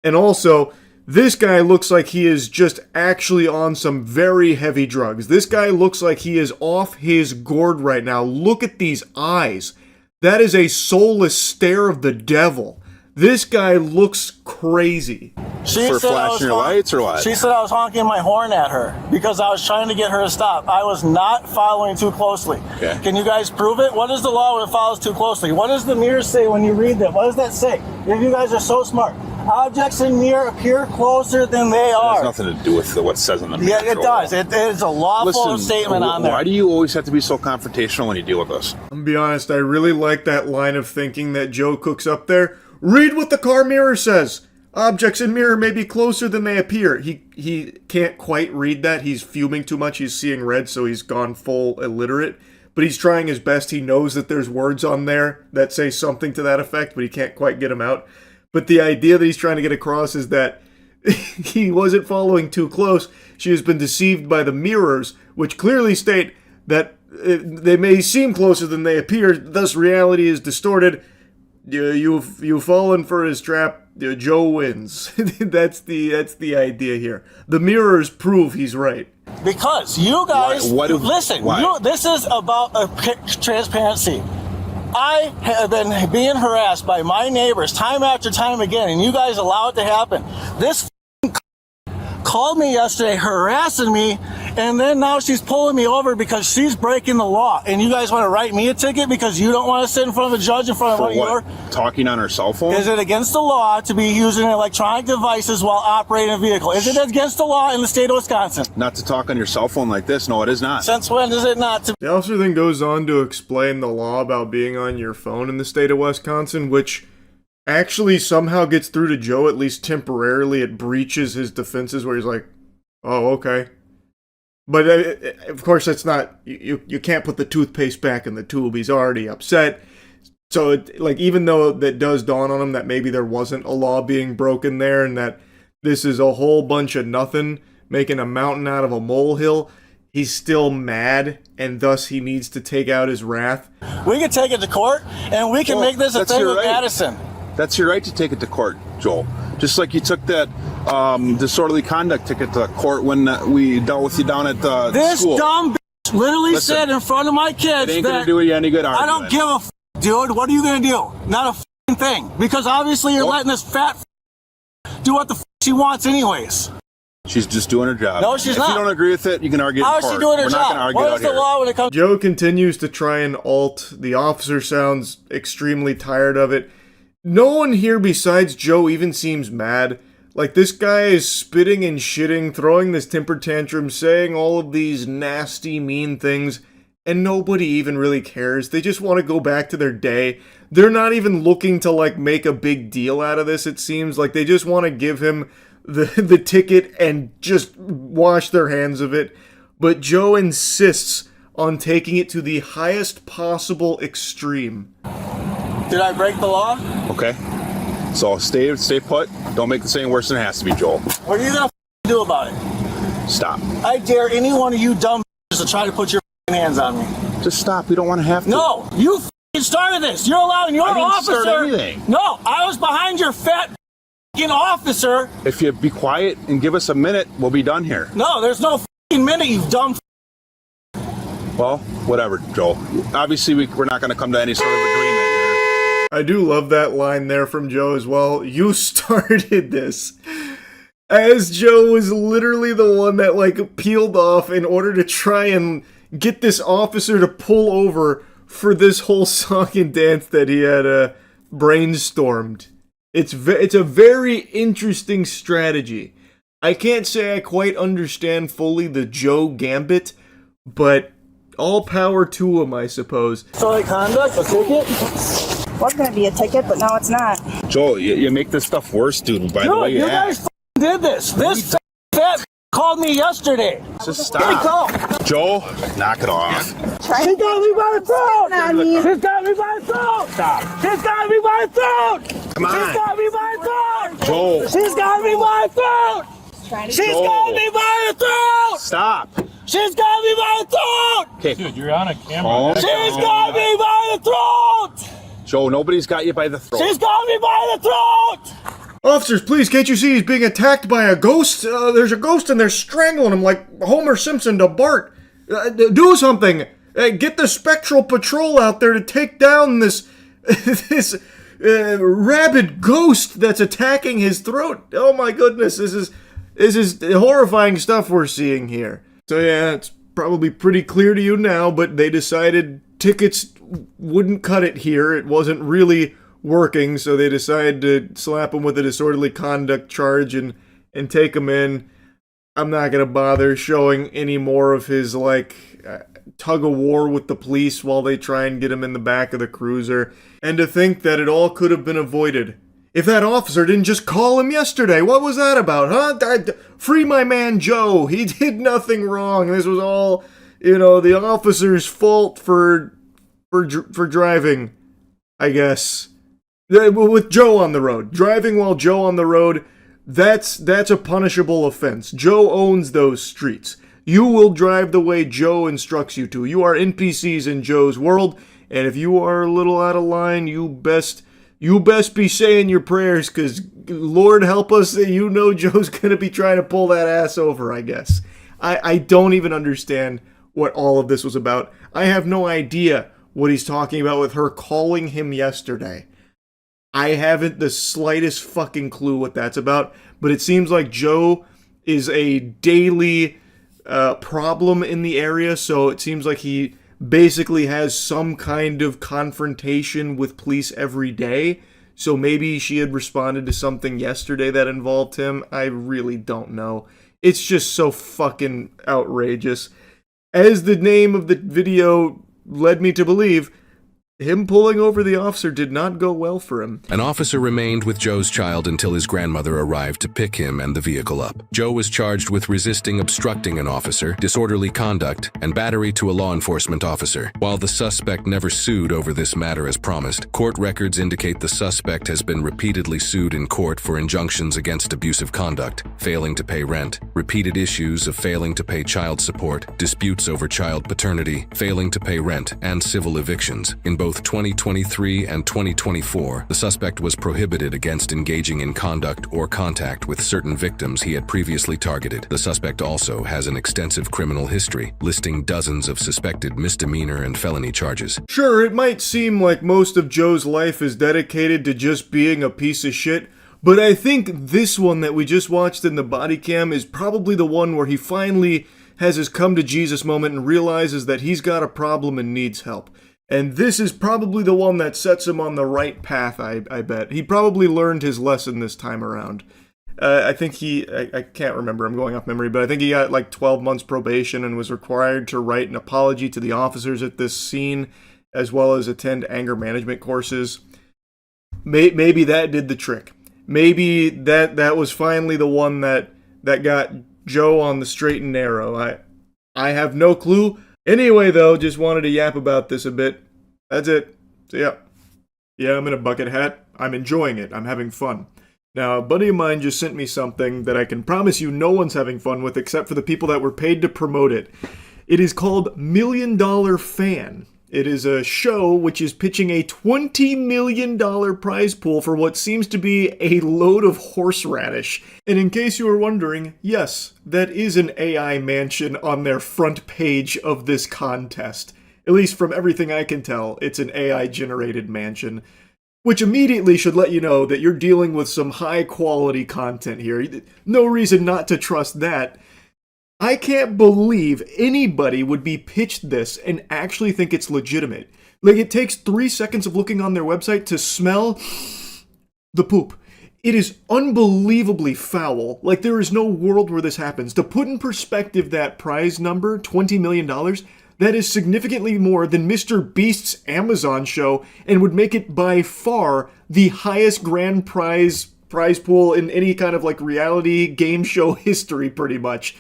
And also, this guy looks like he is just actually on some very heavy drugs. This guy looks like he is off his gourd right now. Look at these eyes. That is a soulless stare of the devil. This guy looks crazy. for flashing your lights or what? She said I was honking my horn at her because I was trying to get her to stop. I was not following too closely. Okay. Can you guys prove it? What is the law when it follows too closely? What does the mirror say when you read them? What does that say? If you guys are so smart. Objects in mirror appear closer than they are. It has nothing to do with what it says in the mirror. Yeah, it does. It is a lawful statement on there. Why do you always have to be so confrontational when you deal with us? I'm gonna be honest, I really like that line of thinking that Joe cooks up there. Read what the car mirror says. Objects in mirror may be closer than they appear. He can't quite read that. He's fuming too much. He's seeing red, so he's gone full illiterate. But he's trying his best. He knows that there's words on there that say something to that effect, but he can't quite get them out. But the idea that he's trying to get across is that he wasn't following too close. She has been deceived by the mirrors, which clearly state that they may seem closer than they appear. Thus, reality is distorted. You've fallen for his trap. Joe wins. That's the idea here. The mirrors prove he's right. Because you guys, listen, this is about transparency. I have been being harassed by my neighbors time after time again, and you guys allow it to happen. This called me yesterday harassing me, and then now she's pulling me over because she's breaking the law. And you guys want to write me a ticket because you don't want to sit in front of a judge in front of one of your... Talking on her cell phone? Is it against the law to be using electronic devices while operating a vehicle? Is it against the law in the state of Wisconsin? Not to talk on your cell phone like this. No, it is not. Since when is it not to... The officer then goes on to explain the law about being on your phone in the state of Wisconsin, which actually somehow gets through to Joe, at least temporarily. It breaches his defenses where he's like, oh, okay. But of course, that's not, you can't put the toothpaste back in the tube. He's already upset. So, even though that does dawn on him that maybe there wasn't a law being broken there and that this is a whole bunch of nothing, making a mountain out of a molehill, he's still mad, and thus he needs to take out his wrath. We can take it to court, and we can make this a thing with Madison. That's your right to take it to court, Joel. Just like you took that disorderly conduct ticket to court when we dealt with you down at the school. This dumb bitch literally said in front of my kids it ain't gonna do you any good argument. I don't give a f***, dude. What are you gonna do? Not a f***ing thing. Because obviously you're letting this fat f*** do what the f*** she wants anyways. She's just doing her job. No, she's not. If you don't agree with it, you can argue How in is court. she doing her We're job? not gonna argue What out is the here. law when it comes... Joe continues to try and alt. The officer sounds extremely tired of it. No one here besides Joe even seems mad. Like, this guy is spitting and shitting, throwing this temper tantrum, saying all of these nasty, mean things, and nobody even really cares. They just want to go back to their day. They're not even looking to, make a big deal out of this, it seems. Like, they just want to give him the ticket and just wash their hands of it. But Joe insists on taking it to the highest possible extreme. Did I break the law? Okay. So stay put. Don't make the saying worse than it has to be, Joel. What are you gonna do about it? Stop. I dare any one of you dumb to try to put your hands on me. Just stop. We don't want to have to. No, you started this. You're allowing your I didn't officer. start anything. No, I was behind your fat officer. If you be quiet and give us a minute, we'll be done here. No, there's no minute, you dumb. Well, whatever, Joel. Obviously, we're not going to come to any sort of agreement here. I do love that line there from Joe as well. You started this. As Joe was literally the one that, like, peeled off in order to try and get this officer to pull over for this whole song and dance that he had brainstormed. It's a very interesting strategy. I can't say I quite understand fully the Joe gambit, but all power to him, I suppose. Disorderly conduct, a ticket? Was going to be a ticket, but now it's not. Joel, you make this stuff worse, dude, by the way you guys did this. This fat called me yesterday. Just stop. Joel, knock it off. She got me by the throat! She's got me by the throat! Stop. She's got me by the throat! Come on. She's got me by the throat! Joel. She's got me by the throat! She's got me by the throat! Stop. She's got me by the throat! Okay. Dude, you're on a camera. She's got me by the throat! Joe, nobody's got you by the throat. She's got me by the throat! Officers, please, can't you see he's being attacked by a ghost? There's a ghost and they're strangling him like Homer Simpson to Bart. Do something! Get the Spectral Patrol out there to take down this rabid ghost that's attacking his throat. Oh my goodness, this is horrifying stuff we're seeing here. So yeah, it's probably pretty clear to you now, but they decided tickets wouldn't cut it here. It wasn't really working, so they decided to slap him with a disorderly conduct charge and take him in. I'm not gonna bother showing any more of his, like, tug of war with the police while they try and get him in the back of the cruiser. And to think that it all could have been avoided if that officer didn't just call him yesterday. What was that about, huh? Free my man Joe. He did nothing wrong. This was all, the officer's fault for driving, I guess. With Joe on the road. Driving while Joe on the road, that's a punishable offense. Joe owns those streets. You will drive the way Joe instructs you to. You are NPCs in Joe's world, and if you are a little out of line, you best be saying your prayers, because Lord help us, Joe's going to be trying to pull that ass over, I guess. I don't even understand what all of this was about. I have no idea what he's talking about with her calling him yesterday. I haven't the slightest fucking clue what that's about, but it seems like Joe is a daily problem in the area, so it seems like he basically has some kind of confrontation with police every day. So maybe she had responded to something yesterday that involved him. I really don't know. It's just so fucking outrageous. As the name of the video led me to believe, him pulling over the officer did not go well for him. An officer remained with Joe's child until his grandmother arrived to pick him and the vehicle up. Joe was charged with resisting obstructing an officer, disorderly conduct, and battery to a law enforcement officer. While the suspect never sued over this matter as promised, court records indicate the suspect has been repeatedly sued in court for injunctions against abusive conduct, failing to pay rent, repeated issues of failing to pay child support, disputes over child paternity, failing to pay rent, and civil evictions. In both 2023 and 2024, the suspect was prohibited against engaging in conduct or contact with certain victims he had previously targeted. The suspect also has an extensive criminal history, listing dozens of suspected misdemeanor and felony charges. Sure, it might seem like most of Joe's life is dedicated to just being a piece of shit, but I think this one that we just watched in the body cam is probably the one where he finally has his come to Jesus moment and realizes that he's got a problem and needs help. And this is probably the one that sets him on the right path, I bet. He probably learned his lesson this time around. I think I can't remember, I'm going off memory, but I think he got like 12 months probation and was required to write an apology to the officers at this scene, as well as attend anger management courses. Maybe that did the trick. Maybe that was finally the one that got Joe on the straight and narrow. I have no clue. Anyway, though, just wanted to yap about this a bit. That's it. So, yeah, I'm in a bucket hat. I'm enjoying it. I'm having fun. Now, a buddy of mine just sent me something that I can promise you no one's having fun with except for the people that were paid to promote it. It is called $1 Million Fan. It is a show which is pitching a $20 million prize pool for what seems to be a load of horseradish. And in case you were wondering, yes, that is an AI mansion on their front page of this contest. At least from everything I can tell, it's an AI-generated mansion. which immediately should let you know that you're dealing with some high quality content here. No reason not to trust that. I can't believe anybody would be pitched this and actually think it's legitimate. Like, it takes 3 seconds of looking on their website to smell the poop. It is unbelievably foul. Like, there is no world where this happens. To put in perspective that prize number, $20 million, that is significantly more than Mr. Beast's Amazon show and would make it by far the highest grand prize pool in any kind of like reality game show history, pretty much.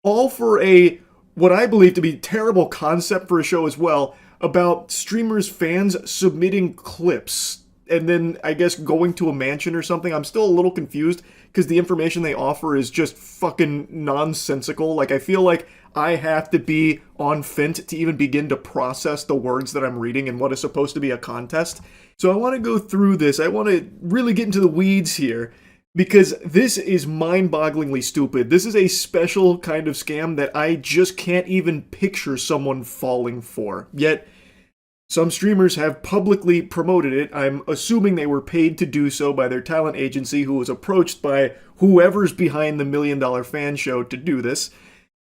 All for a, what I believe to be terrible concept for a show as well, about streamers' fans submitting clips and then, I guess, going to a mansion or something. I'm still a little confused because the information they offer is just fucking nonsensical. Like, I feel like I have to be on Fint to even begin to process the words that I'm reading in what is supposed to be a contest. So I want to go through this. I want to really get into the weeds here because this is mind-bogglingly stupid. This is a special kind of scam that I just can't even picture someone falling for. Yet, some streamers have publicly promoted it. I'm assuming they were paid to do so by their talent agency, who was approached by whoever's behind the $1 Million Fan Show to do this.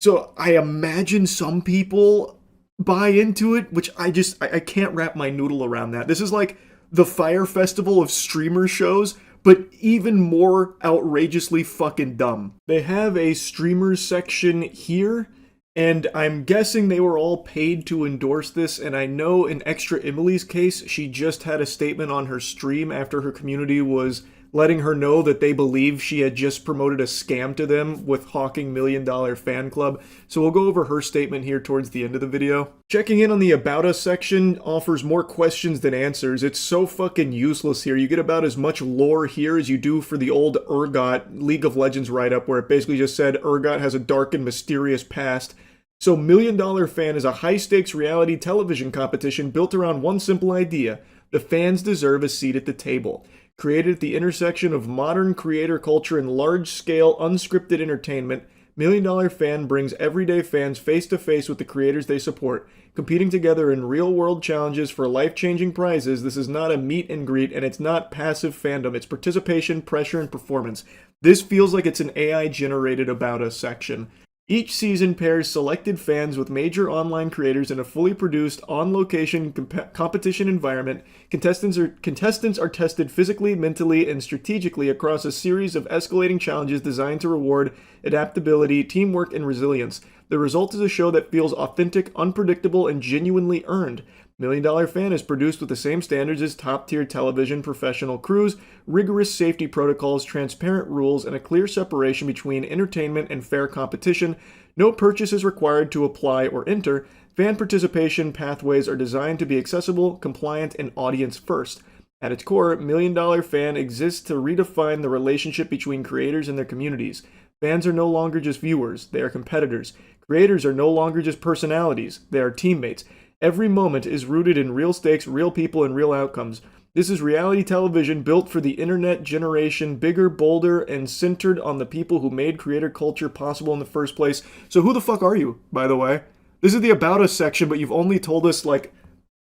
So I imagine some people buy into it, which I can't wrap my noodle around that. This is like the Fire Festival of streamer shows, but even more outrageously fucking dumb. They have a streamers section here, and I'm guessing they were all paid to endorse this, and I know in Extra Emily's case, she just had a statement on her stream after her community was letting her know that they believe she had just promoted a scam to them with hawking $1 Million Fan Club. So we'll go over her statement here towards the end of the video. Checking in on the About Us section offers more questions than answers. It's so fucking useless here. You get about as much lore here as you do for the old Urgot League of Legends write-up, where it basically just said Urgot has a dark and mysterious past. So $1 Million Fan is a high-stakes reality television competition built around one simple idea: the fans deserve a seat at the table. Created at the intersection of modern creator culture and large-scale unscripted entertainment, $1 Million Fan brings everyday fans face-to-face with the creators they support, competing together in real-world challenges for life-changing prizes. This is not a meet and greet, and it's not passive fandom. It's participation, pressure, and performance. This feels like it's an AI-generated About Us section. Each season pairs selected fans with major online creators in a fully produced, on-location competition environment. Contestants are tested physically, mentally, and strategically across a series of escalating challenges designed to reward adaptability, teamwork, and resilience. The result is a show that feels authentic, unpredictable, and genuinely earned. $1 Million Fan is produced with the same standards as top-tier television professional crews, rigorous safety protocols, transparent rules, and a clear separation between entertainment and fair competition. No purchase is required to apply or enter. Fan participation pathways are designed to be accessible, compliant, and audience-first. At its core, $1 Million Fan exists to redefine the relationship between creators and their communities. Fans are no longer just viewers, they are competitors. Creators are no longer just personalities, they are teammates. Every moment is rooted in real stakes, real people, and real outcomes. This is reality television built for the internet generation, bigger, bolder, and centered on the people who made creator culture possible in the first place. So who the fuck are you, by the way? This is the About Us section, but you've only told us, like,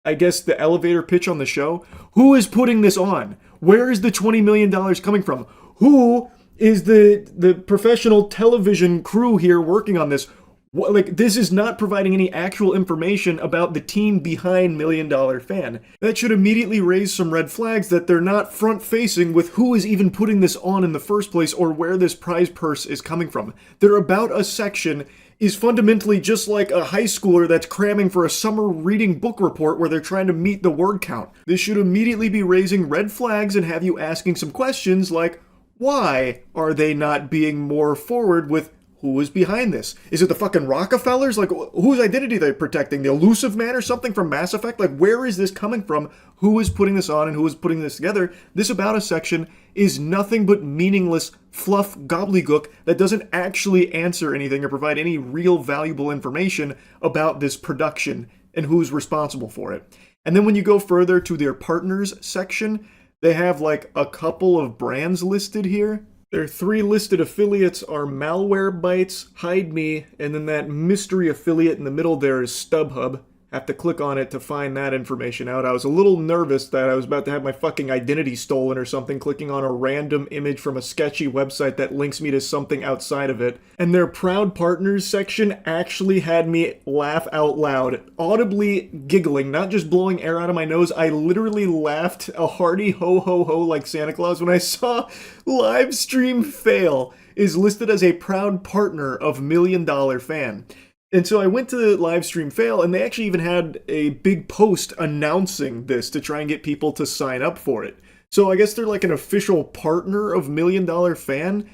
I guess the elevator pitch on the show. Who is putting this on? Where is the $20 million coming from? Who is the professional television crew here working on this? Like, this is not providing any actual information about the team behind $1 Million Fan. That should immediately raise some red flags that they're not front-facing with who is even putting this on in the first place or where this prize purse is coming from. Their About Us section is fundamentally just like a high schooler that's cramming for a summer reading book report where they're trying to meet the word count. This should immediately be raising red flags and have you asking some questions like, why are they not being more forward with who is behind this? Is it the fucking Rockefellers? Like, whose identity are they protecting? The Elusive Man or something from Mass Effect? Like, where is this coming from? Who is putting this on and who is putting this together? This About Us section is nothing but meaningless fluff gobbledygook that doesn't actually answer anything or provide any real valuable information about this production and who's responsible for it. And then when you go further to their partners section, they have like a couple of brands listed here. Their 3 listed affiliates are Malwarebytes, Hide Me, and then that mystery affiliate in the middle there is StubHub. have to click on it to find that information out. I was a little nervous that I was about to have my fucking identity stolen or something, clicking on a random image from a sketchy website that links me to something outside of it. And their Proud Partners section actually had me laugh out loud, audibly giggling, not just blowing air out of my nose. I literally laughed a hearty ho ho ho like Santa Claus when I saw Livestream Fail is listed as a proud partner of $1 Million Fan. And so I went to the Livestream Fail, and they actually even had a big post announcing this to try and get people to sign up for it. So I guess they're like an official partner of $1 Million Fan.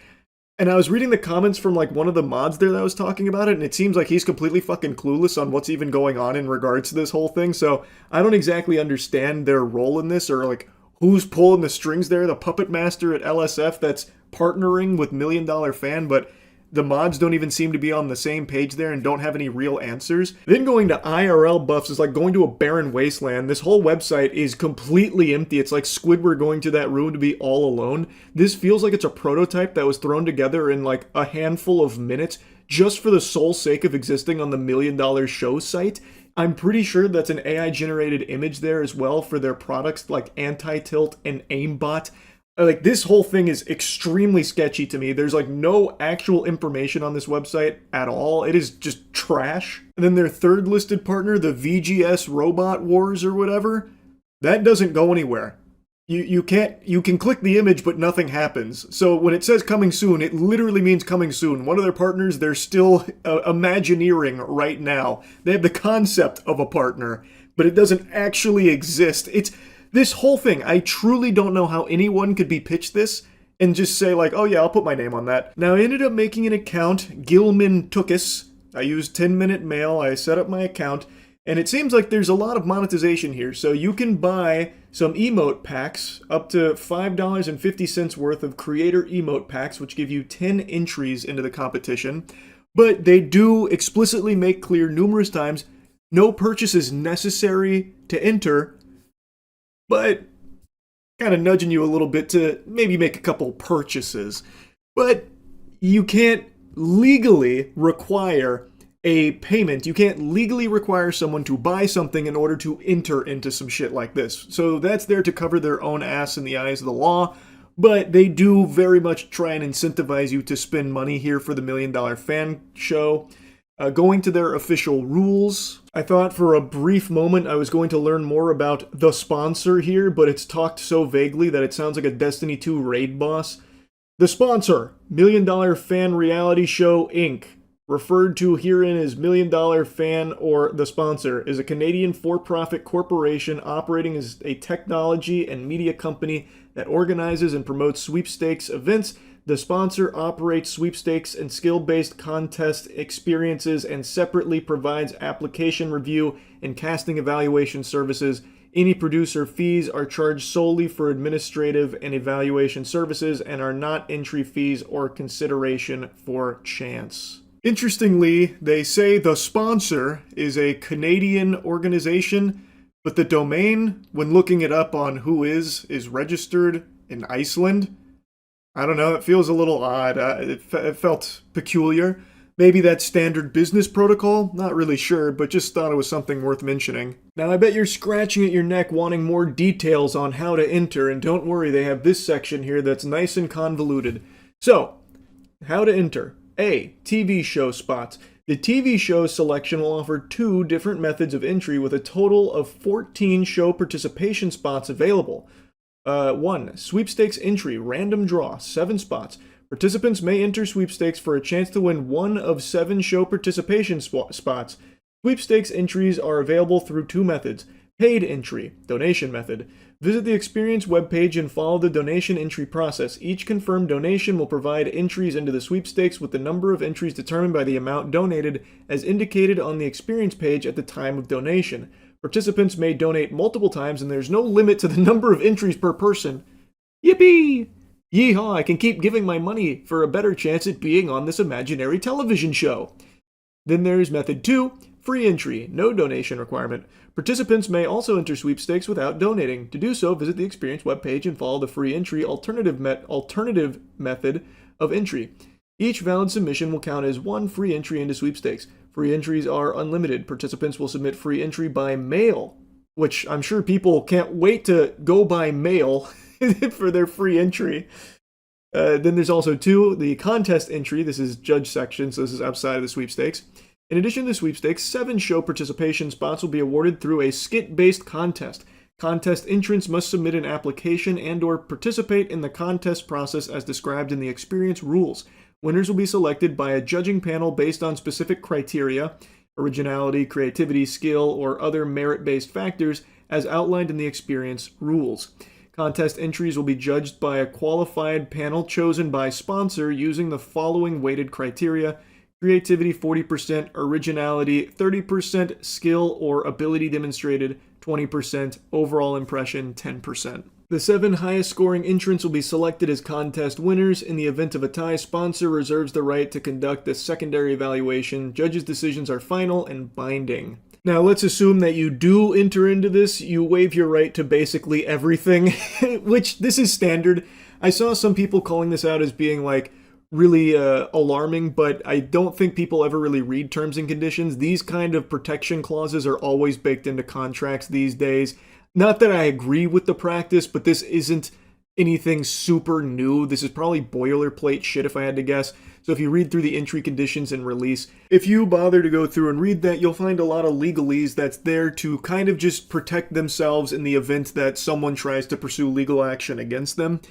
And I was reading the comments from like one of the mods there that was talking about it, and it seems like he's completely fucking clueless on what's even going on in regards to this whole thing. So I don't exactly understand their role in this, or like who's pulling the strings there, the puppet master at LSF that's partnering with $1 Million Fan, but the mods don't even seem to be on the same page there and don't have any real answers. Then going to IRL buffs is like going to a barren wasteland. This whole website is completely empty. It's like Squidward going to that room to be all alone. This feels like it's a prototype that was thrown together in like a handful of minutes just for the sole sake of existing on the $1 Million Show site. I'm pretty sure that's an AI-generated image there as well for their products like Anti-Tilt and Aimbot. Like, this whole thing is extremely sketchy to me. There's, like, no actual information on this website at all. It is just trash. And then their third listed partner, the VGS Robot Wars or whatever, that doesn't go anywhere. You can click the image, but nothing happens. So when it says coming soon, it literally means coming soon. One of their partners, they're still imagineering right now. They have the concept of a partner, but it doesn't actually exist. This whole thing, I truly don't know how anyone could be pitched this and just say like, oh yeah, I'll put my name on that. Now I ended up making an account, Gilman Tookus. I used 10-minute mail, I set up my account, and it seems like there's a lot of monetization here. So you can buy some emote packs, up to $5.50 worth of creator emote packs, which give you 10 entries into the competition. But they do explicitly make clear numerous times, no purchase is necessary to enter, but kind of nudging you a little bit to maybe make a couple purchases. But you can't legally require a payment. You can't legally require someone to buy something in order to enter into some shit like this. So that's there to cover their own ass in the eyes of the law, but they do very much try and incentivize you to spend money here for the $1 Million Fan show. Going to their official rules, I thought for a brief moment I was going to learn more about the sponsor here, but it's talked so vaguely that it sounds like a Destiny 2 raid boss. The sponsor, $1 Million Fan Reality Show, Inc., referred to herein as $1 Million Fan or the sponsor, is a Canadian for-profit corporation operating as a technology and media company that organizes and promotes sweepstakes events. The sponsor operates sweepstakes and skill-based contest experiences and separately provides application review and casting evaluation services. Any producer fees are charged solely for administrative and evaluation services and are not entry fees or consideration for chance. Interestingly, they say the sponsor is a Canadian organization, but the domain, when looking it up on who is registered in Iceland. I don't know, it feels a little odd. It felt peculiar. Maybe that's standard business protocol? Not really sure, but just thought it was something worth mentioning. Now I bet you're scratching at your neck wanting more details on how to enter, and don't worry, they have this section here that's nice and convoluted. So, how to enter. A. TV show spots. The TV show selection will offer 2 different methods of entry with a total of 14 show participation spots available. 1. Sweepstakes entry, random draw, 7 spots. Participants may enter sweepstakes for a chance to win 1 of 7 show participation spots. Sweepstakes entries are available through 2 methods. Paid entry, donation method. Visit the Experience webpage and follow the donation entry process. Each confirmed donation will provide entries into the sweepstakes with the number of entries determined by the amount donated as indicated on the Experience page at the time of donation. Participants may donate multiple times, and there's no limit to the number of entries per person. Yippee! Yeehaw, I can keep giving my money for a better chance at being on this imaginary television show. Then there's method 2, free entry, no donation requirement. Participants may also enter sweepstakes without donating. To do so, visit the Experience webpage and follow the free entry alternative method of entry. Each valid submission will count as 1 free entry into sweepstakes. Free entries are unlimited. Participants will submit free entry by mail, which I'm sure people can't wait to go by mail for their free entry. Then there's also 2, the contest entry. This is judge section, so this is outside of the sweepstakes. In addition to the sweepstakes, 7 show participation spots will be awarded through a skit-based contest. Contest entrants must submit an application and/or participate in the contest process as described in the experience rules. Winners will be selected by a judging panel based on specific criteria, originality, creativity, skill, or other merit-based factors as outlined in the experience rules. Contest entries will be judged by a qualified panel chosen by sponsor using the following weighted criteria: creativity 40%, originality 30%, skill or ability demonstrated 20%, overall impression 10%. The 7 highest scoring entrants will be selected as contest winners. In the event of a tie, sponsor reserves the right to conduct a secondary evaluation. Judges' decisions are final and binding. Now, let's assume that you do enter into this. You waive your right to basically everything, which this is standard. I saw some people calling this out as being like really alarming, but I don't think people ever really read terms and conditions. These kind of protection clauses are always baked into contracts these days. Not that I agree with the practice, but this isn't anything super new. This is probably boilerplate shit if I had to guess. So if you read through the entry conditions and release, if you bother to go through and read that, you'll find a lot of legalese that's there to kind of just protect themselves in the event that someone tries to pursue legal action against them.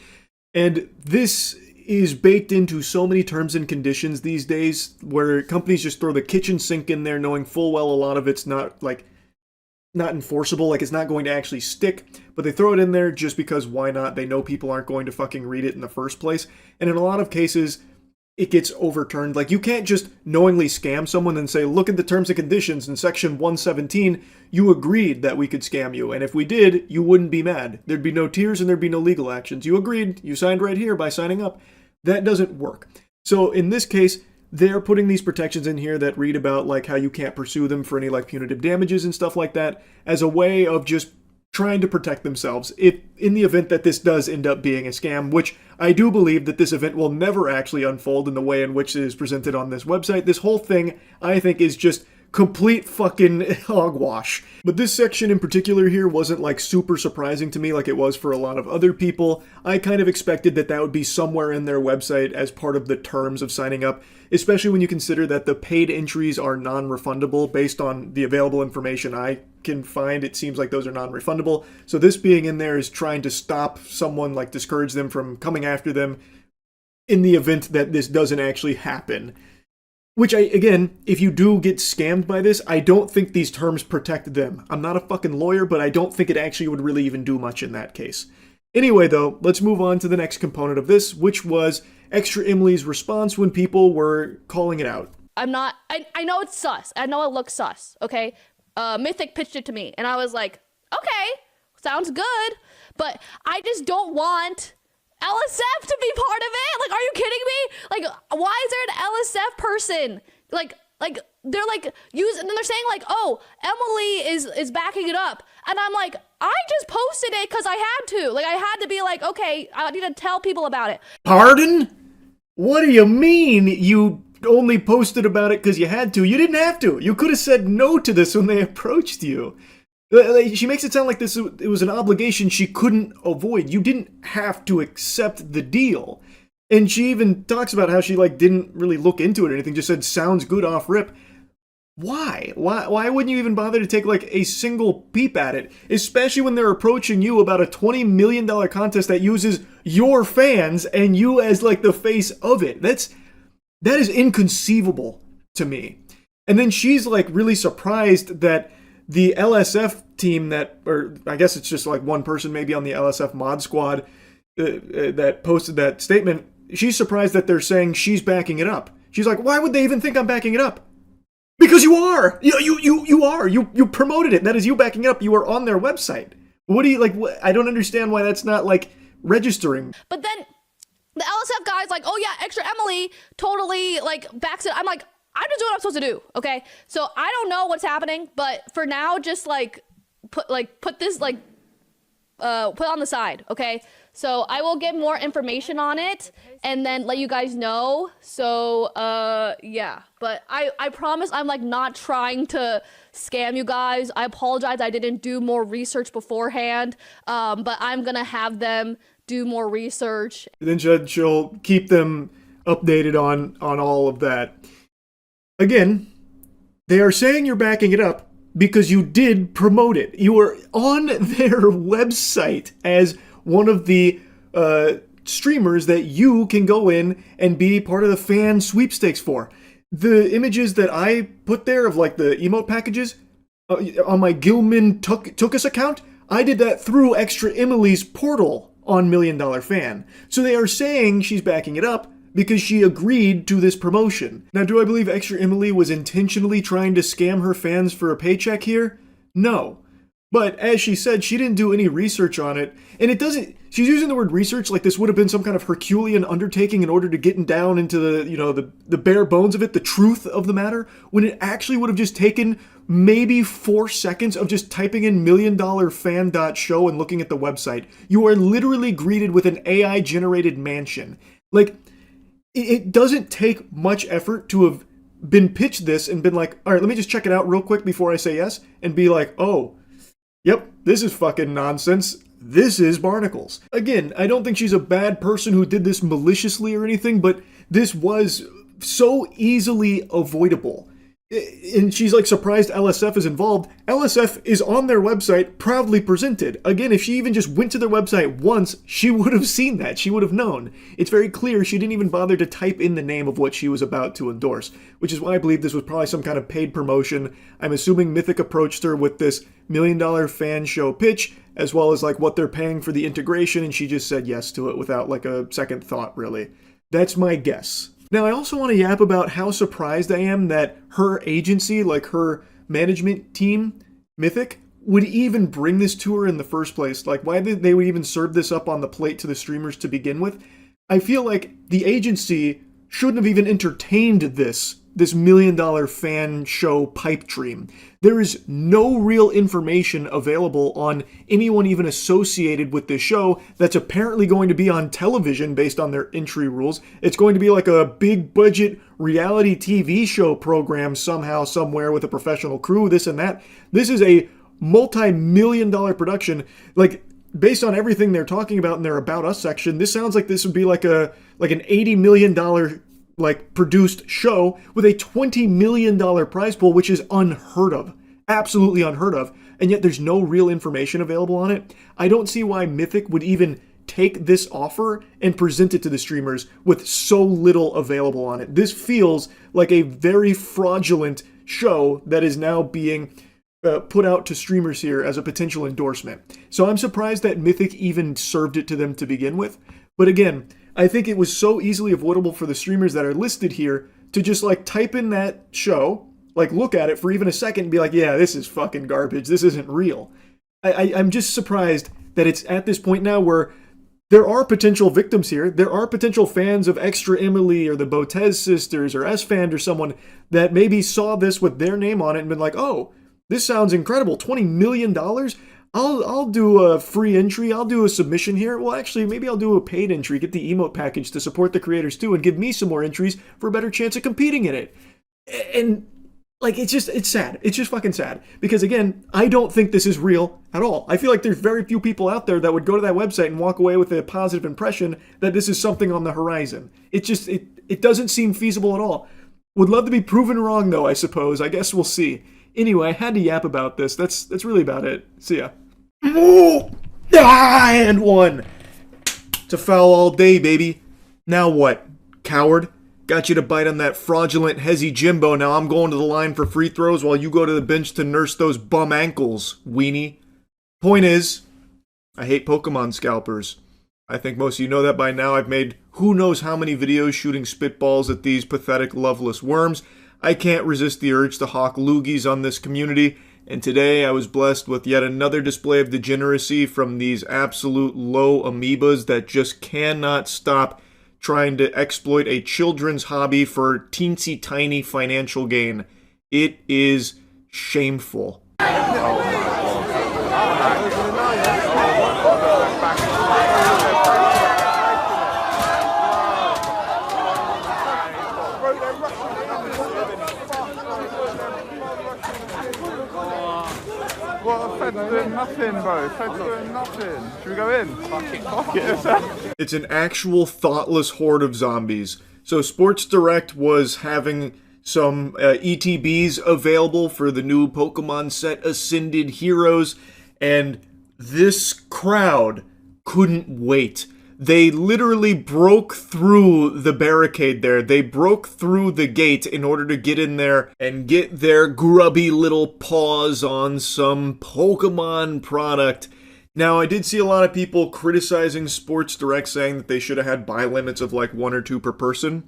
And this is baked into so many terms and conditions these days where companies just throw the kitchen sink in there knowing full well a lot of it's not enforceable, like it's not going to actually stick, but they throw it in there just because why not? They know people aren't going to fucking read it in the first place. And in a lot of cases, it gets overturned. Like, you can't just knowingly scam someone and say, look at the terms and conditions in section 117, you agreed that we could scam you, and if we did, you wouldn't be mad. There'd be no tears and there'd be no legal actions. You agreed, you signed right here by signing up. That doesn't work. So in this case, they're putting these protections in here that read about like how you can't pursue them for any like punitive damages and stuff like that as a way of just trying to protect themselves if in the event that this does end up being a scam, which I do believe that this event will never actually unfold in the way in which it is presented on this website. This whole thing, I think, is just complete fucking hogwash. But this section in particular here wasn't like super surprising to me like it was for a lot of other people. I kind of expected that that would be somewhere in their website as part of the terms of signing up, especially when you consider that the paid entries are non-refundable based on the available information I can find. It seems like those are non-refundable. So this being in there is trying to stop someone, like discourage them from coming after them in the event that this doesn't actually happen. Which, again, if you do get scammed by this, I don't think these terms protect them. I'm not a fucking lawyer, but I don't think it actually would really even do much in that case. Anyway, though, let's move on to the next component of this, which was Extra Emily's response when people were calling it out. I know it's sus. I know it looks sus, okay? Mythic pitched it to me, and I was like, okay, sounds good, but I just don't want LSF to be part of it. Like, are you kidding me? Like, why is there an LSF person? Like they're like using, and they're saying like, oh, Emily is backing it up, and I'm like, I just posted it because I had to. Like, I had to be like, okay, I need to tell people about it. Pardon? What do you mean you only posted about it because you had to? You didn't have to. You could have said no to this when they approached you. She makes it sound like it was an obligation she couldn't avoid. You didn't have to accept the deal. And she even talks about how she didn't really look into it or anything, just said sounds good off rip. Why? Why wouldn't you even bother to take a single peep at it? Especially when they're approaching you about a $20 million contest that uses your fans and you as the face of it. That is inconceivable to me. And then she's really surprised that the LSF team or I guess it's just one person maybe on the LSF mod squad that posted that statement, she's surprised that they're saying she's backing it up. She's like, why would they even think I'm backing it up? Because you are! You are! You promoted it. That is you backing it up. You are on their website. What do you, I don't understand why that's not, registering. But then the LSF guy's like, oh yeah, Extra Emily totally, backs it. I'm like, I'm just doing what I'm supposed to do, okay? So I don't know what's happening, but for now, just put this put on the side, okay? So I will get more information on it and then let you guys know. So yeah, but I promise I'm like not trying to scam you guys. I apologize I didn't do more research beforehand, but I'm gonna have them do more research. Then she'll keep them updated on all of that. Again, they are saying you're backing it up because you did promote it. You were on their website as one of the streamers that you can go in and be part of the fan sweepstakes for. The images that I put there of like the emote packages on my Gilman Tookus account, I did that through Extra Emily's portal on $1 Million Fan. So they are saying she's backing it up because she agreed to this promotion. Now, do I believe Extra Emily was intentionally trying to scam her fans for a paycheck here? No. But as she said, she didn't do any research on it, and it doesn't. She's using the word research like this would have been some kind of Herculean undertaking in order to get down into the bare bones of it, the truth of the matter, when it actually would have just taken maybe 4 seconds of just typing in $1million.fan.show and looking at the website. You are literally greeted with an AI generated mansion. Like, it doesn't take much effort to have been pitched this and been like, all right, let me just check it out real quick before I say yes, and be like, oh, yep, this is fucking nonsense. This is barnacles. Again, I don't think she's a bad person who did this maliciously or anything, but this was so easily avoidable. And she's like surprised LSF is involved. LSF is on their website, proudly presented. Again, if she even just went to their website once, she would have seen that. She would have known. It's very clear she didn't even bother to type in the name of what she was about to endorse, which is why I believe this was probably some kind of paid promotion. I'm assuming Mythic approached her with this $1 Million Fan show pitch, as well as like what they're paying for the integration, and she just said yes to it without like a second thought, really. That's my guess. Now, I also want to yap about how surprised I am that her agency, like her management team, Mythic, would even bring this to her in the first place. Like, why they would even serve this up on the plate to the streamers to begin with. I feel like the agency shouldn't have even entertained this $1 Million Fan show pipe dream. There is no real information available on anyone even associated with this show that's apparently going to be on television based on their entry rules. It's going to be like a big budget reality TV show program somehow, somewhere with a professional crew, this and that. This is a multi-million-dollar production. Like, based on everything they're talking about in their About Us section, this sounds like this would be like an $80 million like produced show with a $20 million prize pool, which is unheard of. Absolutely unheard of. And yet there's no real information available on it. I don't see why Mythic would even take this offer and present it to the streamers with so little available on it. This feels like a very fraudulent show that is now being put out to streamers here as a potential endorsement. So I'm surprised that Mythic even served it to them to begin with. But again, I think it was so easily avoidable for the streamers that are listed here to just like type in that show, like look at it for even a second and be like, yeah, this is fucking garbage. This isn't real. I'm just surprised that it's at this point now where there are potential victims here. There are potential fans of Extra Emily or the Botez sisters or S-Fan or someone that maybe saw this with their name on it and been like, oh, this sounds incredible. $20 million? I'll do a free entry. I'll do a submission here. Well, actually, maybe I'll do a paid entry, get the emote package to support the creators too, and give me some more entries for a better chance of competing in it. And like, it's sad. It's just fucking sad. Because again, I don't think this is real at all. I feel like there's very few people out there that would go to that website and walk away with a positive impression that this is something on the horizon. It doesn't seem feasible at all. Would love to be proven wrong though, I suppose. I guess we'll see. Anyway, I had to yap about this. That's really about it. See ya. And one. It's a foul all day, baby. Now what, coward? Got you to bite on that fraudulent Hezzy Jimbo. Now I'm going to the line for free throws while you go to the bench to nurse those bum ankles, weenie. Point is, I hate Pokemon scalpers. I think most of you know that by now. I've made who knows how many videos shooting spitballs at these pathetic, loveless worms. I can't resist the urge to hawk loogies on this community, and today I was blessed with yet another display of degeneracy from these absolute low amoebas that just cannot stop trying to exploit a children's hobby for teensy tiny financial gain. It is shameful. doing nothing, bro. Fed's doing nothing. Should we go in? Fuck it. It's an actual thoughtless horde of zombies. So Sports Direct was having some ETBs available for the new Pokemon set Ascended Heroes, and this crowd couldn't wait. They literally broke through the barricade there. They broke through the gate in order to get in there and get their grubby little paws on some Pokemon product. Now, I did see a lot of people criticizing Sports Direct, saying that they should have had buy limits of like 1 or 2 per person.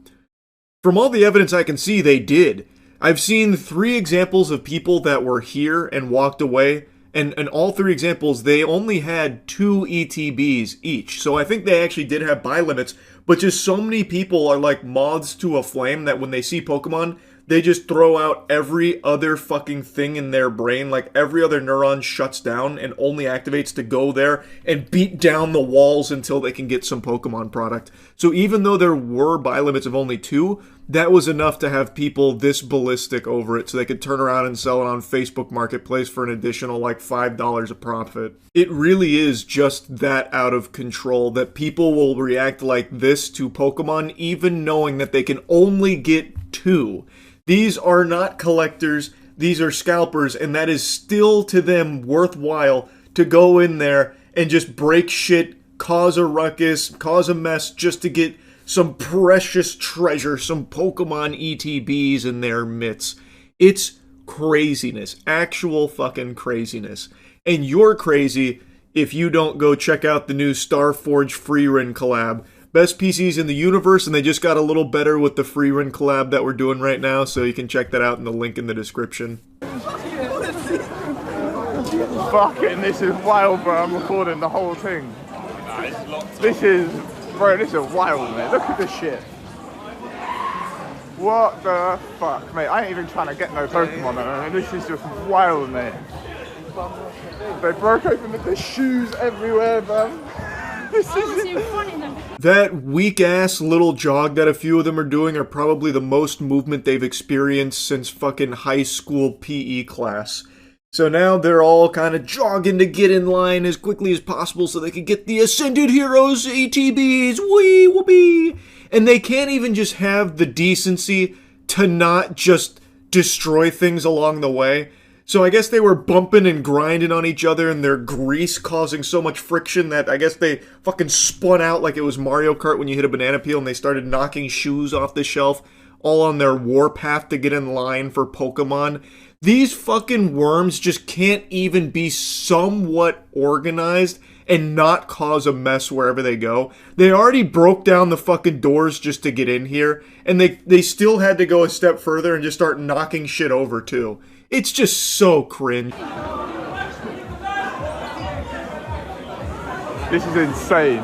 From all the evidence I can see, they did. I've seen 3 examples of people that were here and walked away. And in all 3 examples, they only had 2 ETBs each. So I think they actually did have buy limits. But just so many people are like moths to a flame that when they see Pokemon, they just throw out every other fucking thing in their brain. Like every other neuron shuts down and only activates to go there and beat down the walls until they can get some Pokemon product. So even though there were buy limits of only 2, that was enough to have people this ballistic over it so they could turn around and sell it on Facebook Marketplace for an additional like $5 a profit. It really is just that out of control that people will react like this to Pokemon even knowing that they can only get 2. These are not collectors, these are scalpers, and that is still to them worthwhile to go in there and just break shit, cause a ruckus, cause a mess just to get some precious treasure, some Pokemon ETBs in their mitts. It's craziness. Actual fucking craziness. And you're crazy if you don't go check out the new Starforge Freerun collab. Best PCs in the universe, and they just got a little better with the Freerun collab that we're doing right now, so you can check that out in the link in the description. Fucking, this is wild, bro. I'm recording the whole thing. This is... Bro, this is wild, mate. Look at this shit. What the fuck, mate? I ain't even trying to get no Pokemon, man. This is just wild, mate. They broke open the shoes everywhere, man. This is funny. That weak-ass little jog that a few of them are doing are probably the most movement they've experienced since fucking high school PE class. So now they're all kind of jogging to get in line as quickly as possible so they can get the Ascended Heroes ETBs, wee whoopee! And they can't even just have the decency to not just destroy things along the way. So I guess they were bumping and grinding on each other and their grease causing so much friction that I guess they fucking spun out like it was Mario Kart when you hit a banana peel and they started knocking shoes off the shelf, all on their warpath to get in line for Pokemon. These fucking worms just can't even be somewhat organized and not cause a mess wherever they go. They already broke down the fucking doors just to get in here, and they still had to go a step further and just start knocking shit over too. It's just so cringe. This is insane.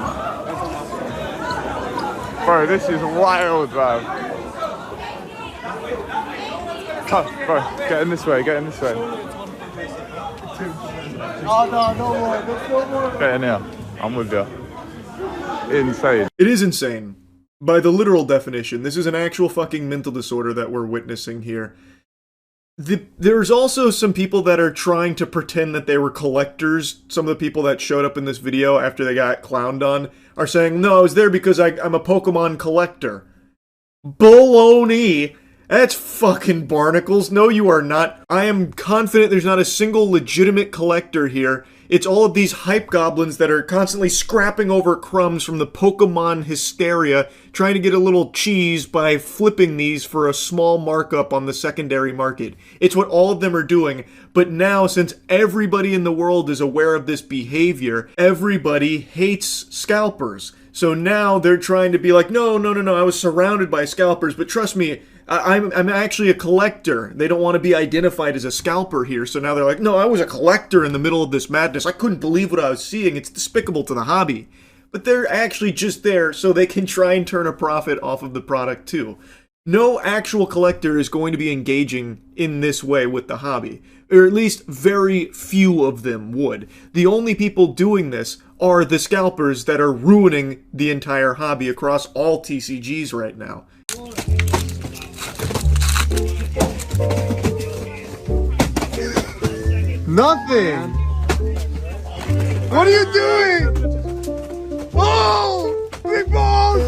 Bro, this is wild, bro. Oh, bro, get in this way, get in this way. Oh, no more, no more. Get in here. I'm with you. Insane. It is insane. By the literal definition, this is an actual fucking mental disorder that we're witnessing here. There's also some people that are trying to pretend that they were collectors. Some of the people that showed up in this video after they got clowned on are saying, no, I was there because I'm a Pokemon collector. Baloney! That's fucking barnacles. No, you are not. I am confident there's not a single legitimate collector here. It's all of these hype goblins that are constantly scrapping over crumbs from the Pokemon hysteria, trying to get a little cheese by flipping these for a small markup on the secondary market. It's what all of them are doing, but now, since everybody in the world is aware of this behavior, everybody hates scalpers. So now they're trying to be like, no, I was surrounded by scalpers, but trust me, I'm actually a collector. They don't want to be identified as a scalper here, so now they're like, no, I was a collector in the middle of this madness. I couldn't believe what I was seeing. It's despicable to the hobby. But they're actually just there so they can try and turn a profit off of the product too. No actual collector is going to be engaging in this way with the hobby, or at least very few of them would. The only people doing this are the scalpers that are ruining the entire hobby across all TCGs right now. Nothing! What are you doing? Oh! People!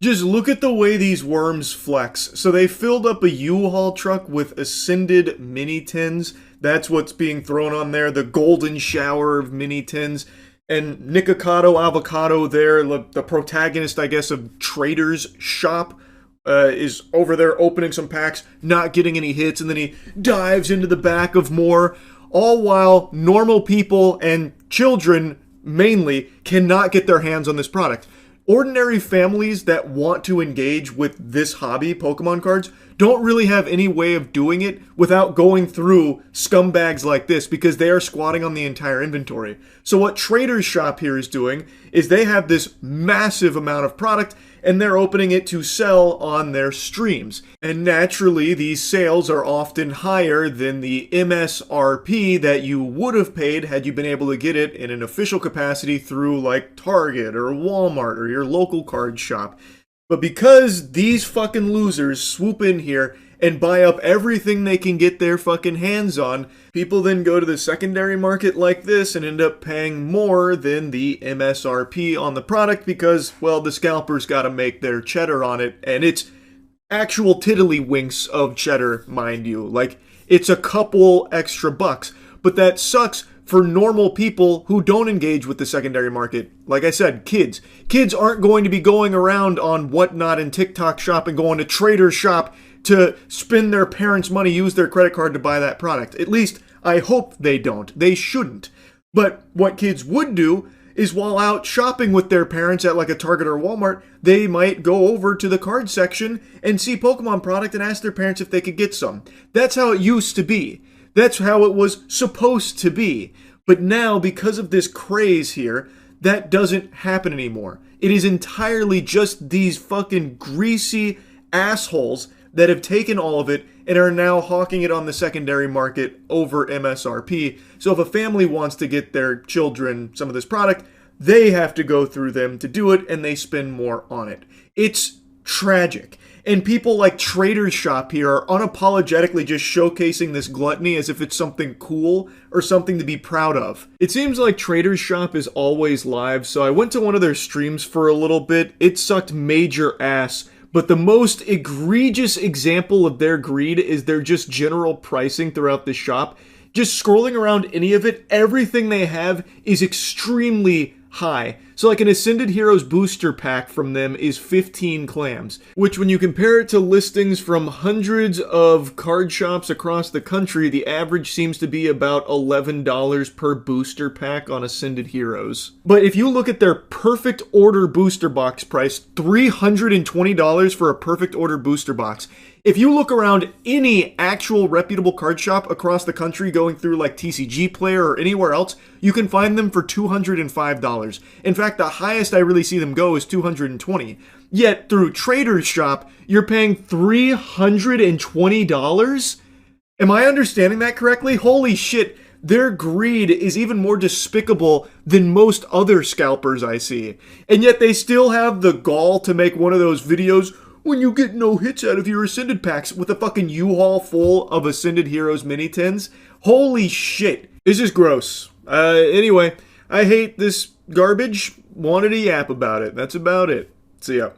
Just look at the way these worms flex. So they filled up a U-Haul truck with Ascended mini tins. That's what's being thrown on there, the golden shower of mini tins. And Nikocado Avocado there, the protagonist, I guess, of Trader's Shop, is over there opening some packs, not getting any hits, and then he dives into the back of more, all while normal people and children, mainly, cannot get their hands on this product. Ordinary families that want to engage with this hobby, Pokemon cards, don't really have any way of doing it without going through scumbags like this because they are squatting on the entire inventory. So what Trader's Shop here is doing is they have this massive amount of product and they're opening it to sell on their streams. And naturally, these sales are often higher than the MSRP that you would have paid had you been able to get it in an official capacity through like Target or Walmart or your local card shop. But because these fucking losers swoop in here and buy up everything they can get their fucking hands on, people then go to the secondary market like this and end up paying more than the MSRP on the product because, well, the scalpers gotta make their cheddar on it, and it's actual tiddlywinks of cheddar, mind you. Like, it's a couple extra bucks, but that sucks for normal people who don't engage with the secondary market. Like I said, kids. Kids aren't going to be going around on Whatnot and TikTok Shop and going to Trader's Shop to spend their parents' money, use their credit card to buy that product. At least, I hope they don't. They shouldn't. But what kids would do is while out shopping with their parents at like a Target or Walmart, they might go over to the card section and see Pokemon product and ask their parents if they could get some. That's how it used to be. That's how it was supposed to be. But now, because of this craze here, that doesn't happen anymore. It is entirely just these fucking greasy assholes that have taken all of it and are now hawking it on the secondary market over MSRP. So if a family wants to get their children some of this product, they have to go through them to do it, and they spend more on it. It's tragic. And people like Trader's Shop here are unapologetically just showcasing this gluttony as if it's something cool or something to be proud of. It seems like Trader's Shop is always live, so I went to one of their streams for a little bit. It sucked major ass. But the most egregious example of their greed is their just general pricing throughout the shop. Just scrolling around any of it, everything they have is extremely high. So like an Ascended Heroes booster pack from them is 15 clams, which when you compare it to listings from hundreds of card shops across the country, the average seems to be about $11 per booster pack on Ascended Heroes. But if you look at their perfect order booster box price, $320 for a perfect order booster box. If you look around any actual reputable card shop across the country going through like TCG Player or anywhere else, you can find them for $205. In fact, the highest I really see them go is $220. Yet through Trader's Shop, you're paying $320? Am I understanding that correctly? Holy shit, their greed is even more despicable than most other scalpers I see. And yet they still have the gall to make one of those videos when you get no hits out of your Ascended packs with a fucking U-Haul full of Ascended Heroes mini tins. Holy shit. This is gross. Anyway, I hate this garbage. Wanted to yap about it. That's about it. See ya.